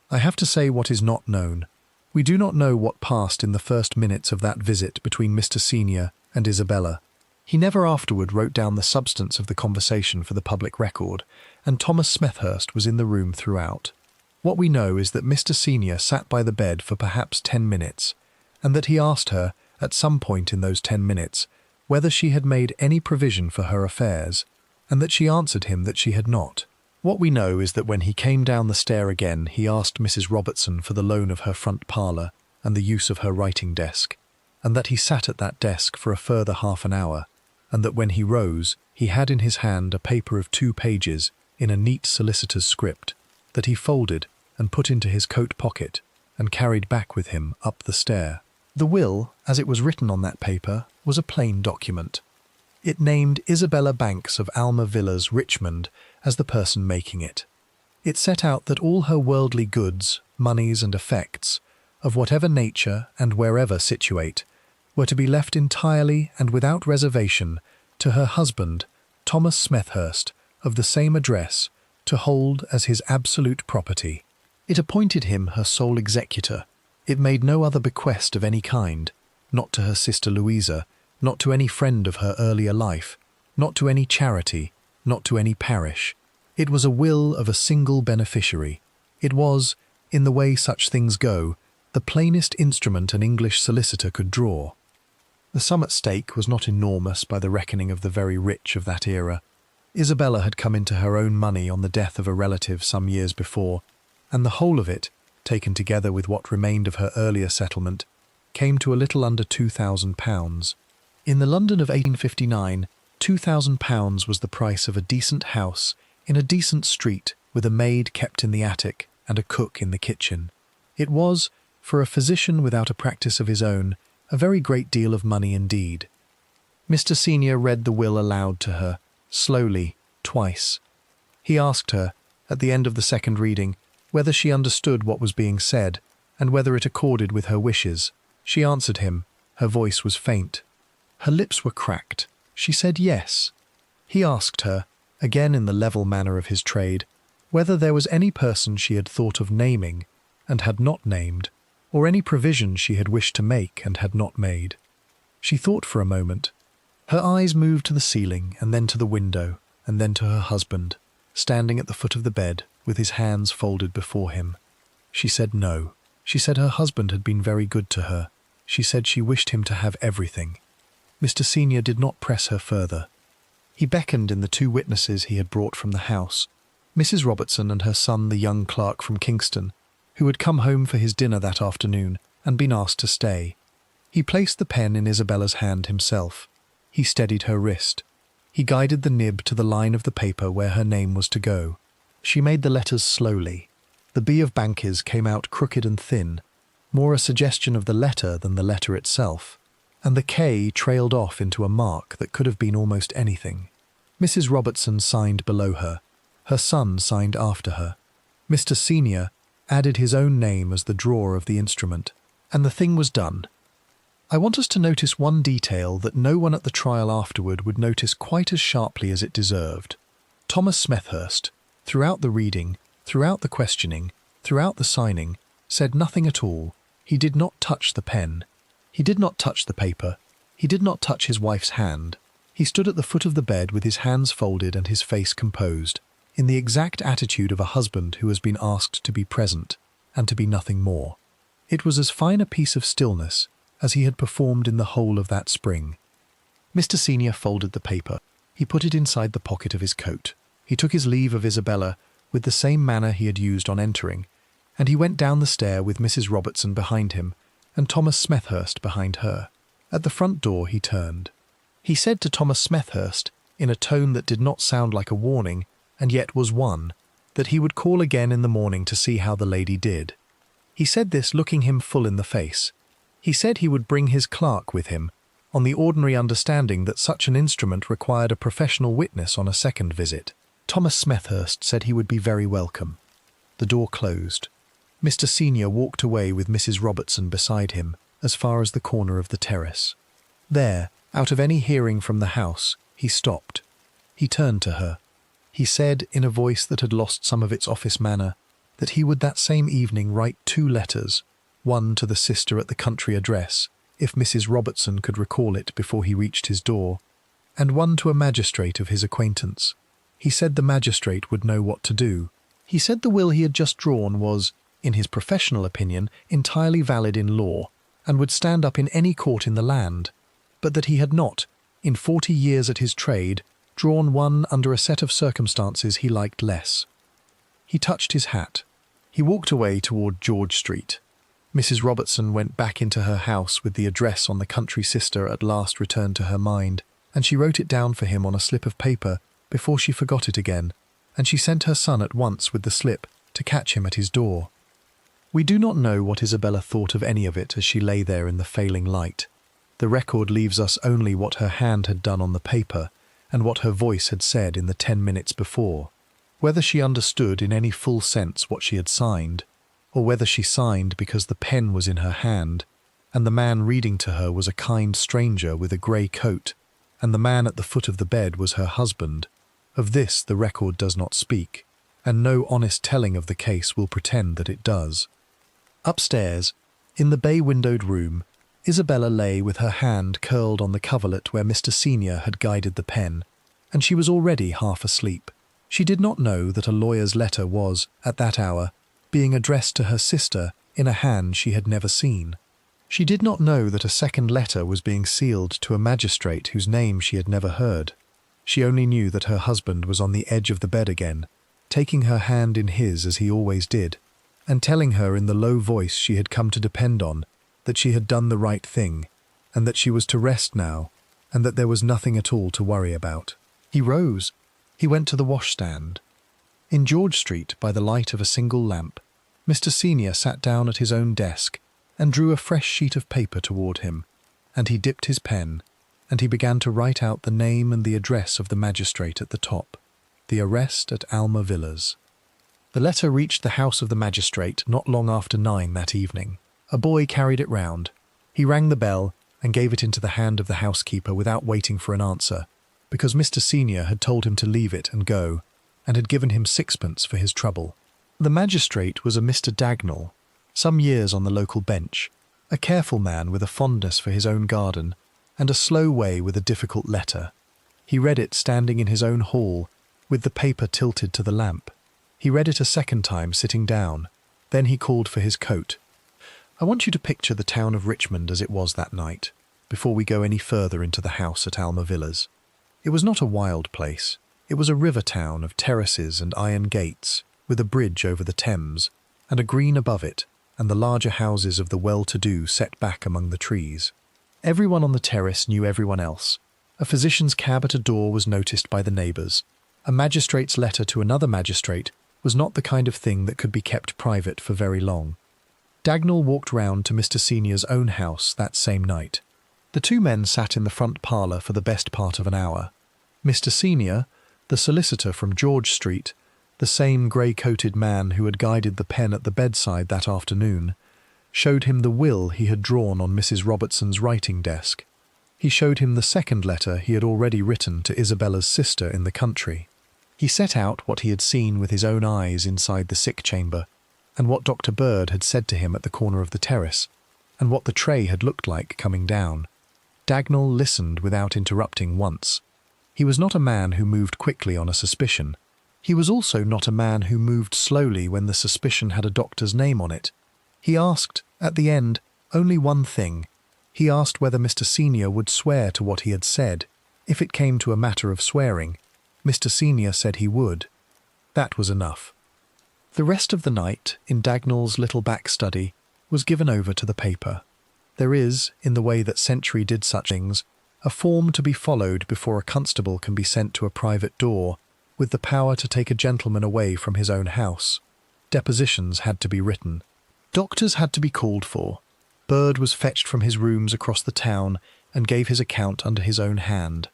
I have to say what is not known. We do not know what passed in the first minutes of that visit between Mr. Senior and Isabella. He never afterward wrote down the substance of the conversation for the public record, and Thomas Smethurst was in the room throughout. What we know is that Mr. Senior sat by the bed for perhaps 10 minutes, and that he asked her, at some point in those 10 minutes, whether she had made any provision for her affairs, and that she answered him that she had not. What we know is that when he came down the stair again, he asked Mrs. Robertson for the loan of her front parlour and the use of her writing desk, and that he sat at that desk for a further half an hour, and that when he rose, he had in his hand a paper of 2 pages in a neat solicitor's script, that he folded and put into his coat pocket and carried back with him up the stair. The will, as it was written on that paper, was a plain document. It named Isabella Banks of Alma Villas, Richmond, as the person making it. It set out that all her worldly goods, moneys and effects, of whatever nature and wherever situate, were to be left entirely and without reservation to her husband, Thomas Smethurst, of the same address, to hold as his absolute property. It appointed him her sole executor. It made no other bequest of any kind, not to her sister Louisa, not to any friend of her earlier life, not to any charity, not to any parish. It was a will of a single beneficiary. It was, in the way such things go, the plainest instrument an English solicitor could draw. The sum at stake was not enormous by the reckoning of the very rich of that era. Isabella had come into her own money on the death of a relative some years before, and the whole of it, taken together with what remained of her earlier settlement, came to a little under £2,000. In the London of 1859, £2,000 was the price of a decent house in a decent street, with a maid kept in the attic and a cook in the kitchen. It was, for a physician without a practice of his own, a very great deal of money indeed. Mr. Senior read the will aloud to her, slowly, twice. He asked her, at the end of the second reading, whether she understood what was being said, and whether it accorded with her wishes. She answered him. Her voice was faint. Her lips were cracked. She said yes. He asked her, again in the level manner of his trade, whether there was any person she had thought of naming, and had not named, or any provision she had wished to make and had not made. She thought for a moment. Her eyes moved to the ceiling, and then to the window, and then to her husband, standing at the foot of the bed, with his hands folded before him. She said no. She said her husband had been very good to her. She said she wished him to have everything. Mr. Senior did not press her further. He beckoned in the 2 witnesses he had brought from the house, Mrs. Robertson and her son, the young clerk from Kingston, who had come home for his dinner that afternoon and been asked to stay. He placed the pen in Isabella's hand himself. He steadied her wrist. He guided the nib to the line of the paper where her name was to go. She made the letters slowly. The B of Bankies came out crooked and thin, more a suggestion of the letter than the letter itself, and the K trailed off into a mark that could have been almost anything. Mrs. Robertson signed below her. Her son signed after her. Mr. Senior added his own name as the drawer of the instrument, and the thing was done. I want us to notice one detail that no one at the trial afterward would notice quite as sharply as it deserved. Thomas Smethurst, throughout the reading, throughout the questioning, throughout the signing, said nothing at all. He did not touch the pen. He did not touch the paper. He did not touch his wife's hand. He stood at the foot of the bed with his hands folded and his face composed, in the exact attitude of a husband who has been asked to be present, and to be nothing more. It was as fine a piece of stillness as he had performed in the whole of that spring. Mr. Senior folded the paper. He put it inside the pocket of his coat. He took his leave of Isabella with the same manner he had used on entering, and he went down the stair with Mrs. Robertson behind him and Thomas Smethurst behind her. At the front door he turned. He said to Thomas Smethurst, in a tone that did not sound like a warning, and yet was one, that he would call again in the morning to see how the lady did. He said this looking him full in the face. He said he would bring his clerk with him, on the ordinary understanding that such an instrument required a professional witness on a second visit. Thomas Smethurst said he would be very welcome. The door closed. Mr. Senior walked away with Mrs. Robertson beside him, as far as the corner of the terrace. There, out of any hearing from the house, he stopped. He turned to her. He said, in a voice that had lost some of its office manner, that he would that same evening write 2 letters, one to the sister at the country address, if Mrs. Robertson could recall it before he reached his door, and one to a magistrate of his acquaintance. He said the magistrate would know what to do. He said the will he had just drawn was, in his professional opinion, entirely valid in law, and would stand up in any court in the land, but that he had not, in 40 years at his trade, drawn one under a set of circumstances he liked less. He touched his hat. He walked away toward George Street. Mrs. Robertson went back into her house with the address on the country sister at last returned to her mind, and she wrote it down for him on a slip of paper before she forgot it again, and she sent her son at once with the slip to catch him at his door. We do not know what Isabella thought of any of it as she lay there in the failing light. The record leaves us only what her hand had done on the paper and what her voice had said in the 10 minutes before. Whether she understood in any full sense what she had signed, or whether she signed because the pen was in her hand, and the man reading to her was a kind stranger with a grey coat, and the man at the foot of the bed was her husband, of this the record does not speak, and no honest telling of the case will pretend that it does. Upstairs, in the bay-windowed room, Isabella lay with her hand curled on the coverlet where Mr. Senior had guided the pen, and she was already half asleep. She did not know that a lawyer's letter was, at that hour, being addressed to her sister in a hand she had never seen. She did not know that a second letter was being sealed to a magistrate whose name she had never heard. She only knew that her husband was on the edge of the bed again, taking her hand in his as he always did, and telling her in the low voice she had come to depend on that she had done the right thing, and that she was to rest now, and that there was nothing at all to worry about. He rose. He went to the washstand. In George Street, by the light of a single lamp, Mr. Senior sat down at his own desk and drew a fresh sheet of paper toward him, and he dipped his pen, and he began to write out the name and the address of the magistrate at the top. The arrest at Alma Villas. The letter reached the house of the magistrate not long after 9 that evening. A boy carried it round. He rang the bell and gave it into the hand of the housekeeper without waiting for an answer, because Mr. Senior had told him to leave it and go, and had given him 6pence for his trouble. The magistrate was a Mr. Dagnall, some years on the local bench, a careful man with a fondness for his own garden, and a slow way with a difficult letter. He read it standing in his own hall, with the paper tilted to the lamp. He read it a second time sitting down. Then he called for his coat. I want you to picture the town of Richmond as it was that night, before we go any further into the house at Alma Villas. It was not a wild place. It was a river town of terraces and iron gates, with a bridge over the Thames, and a green above it, and the larger houses of the well-to-do set back among the trees. Everyone on the terrace knew everyone else. A physician's cab at a door was noticed by the neighbours. A magistrate's letter to another magistrate was not the kind of thing that could be kept private for very long. Dagnall walked round to Mr. Senior's own house that same night. The two men sat in the front parlour for the best part of an hour. Mr. Senior, the solicitor from George Street, the same grey-coated man who had guided the pen at the bedside that afternoon, showed him the will he had drawn on Mrs. Robertson's writing desk. He showed him the second letter he had already written to Isabella's sister in the country. He set out what he had seen with his own eyes inside the sick chamber, and what Dr. Bird had said to him at the corner of the terrace, and what the tray had looked like coming down. Dagnall listened without interrupting once. He was not a man who moved quickly on a suspicion. He was also not a man who moved slowly when the suspicion had a doctor's name on it. He asked, at the end, only one thing. He asked whether Mr. Senior would swear to what he had said. If it came to a matter of swearing, Mr. Senior said he would. That was enough. The rest of the night, in Dagnall's little back study, was given over to the paper. There is, in the way that Century did such things, a form to be followed before a constable can be sent to a private door, with the power to take a gentleman away from his own house. Depositions had to be written. Doctors had to be called for. Bird was fetched from his rooms across the town and gave his account under his own hand.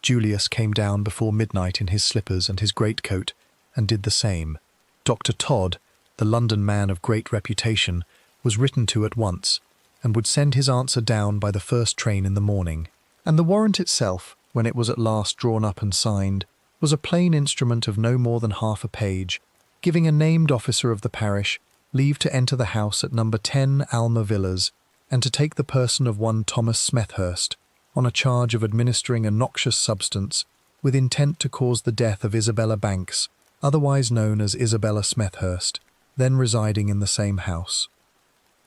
Julius came down before midnight in his slippers and his greatcoat, and did the same. Dr. Todd, the London man of great reputation, was written to at once, and would send his answer down by the first train in the morning. And the warrant itself, when it was at last drawn up and signed, was a plain instrument of no more than half a page, giving a named officer of the parish leave to enter the house at number 10 Alma Villas, and to take the person of one Thomas Smethurst, on a charge of administering a noxious substance, with intent to cause the death of Isabella Banks, otherwise known as Isabella Smethurst, then residing in the same house.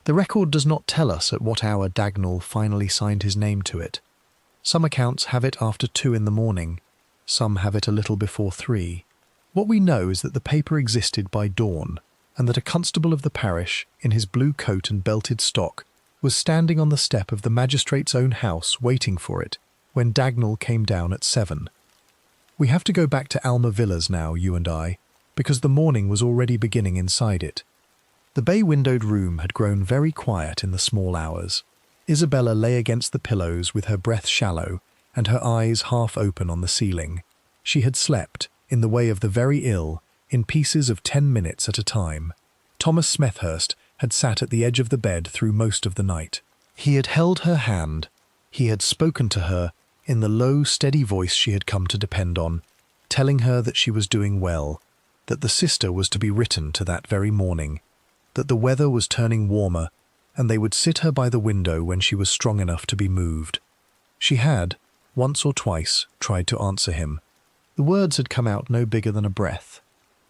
The record does not tell us at what hour Dagnall finally signed his name to it. Some accounts have it after 2 in the morning, some have it a little before 3. What we know is that the paper existed by dawn, and that a constable of the parish, in his blue coat and belted stock, was standing on the step of the magistrate's own house waiting for it when Dagnall came down at 7. We have to go back to Alma Villas now, you and I, because the morning was already beginning inside it. The bay-windowed room had grown very quiet in the small hours. Isabella lay against the pillows with her breath shallow and her eyes half open on the ceiling. She had slept, in the way of the very ill, in pieces of 10 minutes at a time. Thomas Smethurst had sat at the edge of the bed through most of the night. He had held her hand. He had spoken to her in the low, steady voice she had come to depend on, telling her that she was doing well, that the sister was to be written to that very morning, that the weather was turning warmer, and they would sit her by the window when she was strong enough to be moved. She had, once or twice, tried to answer him. The words had come out no bigger than a breath.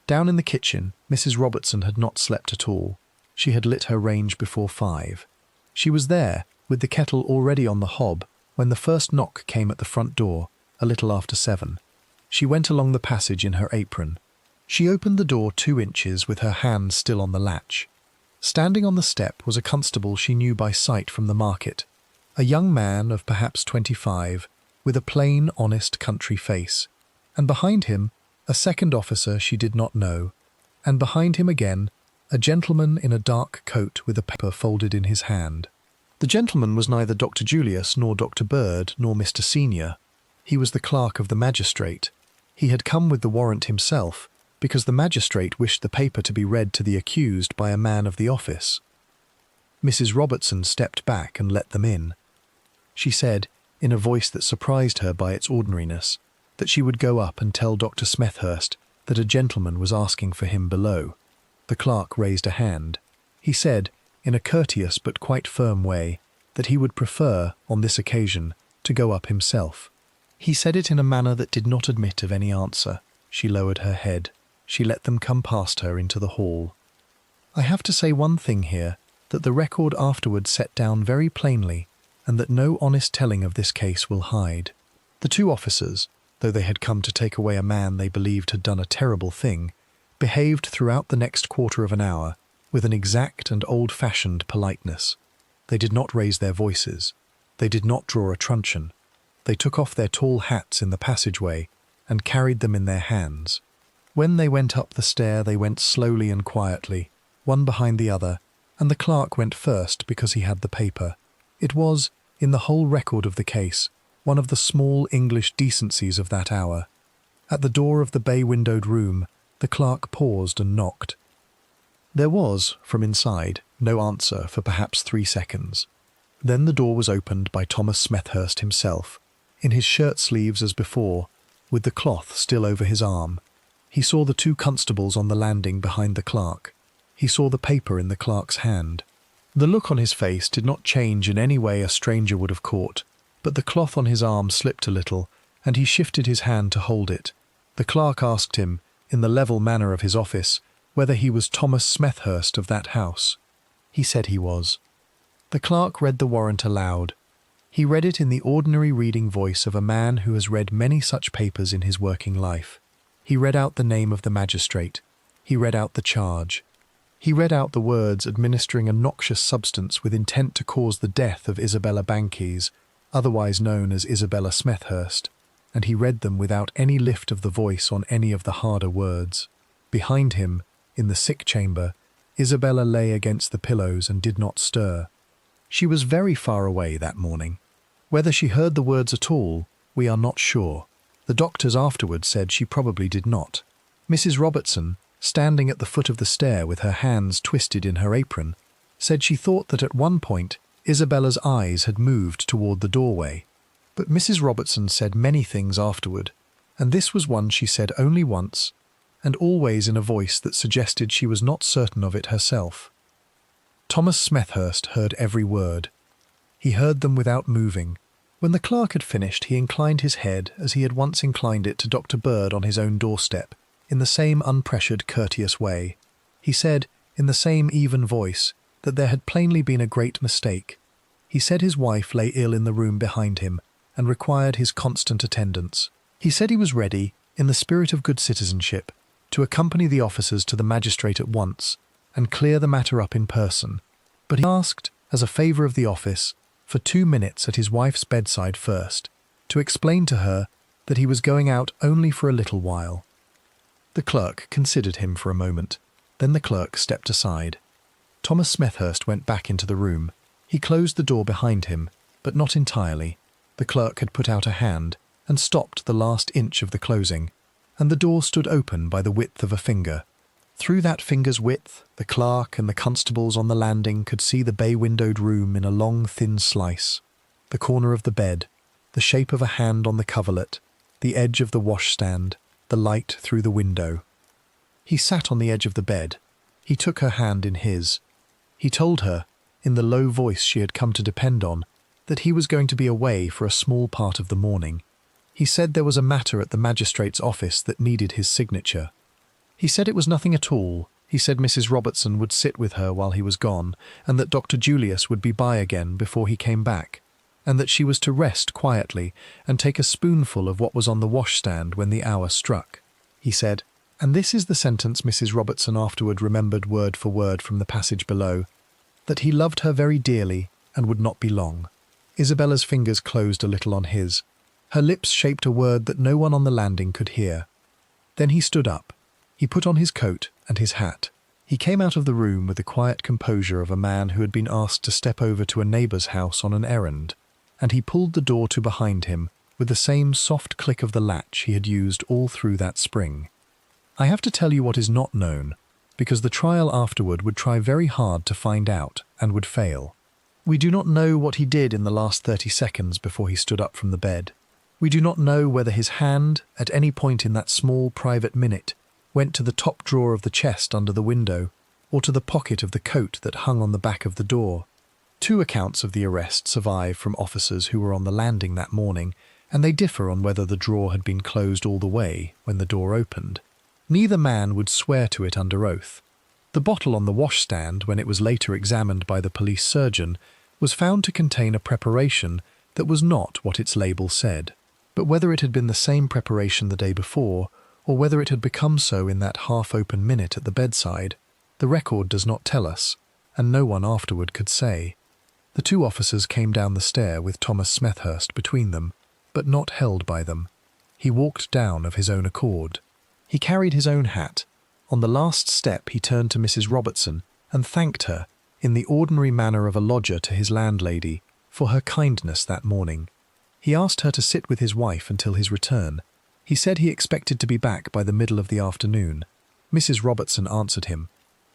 Down in the kitchen, Mrs. Robertson had not slept at all. She had lit her range before 5. She was there, with the kettle already on the hob, when the first knock came at the front door, a little after 7. She went along the passage in her apron. She opened the door 2 inches with her hand still on the latch. Standing on the step was a constable she knew by sight from the market, a young man of perhaps 25, with a plain, honest country face, and behind him a second officer she did not know, and behind him again a gentleman in a dark coat with a paper folded in his hand. The gentleman was neither Dr. Julius nor Dr. Bird nor Mr. Senior. He was the clerk of the magistrate. He had come with the warrant himself, because the magistrate wished the paper to be read to the accused by a man of the office. Mrs. Robertson stepped back and let them in. She said, in a voice that surprised her by its ordinariness, that she would go up and tell Dr. Smethurst that a gentleman was asking for him below. The clerk raised a hand. He said, in a courteous but quite firm way, that he would prefer, on this occasion, to go up himself. He said it in a manner that did not admit of any answer. She lowered her head. She let them come past her into the hall. I have to say one thing here, that the record afterwards set down very plainly, and that no honest telling of this case will hide. The 2 officers, though they had come to take away a man they believed had done a terrible thing, behaved throughout the next quarter of an hour with an exact and old-fashioned politeness. They did not raise their voices. They did not draw a truncheon. They took off their tall hats in the passageway and carried them in their hands. When they went up the stair, they went slowly and quietly, one behind the other, and the clerk went first because he had the paper. It was, in the whole record of the case, one of the small English decencies of that hour. At the door of the bay-windowed room, the clerk paused and knocked. There was, from inside, no answer for perhaps 3 seconds. Then the door was opened by Thomas Smethurst himself, in his shirt-sleeves as before, with the cloth still over his arm. He saw the 2 constables on the landing behind the clerk. He saw the paper in the clerk's hand. The look on his face did not change in any way a stranger would have caught, but the cloth on his arm slipped a little, and he shifted his hand to hold it. The clerk asked him, in the level manner of his office, whether he was Thomas Smethurst of that house. He said he was. The clerk read the warrant aloud. He read it in the ordinary reading voice of a man who has read many such papers in his working life. He read out the name of the magistrate. He read out the charge. He read out the words administering a noxious substance with intent to cause the death of Isabella Bankies, otherwise known as Isabella Smethurst, and he read them without any lift of the voice on any of the harder words. Behind him, in the sick chamber, Isabella lay against the pillows and did not stir. She was very far away that morning. Whether she heard the words at all, we are not sure. The doctors afterwards said she probably did not. Mrs. Robertson, standing at the foot of the stair with her hands twisted in her apron, said she thought that at one point Isabella's eyes had moved toward the doorway. But Mrs. Robertson said many things afterward, and this was one she said only once, and always in a voice that suggested she was not certain of it herself. Thomas Smethurst heard every word. He heard them without moving. When the clerk had finished, he inclined his head as he had once inclined it to Dr. Bird on his own doorstep, in the same unpressured, courteous way. He said, in the same even voice, that there had plainly been a great mistake. He said his wife lay ill in the room behind him, and required his constant attendance. He said he was ready, in the spirit of good citizenship, to accompany the officers to the magistrate at once, and clear the matter up in person. But he asked, as a favour of the office, for 2 minutes at his wife's bedside first, to explain to her that he was going out only for a little while. The clerk considered him for a moment. Then the clerk stepped aside. Thomas Smethurst went back into the room. He closed the door behind him, but not entirely. The clerk had put out a hand and stopped the last inch of the closing, and the door stood open by the width of a finger. Through that finger's width, the clerk and the constables on the landing could see the bay-windowed room in a long, thin slice, the corner of the bed, the shape of a hand on the coverlet, the edge of the washstand, the light through the window. He sat on the edge of the bed. He took her hand in his. He told her, in the low voice she had come to depend on, that he was going to be away for a small part of the morning. He said there was a matter at the magistrate's office that needed his signature. He said it was nothing at all. He said Mrs. Robertson would sit with her while he was gone, and that Dr. Julius would be by again before he came back, and that she was to rest quietly and take a spoonful of what was on the washstand when the hour struck. He said, and this is the sentence Mrs. Robertson afterward remembered word for word from the passage below, that he loved her very dearly and would not be long. Isabella's fingers closed a little on his. Her lips shaped a word that no one on the landing could hear. Then he stood up. He put on his coat and his hat. He came out of the room with the quiet composure of a man who had been asked to step over to a neighbour's house on an errand, and he pulled the door to behind him with the same soft click of the latch he had used all through that spring. I have to tell you what is not known, because the trial afterward would try very hard to find out, and would fail. We do not know what he did in the last 30 seconds before he stood up from the bed. We do not know whether his hand, at any point in that small private minute, went to the top drawer of the chest under the window, or to the pocket of the coat that hung on the back of the door. 2 accounts of the arrest survive from officers who were on the landing that morning, and they differ on whether the drawer had been closed all the way when the door opened. Neither man would swear to it under oath. The bottle on the washstand, when it was later examined by the police surgeon, was found to contain a preparation that was not what its label said. But whether it had been the same preparation the day before, or whether it had become so in that half-open minute at the bedside, the record does not tell us, and no one afterward could say. The two officers came down the stair with Thomas Smethurst between them, but not held by them. He walked down of his own accord. He carried his own hat. On the last step he turned to Mrs. Robertson and thanked her, in the ordinary manner of a lodger to his landlady, for her kindness that morning. He asked her to sit with his wife until his return. He said he expected to be back by the middle of the afternoon. Mrs. Robertson answered him.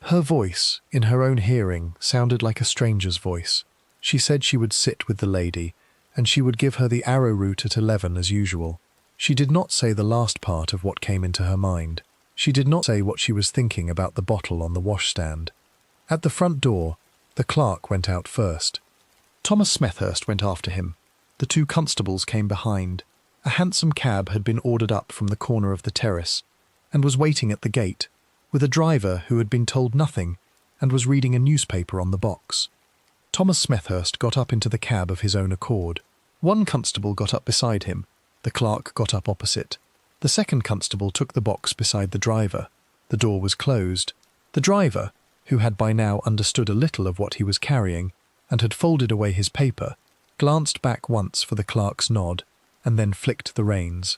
Her voice, in her own hearing, sounded like a stranger's voice. She said she would sit with the lady, and she would give her the arrowroot at 11 as usual. She did not say the last part of what came into her mind. She did not say what she was thinking about the bottle on the washstand. At the front door, the clerk went out first. Thomas Smethurst went after him. The two constables came behind. A hansom cab had been ordered up from the corner of the terrace, and was waiting at the gate, with a driver who had been told nothing and was reading a newspaper on the box. Thomas Smethurst got up into the cab of his own accord. One constable got up beside him. The clerk got up opposite. The second constable took the box beside the driver. The door was closed. The driver, who had by now understood a little of what he was carrying, and had folded away his paper, glanced back once for the clerk's nod, and then flicked the reins.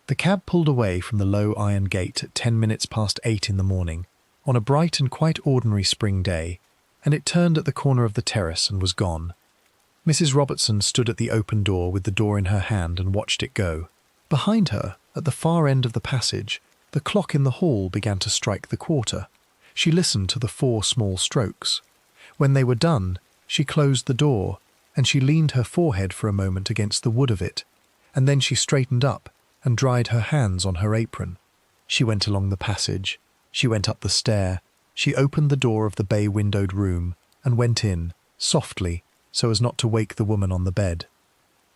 The cab pulled away from the low iron gate at 10 minutes past 8 in the morning, on a bright and quite ordinary spring day, and it turned at the corner of the terrace and was gone. Mrs. Robertson stood at the open door with the door in her hand and watched it go. Behind her, at the far end of the passage, the clock in the hall began to strike the quarter. She listened to the 4 small strokes. When they were done, she closed the door, and she leaned her forehead for a moment against the wood of it, and then she straightened up and dried her hands on her apron. She went along the passage. She went up the stair. She opened the door of the bay-windowed room and went in, softly, so as not to wake the woman on the bed.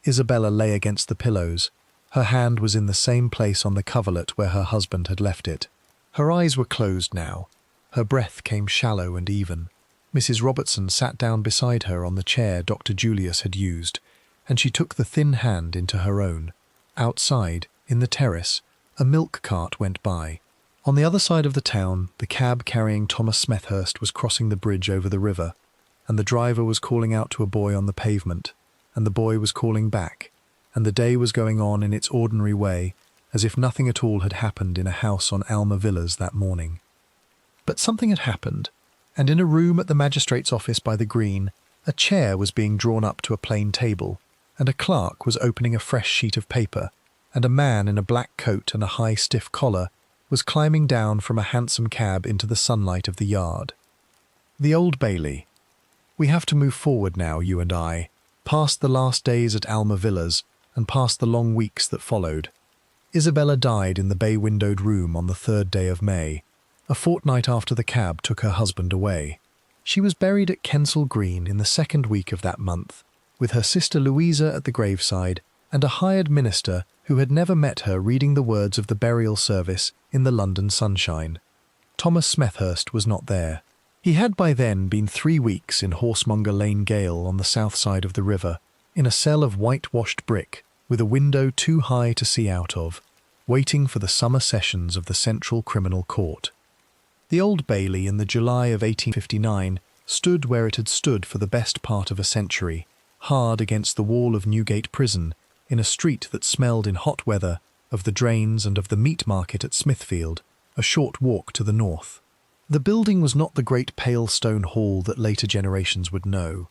Isabella lay against the pillows. Her hand was in the same place on the coverlet where her husband had left it. Her eyes were closed now. Her breath came shallow and even. Mrs. Robertson sat down beside her on the chair Dr. Julius had used, and she took the thin hand into her own. Outside, in the terrace, a milk cart went by. On the other side of the town, the cab carrying Thomas Smethurst was crossing the bridge over the river, and the driver was calling out to a boy on the pavement, and the boy was calling back, and the day was going on in its ordinary way, as if nothing at all had happened in a house on Alma Villas that morning. But something had happened, and in a room at the magistrate's office by the green, a chair was being drawn up to a plain table, and a clerk was opening a fresh sheet of paper, and a man in a black coat and a high stiff collar was climbing down from a hansom cab into the sunlight of the yard. The Old Bailey. We have to move forward now, you and I, past the last days at Alma Villas and past the long weeks that followed. Isabella died in the bay-windowed room on the 3rd day of May, a fortnight after the cab took her husband away. She was buried at Kensal Green in the 2nd week of that month, with her sister Louisa at the graveside and a hired minister who had never met her reading the words of the burial service in the London sunshine. Thomas Smethurst was not there. He had by then been 3 weeks in Horsemonger Lane Gaol on the south side of the river, in a cell of whitewashed brick, with a window too high to see out of, waiting for the summer sessions of the Central Criminal Court. The Old Bailey in the July of 1859 stood where it had stood for the best part of a century, hard against the wall of Newgate Prison, in a street that smelled in hot weather of the drains and of the meat market at Smithfield, a short walk to the north. The building was not the great pale stone hall that later generations would know.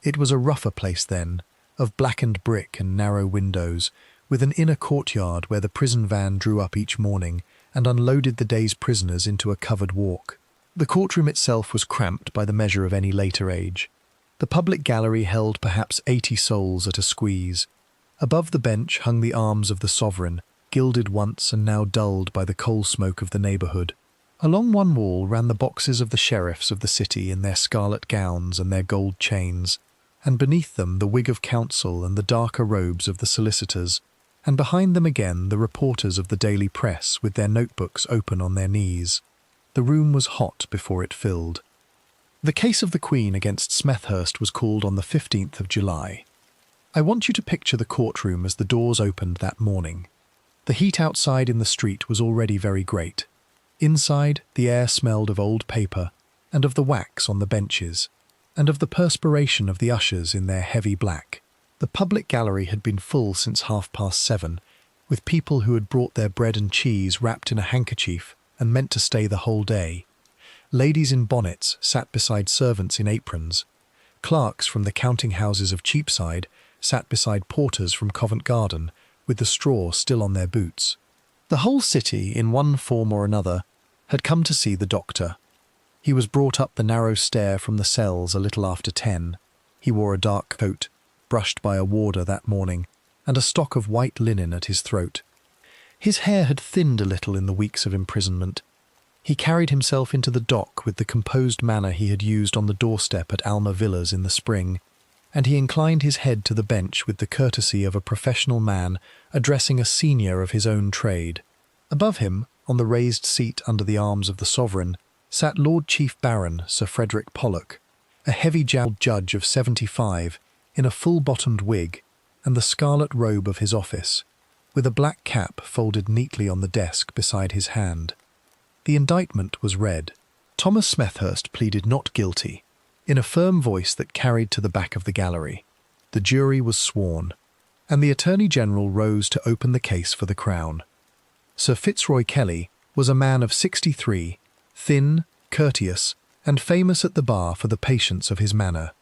It was a rougher place then, of blackened brick and narrow windows, with an inner courtyard where the prison van drew up each morning and unloaded the day's prisoners into a covered walk. The courtroom itself was cramped by the measure of any later age. The public gallery held perhaps 80 souls at a squeeze. Above the bench hung the arms of the sovereign, gilded once and now dulled by the coal smoke of the neighbourhood. Along one wall ran the boxes of the sheriffs of the city in their scarlet gowns and their gold chains, and beneath them the wig of counsel and the darker robes of the solicitors, and behind them again the reporters of the daily press with their notebooks open on their knees. The room was hot before it filled. The case of the Queen against Smethurst was called on the 15th of July. I want you to picture the courtroom as the doors opened that morning. The heat outside in the street was already very great. Inside, the air smelled of old paper, and of the wax on the benches, and of the perspiration of the ushers in their heavy black. The public gallery had been full since 7:30, with people who had brought their bread and cheese wrapped in a handkerchief and meant to stay the whole day. Ladies in bonnets sat beside servants in aprons. Clerks from the counting houses of Cheapside sat beside porters from Covent Garden, with the straw still on their boots. The whole city, in one form or another, had come to see the doctor. He was brought up the narrow stair from the cells a little after 10. He wore a dark coat, brushed by a warder that morning, and a stock of white linen at his throat. His hair had thinned a little in the weeks of imprisonment. He carried himself into the dock with the composed manner he had used on the doorstep at Alma Villas in the spring, and he inclined his head to the bench with the courtesy of a professional man addressing a senior of his own trade. Above him, on the raised seat under the arms of the sovereign, sat Lord Chief Baron Sir Frederick Pollock, a heavy-jowled judge of 75, in a full-bottomed wig and the scarlet robe of his office, with a black cap folded neatly on the desk beside his hand. The indictment was read. Thomas Smethurst pleaded not guilty, in a firm voice that carried to the back of the gallery. The jury was sworn, and the Attorney-General rose to open the case for the Crown. Sir Fitzroy Kelly was a man of 63, thin, courteous, and famous at the bar for the patience of his manner.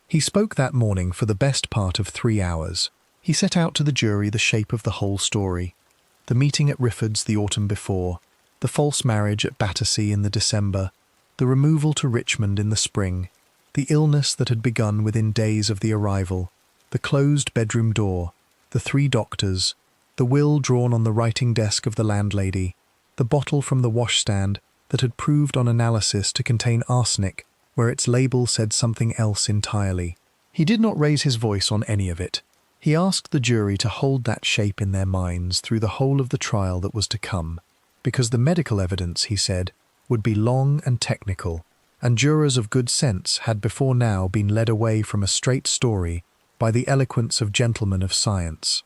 He spoke that morning for the best part of 3 hours. He set out to the jury the shape of the whole story: the meeting at Rifford's the autumn before, the false marriage at Battersea in the December, the removal to Richmond in the spring, the illness that had begun within days of the arrival, the closed bedroom door, the 3 doctors, the will drawn on the writing desk of the landlady, the bottle from the washstand that had proved on analysis to contain arsenic where its label said something else entirely. He did not raise his voice on any of it. He asked the jury to hold that shape in their minds through the whole of the trial that was to come, because the medical evidence, he said, would be long and technical, and jurors of good sense had before now been led away from a straight story by the eloquence of gentlemen of science.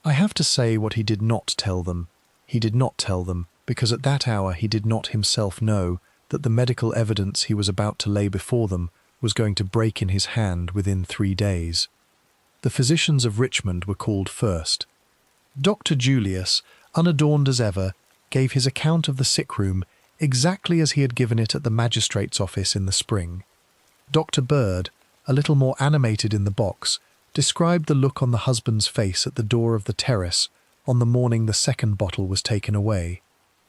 I have to say what he did not tell them. He did not tell them, because at that hour he did not himself know that the medical evidence he was about to lay before them was going to break in his hand within 3 days. The physicians of Richmond were called first. Dr. Julius, unadorned as ever, gave his account of the sick room exactly as he had given it at the magistrate's office in the spring. Dr. Bird, a little more animated in the box, described the look on the husband's face at the door of the terrace on the morning the second bottle was taken away.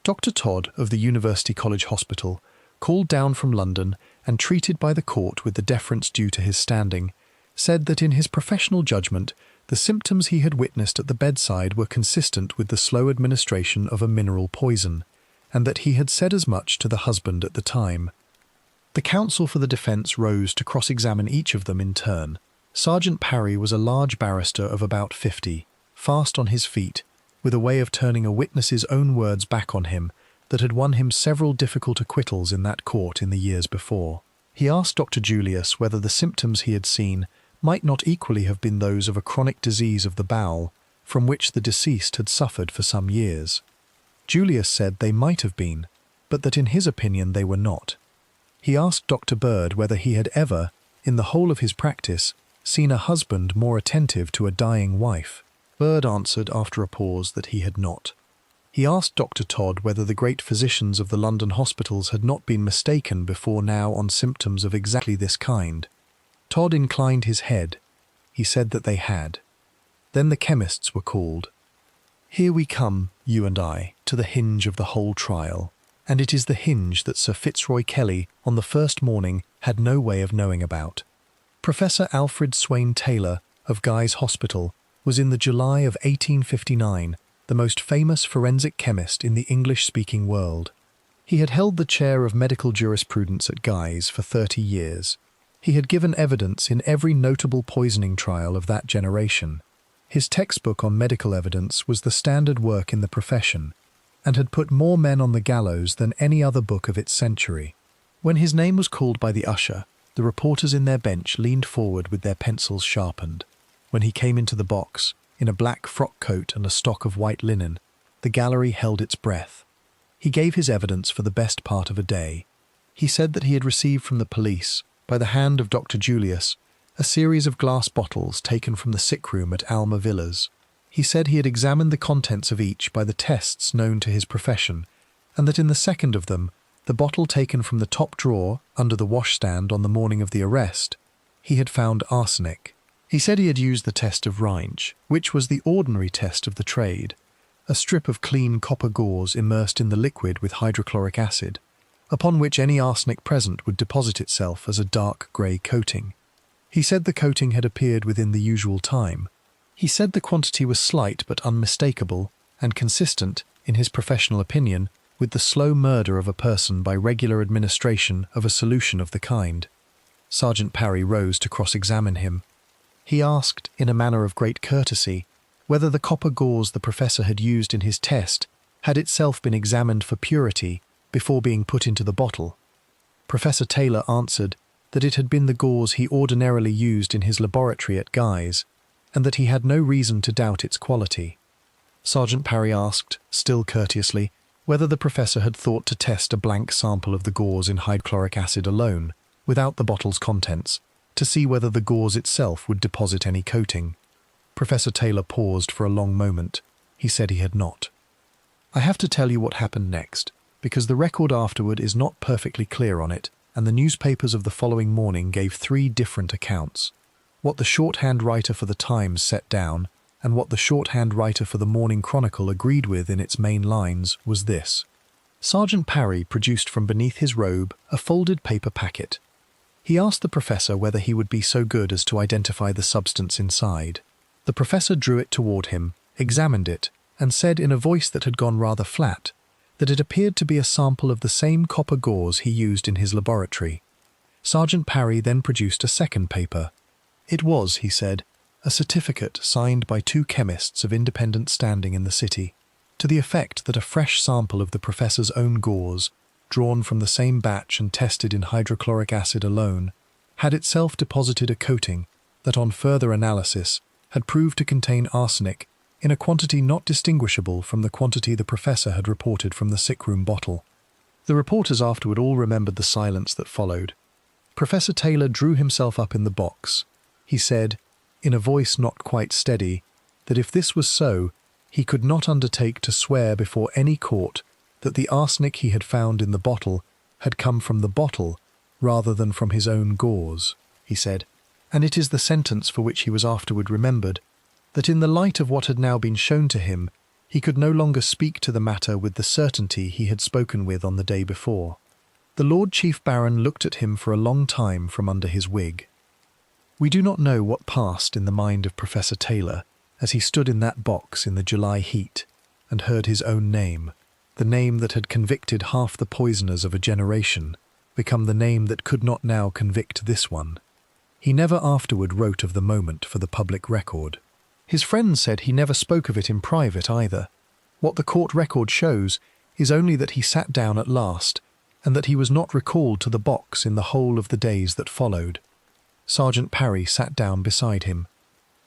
Dr. Todd of the University College Hospital, called down from London and treated by the court with the deference due to his standing, said that in his professional judgment the symptoms he had witnessed at the bedside were consistent with the slow administration of a mineral poison, and that he had said as much to the husband at the time. The counsel for the defence rose to cross-examine each of them in turn. Sergeant Parry was a large barrister of about 50, fast on his feet, with a way of turning a witness's own words back on him that had won him several difficult acquittals in that court in the years before. He asked Dr. Julius whether the symptoms he had seen might not equally have been those of a chronic disease of the bowel, from which the deceased had suffered for some years. Julius said they might have been, but that in his opinion they were not. He asked Dr. Bird whether he had ever, in the whole of his practice, seen a husband more attentive to a dying wife. Bird answered after a pause that he had not. He asked Dr. Todd whether the great physicians of the London hospitals had not been mistaken before now on symptoms of exactly this kind. Todd inclined his head. He said that they had. Then the chemists were called. Here we come, you and I, to the hinge of the whole trial, and it is the hinge that Sir Fitzroy Kelly, on the first morning, had no way of knowing about. Professor Alfred Swain Taylor, of Guy's Hospital, was in the July of 1859 the most famous forensic chemist in the English-speaking world. He had held the chair of medical jurisprudence at Guy's for 30 years. He had given evidence in every notable poisoning trial of that generation. His textbook on medical evidence was the standard work in the profession, and had put more men on the gallows than any other book of its century. When his name was called by the usher, the reporters in their bench leaned forward with their pencils sharpened. When he came into the box, in a black frock coat and a stock of white linen, the gallery held its breath. He gave his evidence for the best part of a day. He said that he had received from the police, by the hand of Dr. Julius, a series of glass bottles taken from the sick room at Alma Villas. He said he had examined the contents of each by the tests known to his profession, and that in the second of them, the bottle taken from the top drawer under the washstand on the morning of the arrest, he had found arsenic. He said he had used the test of Reinsch, which was the ordinary test of the trade, a strip of clean copper gauze immersed in the liquid with hydrochloric acid, upon which any arsenic present would deposit itself as a dark grey coating. He said the coating had appeared within the usual time. He said the quantity was slight but unmistakable and consistent, in his professional opinion, with the slow murder of a person by regular administration of a solution of the kind. Sergeant Parry rose to cross-examine him. He asked, in a manner of great courtesy, whether the copper gauze the professor had used in his test had itself been examined for purity before being put into the bottle. Professor Taylor answered that it had been the gauze he ordinarily used in his laboratory at Guy's, and that he had no reason to doubt its quality. Sergeant Parry asked, still courteously, whether the professor had thought to test a blank sample of the gauze in hydrochloric acid alone, without the bottle's contents, to see whether the gauze itself would deposit any coating. Professor Taylor paused for a long moment. He said he had not. I have to tell you what happened next, because the record afterward is not perfectly clear on it, and the newspapers of the following morning gave 3 different accounts. What the shorthand writer for the Times set down, and what the shorthand writer for the Morning Chronicle agreed with in its main lines, was this. Sergeant Parry produced from beneath his robe a folded paper packet. He asked the professor whether he would be so good as to identify the substance inside. The professor drew it toward him, examined it, and said in a voice that had gone rather flat, that it appeared to be a sample of the same copper gauze he used in his laboratory. Sergeant Parry then produced a second paper. It was, he said, a certificate signed by 2 chemists of independent standing in the city, to the effect that a fresh sample of the professor's own gauze, drawn from the same batch and tested in hydrochloric acid alone, had itself deposited a coating that on further analysis had proved to contain arsenic in a quantity not distinguishable from the quantity the professor had reported from the sick-room bottle. The reporters afterward all remembered the silence that followed. Professor Taylor drew himself up in the box. He said, in a voice not quite steady, that if this was so, he could not undertake to swear before any court that the arsenic he had found in the bottle had come from the bottle rather than from his own gauze, he said, and it is the sentence for which he was afterward remembered, that in the light of what had now been shown to him, he could no longer speak to the matter with the certainty he had spoken with on the day before. The Lord Chief Baron looked at him for a long time from under his wig. We do not know what passed in the mind of Professor Taylor as he stood in that box in the July heat and heard his own name, the name that had convicted half the poisoners of a generation, become the name that could not now convict this one. He never afterward wrote of the moment for the public record. His friends said he never spoke of it in private either. What the court record shows is only that he sat down at last, and that he was not recalled to the box in the whole of the days that followed. Sergeant Parry sat down beside him.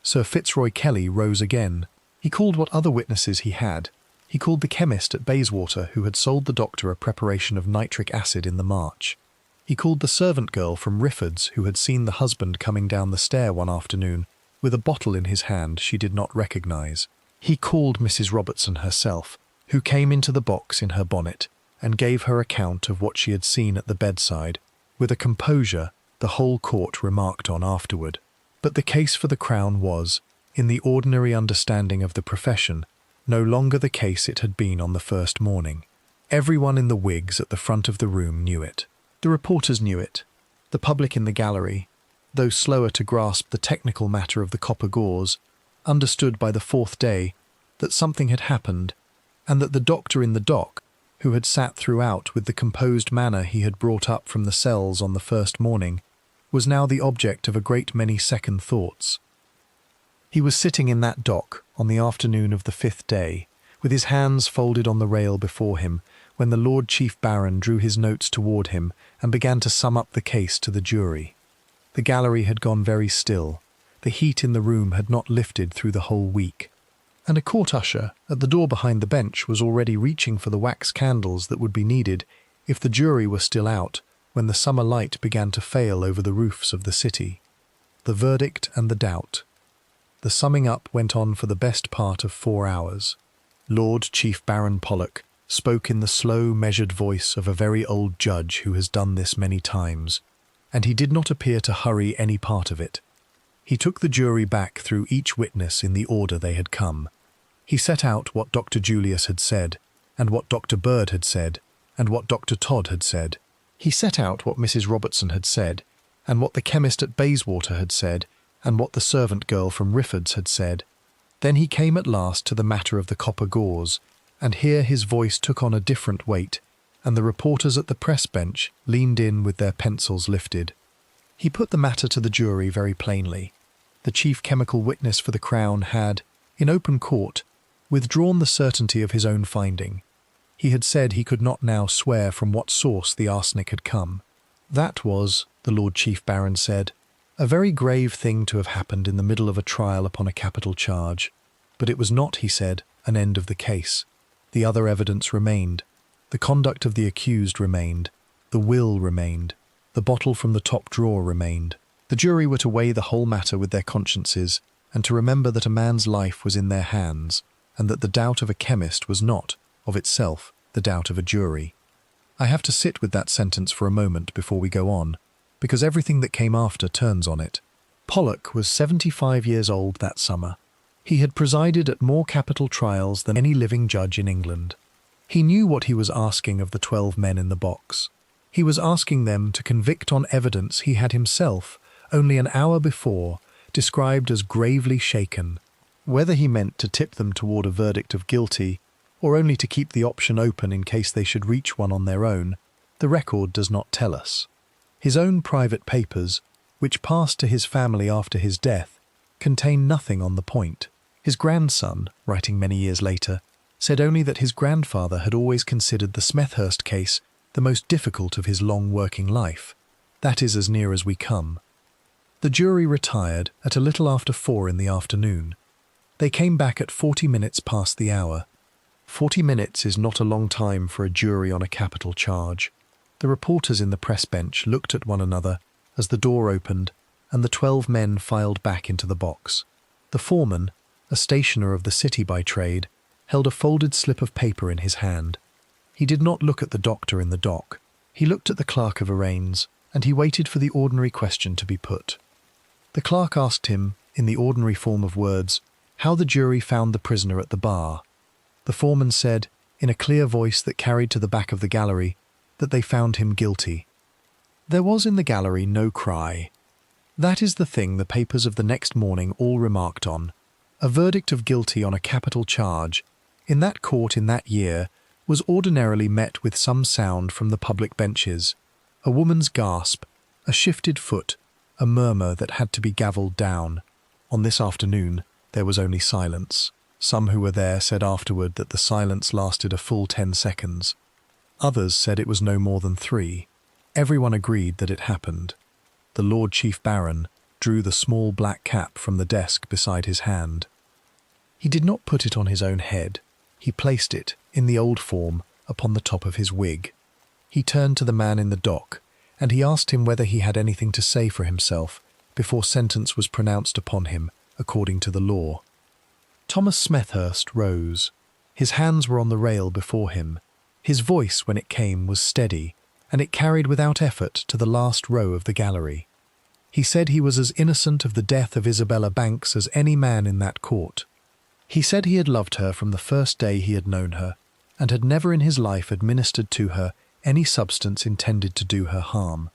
Sir Fitzroy Kelly rose again. He called what other witnesses he had. He called the chemist at Bayswater who had sold the doctor a preparation of nitric acid in the March. He called the servant girl from Rifford's who had seen the husband coming down the stair one afternoon with a bottle in his hand she did not recognise. He called Mrs. Robertson herself, who came into the box in her bonnet, and gave her account of what she had seen at the bedside, with a composure the whole court remarked on afterward. But the case for the Crown was, in the ordinary understanding of the profession, no longer the case it had been on the first morning. Everyone in the wigs at the front of the room knew it. The reporters knew it. The public in the gallery, though slower to grasp the technical matter of the copper gauze, understood by the 4th day that something had happened, and that the doctor in the dock, who had sat throughout with the composed manner he had brought up from the cells on the first morning, was now the object of a great many second thoughts. He was sitting in that dock on the afternoon of the 5th day, with his hands folded on the rail before him, when the Lord Chief Baron drew his notes toward him and began to sum up the case to the jury. The gallery had gone very still. The heat in the room had not lifted through the whole week, and a court usher at the door behind the bench was already reaching for the wax candles that would be needed if the jury were still out when the summer light began to fail over the roofs of the city. The verdict and the doubt. The summing up went on for the best part of 4 hours. Lord Chief Baron Pollock spoke in the slow, measured voice of a very old judge who has done this many times, and he did not appear to hurry any part of it. He took the jury back through each witness in the order they had come. He set out what Dr. Julius had said, and what Dr. Bird had said, and what Dr. Todd had said. He set out what Mrs. Robertson had said, and what the chemist at Bayswater had said, and what the servant girl from Rifford's had said. Then he came at last to the matter of the copper gauze, and here his voice took on a different weight, and the reporters at the press bench leaned in with their pencils lifted. He put the matter to the jury very plainly. The chief chemical witness for the Crown had, in open court, withdrawn the certainty of his own finding. He had said he could not now swear from what source the arsenic had come. That was, the Lord Chief Baron said, a very grave thing to have happened in the middle of a trial upon a capital charge. But it was not, he said, an end of the case. The other evidence remained. The conduct of the accused remained. The will remained. The bottle from the top drawer remained. The jury were to weigh the whole matter with their consciences, and to remember that a man's life was in their hands, and that the doubt of a chemist was not, of itself, the doubt of a jury. I have to sit with that sentence for a moment before we go on, because everything that came after turns on it. Pollock was 75 years old that summer. He had presided at more capital trials than any living judge in England. He knew what he was asking of the 12 men in the box. He was asking them to convict on evidence he had himself, only an hour before, described as gravely shaken. Whether he meant to tip them toward a verdict of guilty, or only to keep the option open in case they should reach one on their own, the record does not tell us. His own private papers, which passed to his family after his death, contain nothing on the point. His grandson, writing many years later, said only that his grandfather had always considered the Smethurst case the most difficult of his long working life. That is as near as we come. The jury retired at a little after 4 in the afternoon. They came back at 40 minutes past the hour. 40 minutes is not a long time for a jury on a capital charge. The reporters in the press bench looked at one another as the door opened and the 12 men filed back into the box. The foreman, a stationer of the city by trade, held a folded slip of paper in his hand. He did not look at the doctor in the dock. He looked at the clerk of arraigns, and he waited for the ordinary question to be put. The clerk asked him, in the ordinary form of words, how the jury found the prisoner at the bar. The foreman said, in a clear voice that carried to the back of the gallery, that they found him guilty. There was in the gallery no cry. That is the thing the papers of the next morning all remarked on. A verdict of guilty on a capital charge, in that court in that year, was ordinarily met with some sound from the public benches, a woman's gasp, a shifted foot, a murmur that had to be gavelled down. On this afternoon, there was only silence. Some who were there said afterward that the silence lasted a full 10 seconds. Others said it was no more than 3. Everyone agreed that it happened. The Lord Chief Baron drew the small black cap from the desk beside his hand. He did not put it on his own head. He placed it, in the old form, upon the top of his wig. He turned to the man in the dock, and he asked him whether he had anything to say for himself before sentence was pronounced upon him, according to the law. Thomas Smethurst rose. His hands were on the rail before him. His voice, when it came, was steady, and it carried without effort to the last row of the gallery. He said he was as innocent of the death of Isabella Banks as any man in that court. He said he had loved her from the first day he had known her, and had never in his life administered to her any substance intended to do her harm.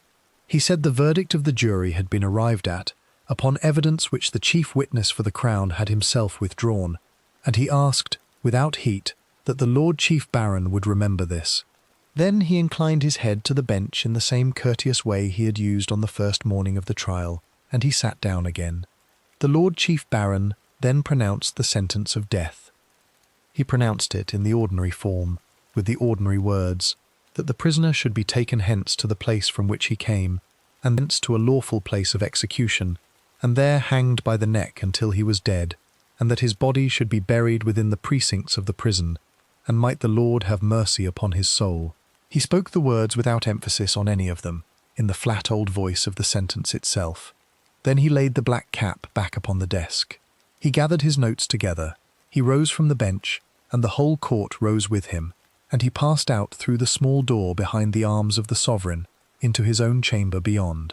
He said the verdict of the jury had been arrived at, upon evidence which the chief witness for the Crown had himself withdrawn, and he asked, without heat, that the Lord Chief Baron would remember this. Then he inclined his head to the bench in the same courteous way he had used on the first morning of the trial, and he sat down again. The Lord Chief Baron then pronounced the sentence of death. He pronounced it in the ordinary form, with the ordinary words, that the prisoner should be taken hence to the place from which he came, and thence to a lawful place of execution, and there hanged by the neck until he was dead, and that his body should be buried within the precincts of the prison, and might the Lord have mercy upon his soul. He spoke the words without emphasis on any of them, in the flat old voice of the sentence itself. Then he laid the black cap back upon the desk. He gathered his notes together. He rose from the bench, and the whole court rose with him, and he passed out through the small door behind the arms of the sovereign into his own chamber beyond.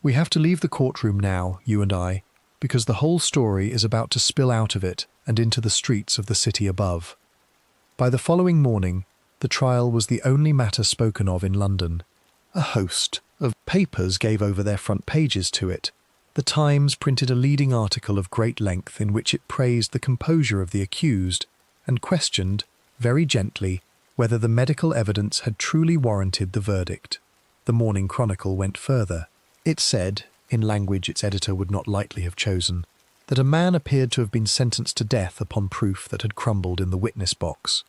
We have to leave the courtroom now, you and I, because the whole story is about to spill out of it and into the streets of the city above. By the following morning, the trial was the only matter spoken of in London. A host of papers gave over their front pages to it. The Times printed a leading article of great length in which it praised the composure of the accused and questioned, very gently, whether the medical evidence had truly warranted the verdict. The Morning Chronicle went further. It said, in language its editor would not lightly have chosen, that a man appeared to have been sentenced to death upon proof that had crumbled in the witness box.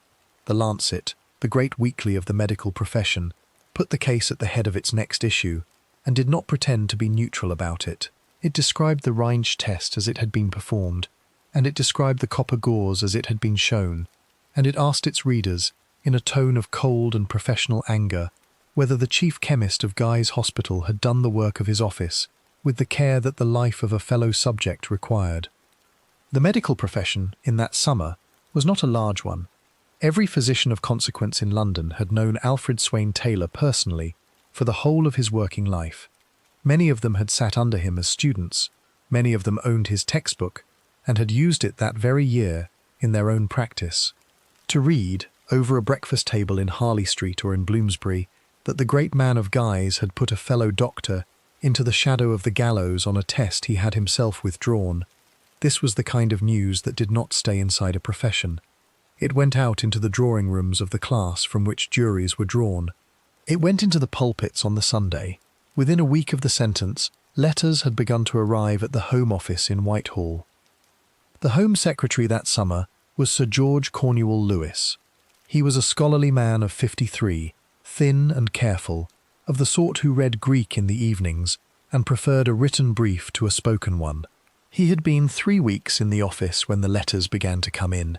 The Lancet, the great weekly of the medical profession, put the case at the head of its next issue, and did not pretend to be neutral about it. It described the Rheinsche test as it had been performed, and it described the copper gauze as it had been shown, and it asked its readers, in a tone of cold and professional anger, whether the chief chemist of Guy's Hospital had done the work of his office with the care that the life of a fellow subject required. The medical profession, in that summer, was not a large one. Every physician of consequence in London had known Alfred Swain Taylor personally for the whole of his working life. Many of them had sat under him as students, many of them owned his textbook, and had used it that very year in their own practice. To read, over a breakfast table in Harley Street or in Bloomsbury, that the great man of Guy's had put a fellow doctor into the shadow of the gallows on a test he had himself withdrawn, this was the kind of news that did not stay inside a profession. It went out into the drawing rooms of the class from which juries were drawn. It went into the pulpits on the Sunday. Within a week of the sentence, letters had begun to arrive at the Home Office in Whitehall. The Home Secretary that summer was Sir George Cornewall Lewis. He was a scholarly man of 53, thin and careful, of the sort who read Greek in the evenings and preferred a written brief to a spoken one. He had been 3 weeks in the office when the letters began to come in.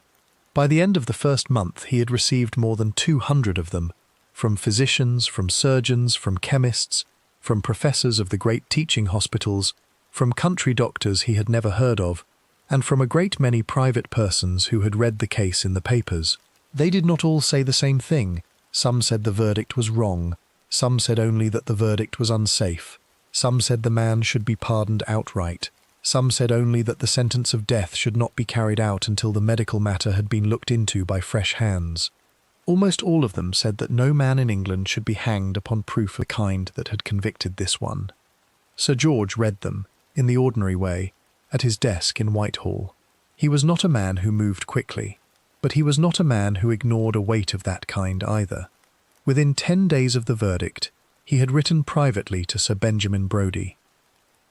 By the end of the first month he had received more than 200 of them, from physicians, from surgeons, from chemists, from professors of the great teaching hospitals, from country doctors he had never heard of, and from a great many private persons who had read the case in the papers. They did not all say the same thing. Some said the verdict was wrong, some said only that the verdict was unsafe, some said the man should be pardoned outright, some said only that the sentence of death should not be carried out until the medical matter had been looked into by fresh hands. Almost all of them said that no man in England should be hanged upon proof of the kind that had convicted this one. Sir George read them, in the ordinary way, at his desk in Whitehall. He was not a man who moved quickly, but he was not a man who ignored a weight of that kind either. Within 10 days of the verdict, he had written privately to Sir Benjamin Brodie.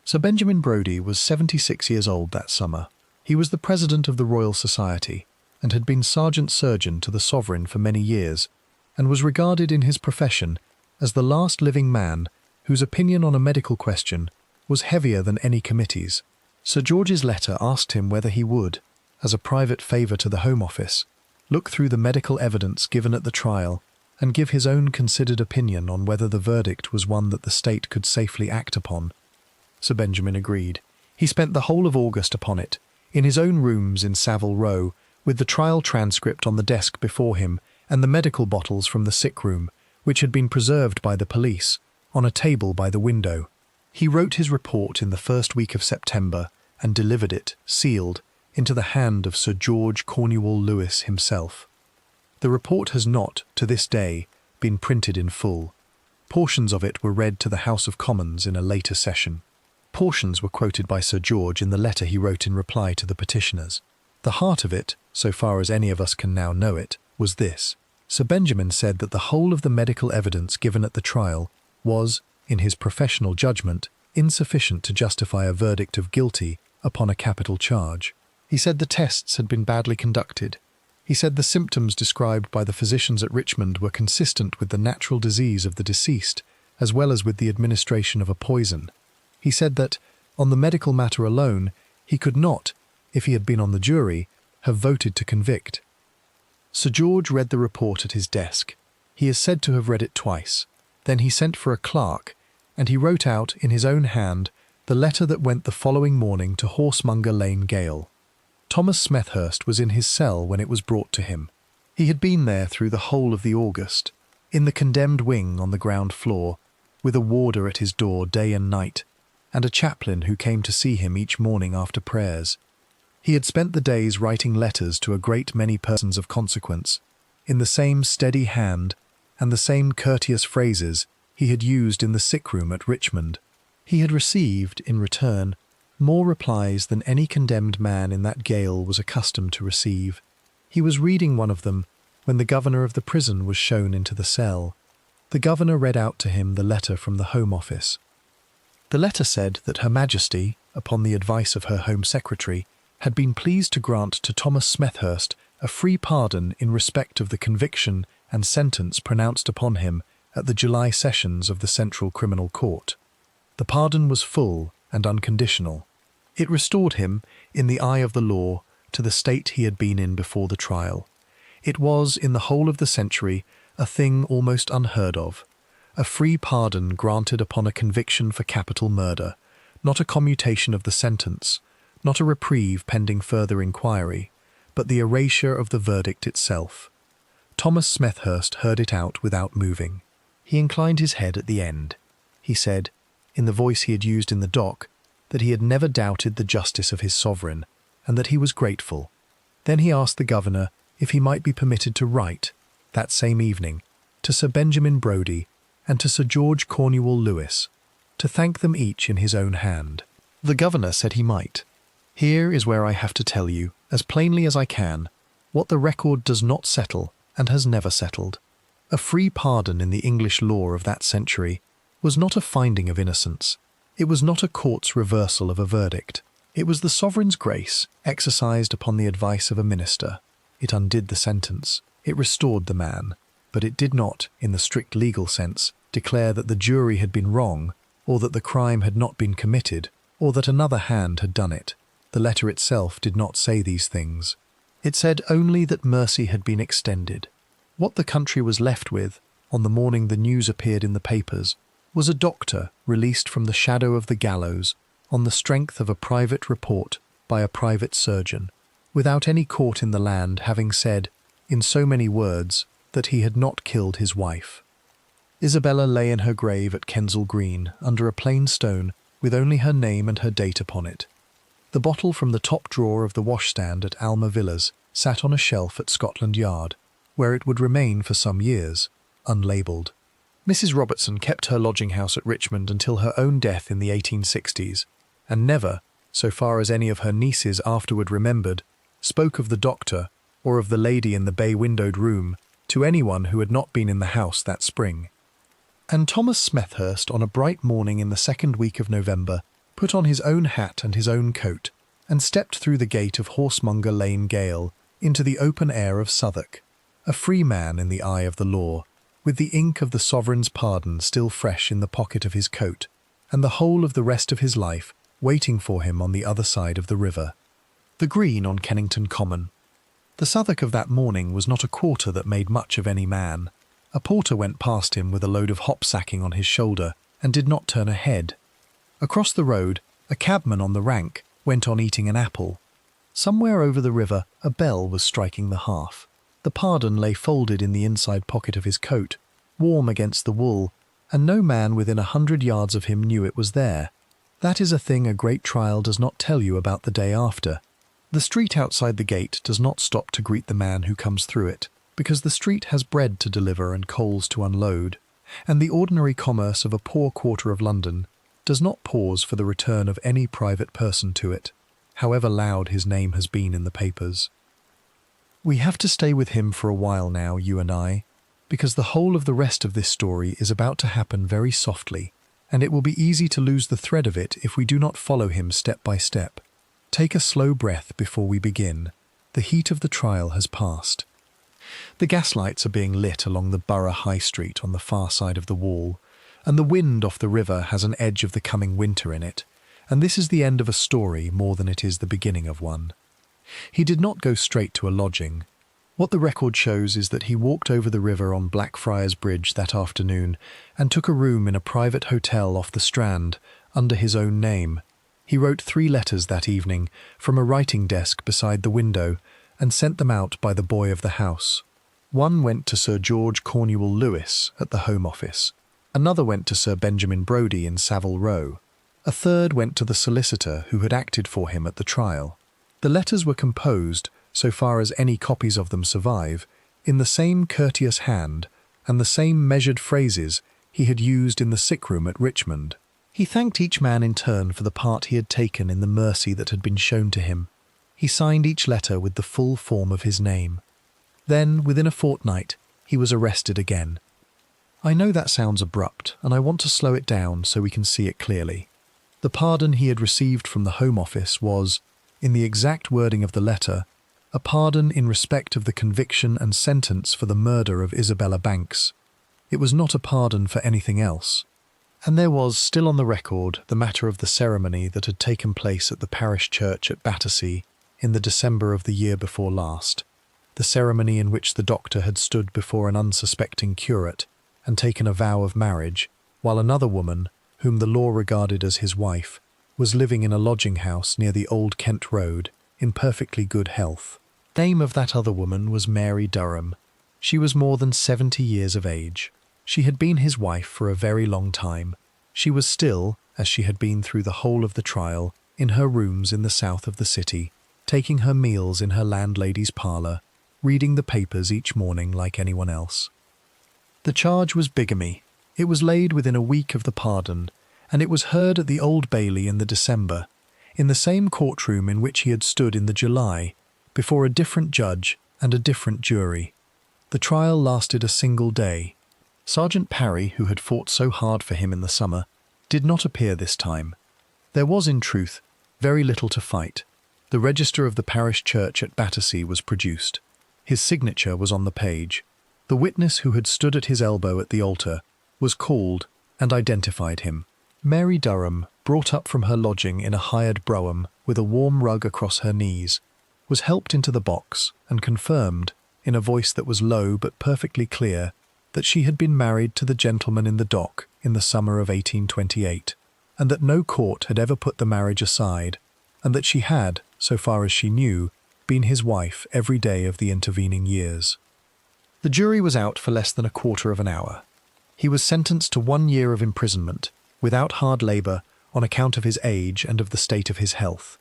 Sir Benjamin Brodie was 76 years old that summer. He was the president of the Royal Society, and had been sergeant surgeon to the sovereign for many years, and was regarded in his profession as the last living man whose opinion on a medical question was heavier than any committee's. Sir George's letter asked him whether he would, as a private favour to the Home Office, look through the medical evidence given at the trial and give his own considered opinion on whether the verdict was one that the state could safely act upon. Sir Benjamin agreed. He spent the whole of August upon it, in his own rooms in Savile Row, with the trial transcript on the desk before him and the medical bottles from the sick room, which had been preserved by the police, on a table by the window. He wrote his report in the first week of September and delivered it, sealed, into the hand of Sir George Cornewall Lewis himself. The report has not, to this day, been printed in full. Portions of it were read to the House of Commons in a later session. Portions were quoted by Sir George in the letter he wrote in reply to the petitioners. The heart of it, so far as any of us can now know it, was this. Sir Benjamin said that the whole of the medical evidence given at the trial was, in his professional judgment, insufficient to justify a verdict of guilty upon a capital charge. He said the tests had been badly conducted. He said the symptoms described by the physicians at Richmond were consistent with the natural disease of the deceased, as well as with the administration of a poison. He said that, On the medical matter alone, he could not, if he had been on the jury, have voted to convict. Sir George read the report at his desk. He is said to have read it twice. Then he sent for a clerk, and he wrote out, in his own hand, the letter that went the following morning to Horsemonger Lane Gaol. Thomas Smethurst was in his cell when it was brought to him. He had been there through the whole of the August, in the condemned wing on the ground floor, with a warder at his door day and night, and a chaplain who came to see him each morning after prayers. He had spent the days writing letters to a great many persons of consequence, in the same steady hand and the same courteous phrases he had used in the sick-room at Richmond. He had received, in return, more replies than any condemned man in that gaol was accustomed to receive. He was reading one of them when the governor of the prison was shown into the cell. The governor read out to him the letter from the Home Office. The letter said that Her Majesty, upon the advice of her Home Secretary, had been pleased to grant to Thomas Smethurst a free pardon in respect of the conviction and sentence pronounced upon him at the July sessions of the Central Criminal Court. The pardon was full and unconditional. It restored him, in the eye of the law, to the state he had been in before the trial. It was, in the whole of the century, a thing almost unheard of. A free pardon granted upon a conviction for capital murder, not a commutation of the sentence, not a reprieve pending further inquiry, but the erasure of the verdict itself. Thomas Smethurst heard it out without moving. He inclined his head at the end. He said, in the voice he had used in the dock, that he had never doubted the justice of his sovereign, and that he was grateful. Then he asked the governor if he might be permitted to write, that same evening, to Sir Benjamin Brodie and to Sir George Cornewall Lewis, to thank them each in his own hand. The governor said he might. Here is where I have to tell you, as plainly as I can, what the record does not settle and has never settled. A free pardon in the English law of that century was not a finding of innocence. It was not a court's reversal of a verdict. It was the sovereign's grace, exercised upon the advice of a minister. It undid the sentence. It restored the man. But it did not, in the strict legal sense, declare that the jury had been wrong, or that the crime had not been committed, or that another hand had done it. The letter itself did not say these things. It said only that mercy had been extended. What the country was left with, on the morning the news appeared in the papers, was a doctor released from the shadow of the gallows on the strength of a private report by a private surgeon, without any court in the land having said, in so many words, that he had not killed his wife. Isabella lay in her grave at Kensal Green, under a plain stone, with only her name and her date upon it. The bottle from the top drawer of the washstand at Alma Villas sat on a shelf at Scotland Yard, where it would remain for some years, unlabelled. Mrs. Robertson kept her lodging-house at Richmond until her own death in the 1860s, and never, so far as any of her nieces afterward remembered, spoke of the doctor or of the lady in the bay-windowed room to anyone who had not been in the house that spring. And Thomas Smethurst, on a bright morning in the second week of November, put on his own hat and his own coat, and stepped through the gate of Horsemonger Lane Gaol into the open air of Southwark, a free man in the eye of the law, with the ink of the sovereign's pardon still fresh in the pocket of his coat, and the whole of the rest of his life waiting for him on the other side of the river. The green on Kennington Common. The Southwark of that morning was not a quarter that made much of any man. A porter went past him with a load of hop-sacking on his shoulder, and did not turn a head. Across the road, a cabman on the rank went on eating an apple. Somewhere over the river, a bell was striking the half. The pardon lay folded in the inside pocket of his coat, warm against the wool, and no man within 100 yards of him knew it was there. That is a thing a great trial does not tell you about the day after. The street outside the gate does not stop to greet the man who comes through it, because the street has bread to deliver and coals to unload, and the ordinary commerce of a poor quarter of London does not pause for the return of any private person to it, however loud his name has been in the papers. We have to stay with him for a while now, you and I, because the whole of the rest of this story is about to happen very softly, and it will be easy to lose the thread of it if we do not follow him step by step. Take a slow breath before we begin. The heat of the trial has passed. The gaslights are being lit along the Borough High Street on the far side of the wall, and the wind off the river has an edge of the coming winter in it, and this is the end of a story more than it is the beginning of one. He did not go straight to a lodging. What the record shows is that he walked over the river on Blackfriars Bridge that afternoon and took a room in a private hotel off the Strand under his own name. He wrote 3 letters that evening from a writing desk beside the window and sent them out by the boy of the house. One went to Sir George Cornewall Lewis at the Home Office. Another went to Sir Benjamin Brodie in Savile Row. A third went to the solicitor who had acted for him at the trial. The letters were composed, so far as any copies of them survive, in the same courteous hand and the same measured phrases he had used in the sick room at Richmond. He thanked each man in turn for the part he had taken in the mercy that had been shown to him. He signed each letter with the full form of his name. Then, within a fortnight, he was arrested again. I know that sounds abrupt, and I want to slow it down so we can see it clearly. The pardon he had received from the Home Office was, in the exact wording of the letter, a pardon in respect of the conviction and sentence for the murder of Isabella Banks. It was not a pardon for anything else. And there was, still on the record, the matter of the ceremony that had taken place at the parish church at Battersea in the December of the year before last, the ceremony in which the doctor had stood before an unsuspecting curate and taken a vow of marriage, while another woman, whom the law regarded as his wife, was living in a lodging-house near the Old Kent Road, in perfectly good health. The name of that other woman was Mary Durham. She was more than 70 years of age. She had been his wife for a very long time. She was still, as she had been through the whole of the trial, in her rooms in the south of the city, taking her meals in her landlady's parlour, reading the papers each morning like anyone else. The charge was bigamy. It was laid within a week of the pardon, and it was heard at the Old Bailey in the December, in the same courtroom in which he had stood in the July, before a different judge and a different jury. The trial lasted a single day. Sergeant Parry, who had fought so hard for him in the summer, did not appear this time. There was, in truth, very little to fight. The register of the parish church at Battersea was produced. His signature was on the page. The witness who had stood at his elbow at the altar was called and identified him. Mary Durham, brought up from her lodging in a hired brougham with a warm rug across her knees, was helped into the box and confirmed, in a voice that was low but perfectly clear, that she had been married to the gentleman in the dock in the summer of 1828, and that no court had ever put the marriage aside, and that she had, so far as she knew, been his wife every day of the intervening years. The jury was out for less than a quarter of an hour. He was sentenced to 1 year of imprisonment, without hard labour, on account of his age and of the state of his health.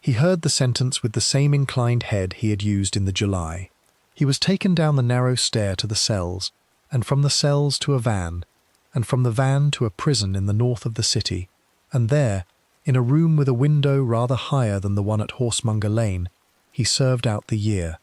He heard the sentence with the same inclined head he had used in the July. He was taken down the narrow stair to the cells, and from the cells to a van, and from the van to a prison in the north of the city, and there, in a room with a window rather higher than the one at Horsemonger Lane, he served out the year.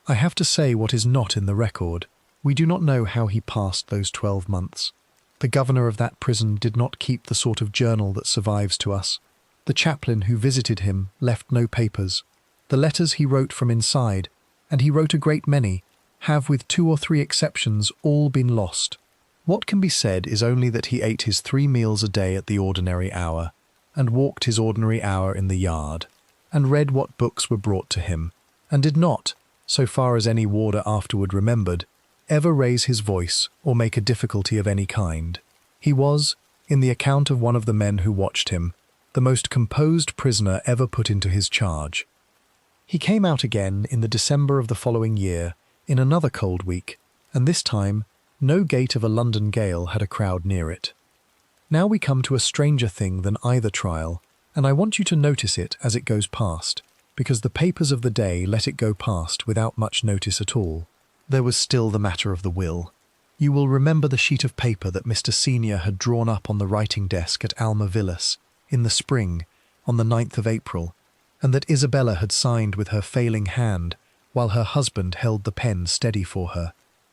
I have to say what is not in the record. We do not know how he passed those 12 months. The governor of that prison did not keep the sort of journal that survives to us. The chaplain who visited him left no papers. The letters he wrote from inside, and he wrote a great many, have, with 2 or 3 exceptions, all been lost. What can be said is only that he ate his 3 meals a day at the ordinary hour, and walked his ordinary hour in the yard, and read what books were brought to him, and did not, so far as any warder afterward remembered, ever raise his voice or make a difficulty of any kind. He was, in the account of one of the men who watched him, the most composed prisoner ever put into his charge. He came out again in the December of the following year, in another cold week, and this time no gate of a London gale had a crowd near it. Now we come to a stranger thing than either trial, and I want you to notice it as it goes past, because the papers of the day let it go past without much notice at all. There was still the matter of the will. You will remember the sheet of paper that Mr. Senior had drawn up on the writing desk at Alma Villas in the spring, on the 9th of April, and that Isabella had signed with her failing hand, while her husband held the pen steady for her.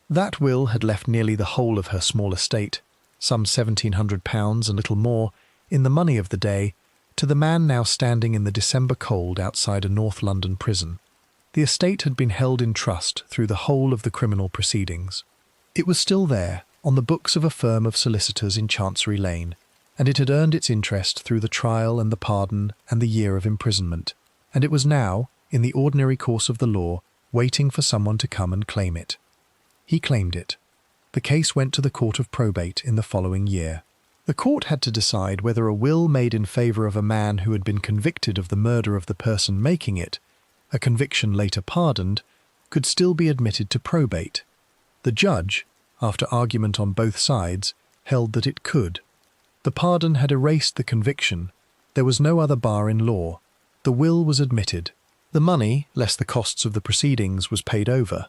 That will had left nearly the whole of her small estate, some £1,700 and little more, in the money of the day, to the man now standing in the December cold outside a North London prison. The estate had been held in trust through the whole of the criminal proceedings. It was still there, on the books of a firm of solicitors in Chancery Lane, and it had earned its interest through the trial and the pardon and the year of imprisonment, and it was now, in the ordinary course of the law, waiting for someone to come and claim it. He claimed it. The case went to the Court of Probate in the following year. The court had to decide whether a will made in favour of a man who had been convicted of the murder of the person making it, a conviction later pardoned, could still be admitted to probate. The judge, after argument on both sides, held that it could. The pardon had erased the conviction. There was no other bar in law. The will was admitted. The money, less the costs of the proceedings, was paid over.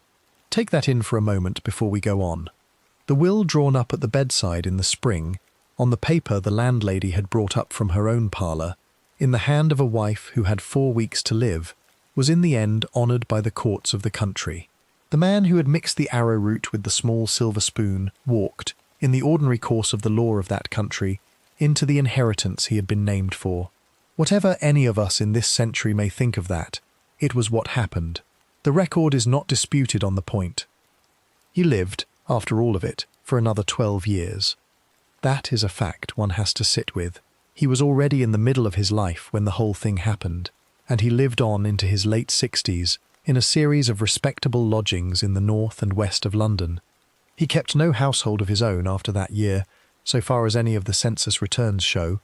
Take that in for a moment before we go on. The will drawn up at the bedside in the spring, on the paper the landlady had brought up from her own parlour, in the hand of a wife who had 4 weeks to live, was in the end honoured by the courts of the country. The man who had mixed the arrowroot with the small silver spoon walked, in the ordinary course of the law of that country, into the inheritance he had been named for. Whatever any of us in this century may think of that, it was what happened. The record is not disputed on the point. He lived, after all of it, for another 12 years. That is a fact one has to sit with. He was already in the middle of his life when the whole thing happened, and he lived on into his late 60s in a series of respectable lodgings in the north and west of London. He kept no household of his own after that year, so far as any of the census returns show.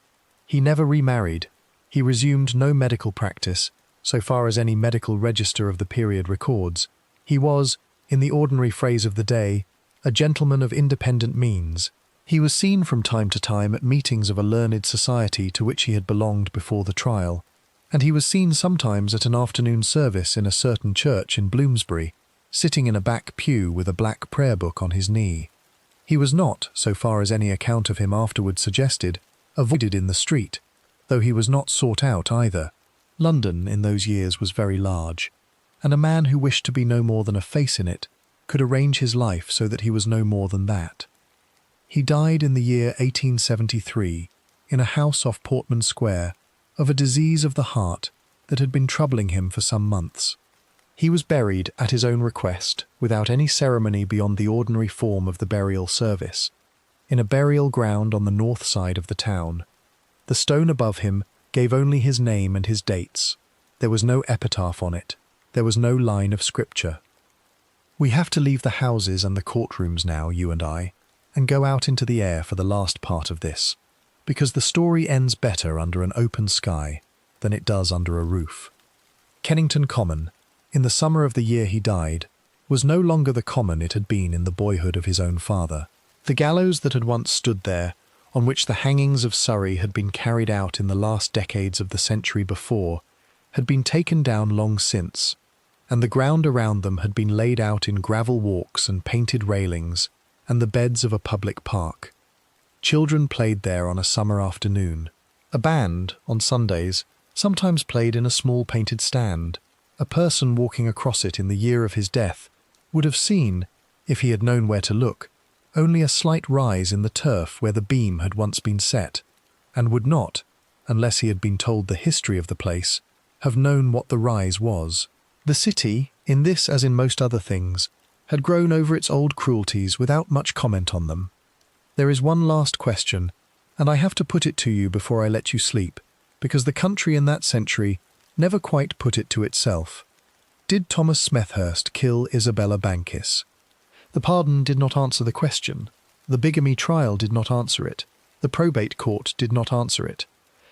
He never remarried. He resumed no medical practice, so far as any medical register of the period records. He was, in the ordinary phrase of the day, a gentleman of independent means. He was seen from time to time at meetings of a learned society to which he had belonged before the trial, and he was seen sometimes at an afternoon service in a certain church in Bloomsbury, sitting in a back pew with a black prayer book on his knee. He was not, so far as any account of him afterwards suggested, avoided in the street, though he was not sought out either. London in those years was very large, and a man who wished to be no more than a face in it could arrange his life so that he was no more than that. He died in the year 1873, in a house off Portman Square, of a disease of the heart that had been troubling him for some months. He was buried at his own request, without any ceremony beyond the ordinary form of the burial service, in a burial ground on the north side of the town. The stone above him gave only his name and his dates. There was no epitaph on it. There was no line of scripture. We have to leave the houses and the courtrooms now, you and I, and go out into the air for the last part of this, because the story ends better under an open sky than it does under a roof. Kennington Common, in the summer of the year he died, was no longer the common it had been in the boyhood of his own father. The gallows that had once stood there, on which the hangings of Surrey had been carried out in the last decades of the century before, had been taken down long since, and the ground around them had been laid out in gravel walks and painted railings, and the beds of a public park. Children played there on a summer afternoon. A band, on Sundays, sometimes played in a small painted stand. A person walking across it in the year of his death would have seen, if he had known where to look, only a slight rise in the turf where the beam had once been set, and would not, unless he had been told the history of the place, have known what the rise was. The city, in this as in most other things, had grown over its old cruelties without much comment on them. There is one last question, and I have to put it to you before I let you sleep, because the country in that century never quite put it to itself. Did Thomas Smethurst kill Isabella Bankis? The pardon did not answer the question. The bigamy trial did not answer it. The probate court did not answer it.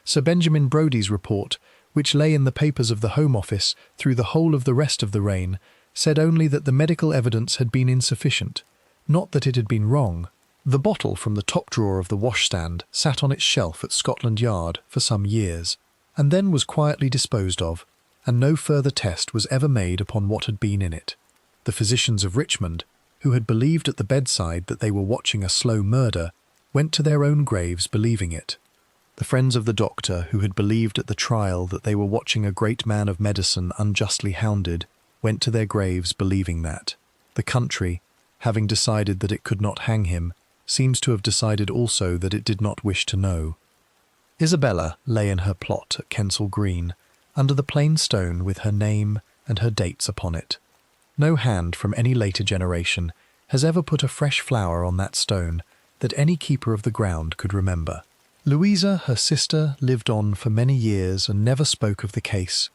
Sir Benjamin Brodie's report, which lay in the papers of the Home Office through the whole of the rest of the reign, said only that the medical evidence had been insufficient, not that it had been wrong. The bottle from the top drawer of the washstand sat on its shelf at Scotland Yard for some years, and then was quietly disposed of, and no further test was ever made upon what had been in it. The physicians of Richmond, who had believed at the bedside that they were watching a slow murder, went to their own graves believing it. The friends of the doctor, who had believed at the trial that they were watching a great man of medicine unjustly hounded, went to their graves believing that. The country, having decided that it could not hang him, seems to have decided also that it did not wish to know. Isabella lay in her plot at Kensal Green, under the plain stone with her name and her dates upon it. No hand from any later generation has ever put a fresh flower on that stone that any keeper of the ground could remember. Louisa, her sister, lived on for many years and never spoke of the case,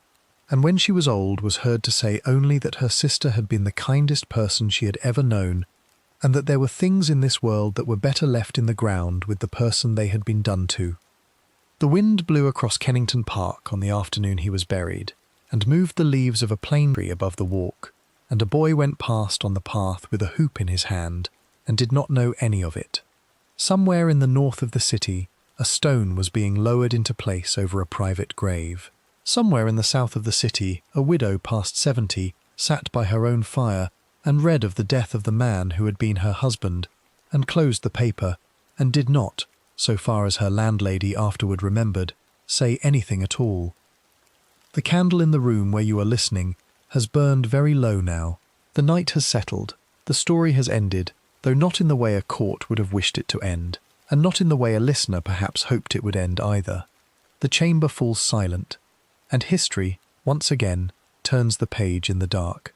and when she was old was heard to say only that her sister had been the kindest person she had ever known, and that there were things in this world that were better left in the ground with the person they had been done to. The wind blew across Kennington Park on the afternoon he was buried, and moved the leaves of a plane tree above the walk, and a boy went past on the path with a hoop in his hand, and did not know any of it. Somewhere in the north of the city, a stone was being lowered into place over a private grave. Somewhere in the south of the city, a widow past 70 sat by her own fire and read of the death of the man who had been her husband, and closed the paper, and did not, so far as her landlady afterward remembered, say anything at all. The candle in the room where you are listening has burned very low now. The night has settled. The story has ended, though not in the way a court would have wished it to end, and not in the way a listener perhaps hoped it would end either. The chamber falls silent, and history, once again, turns the page in the dark.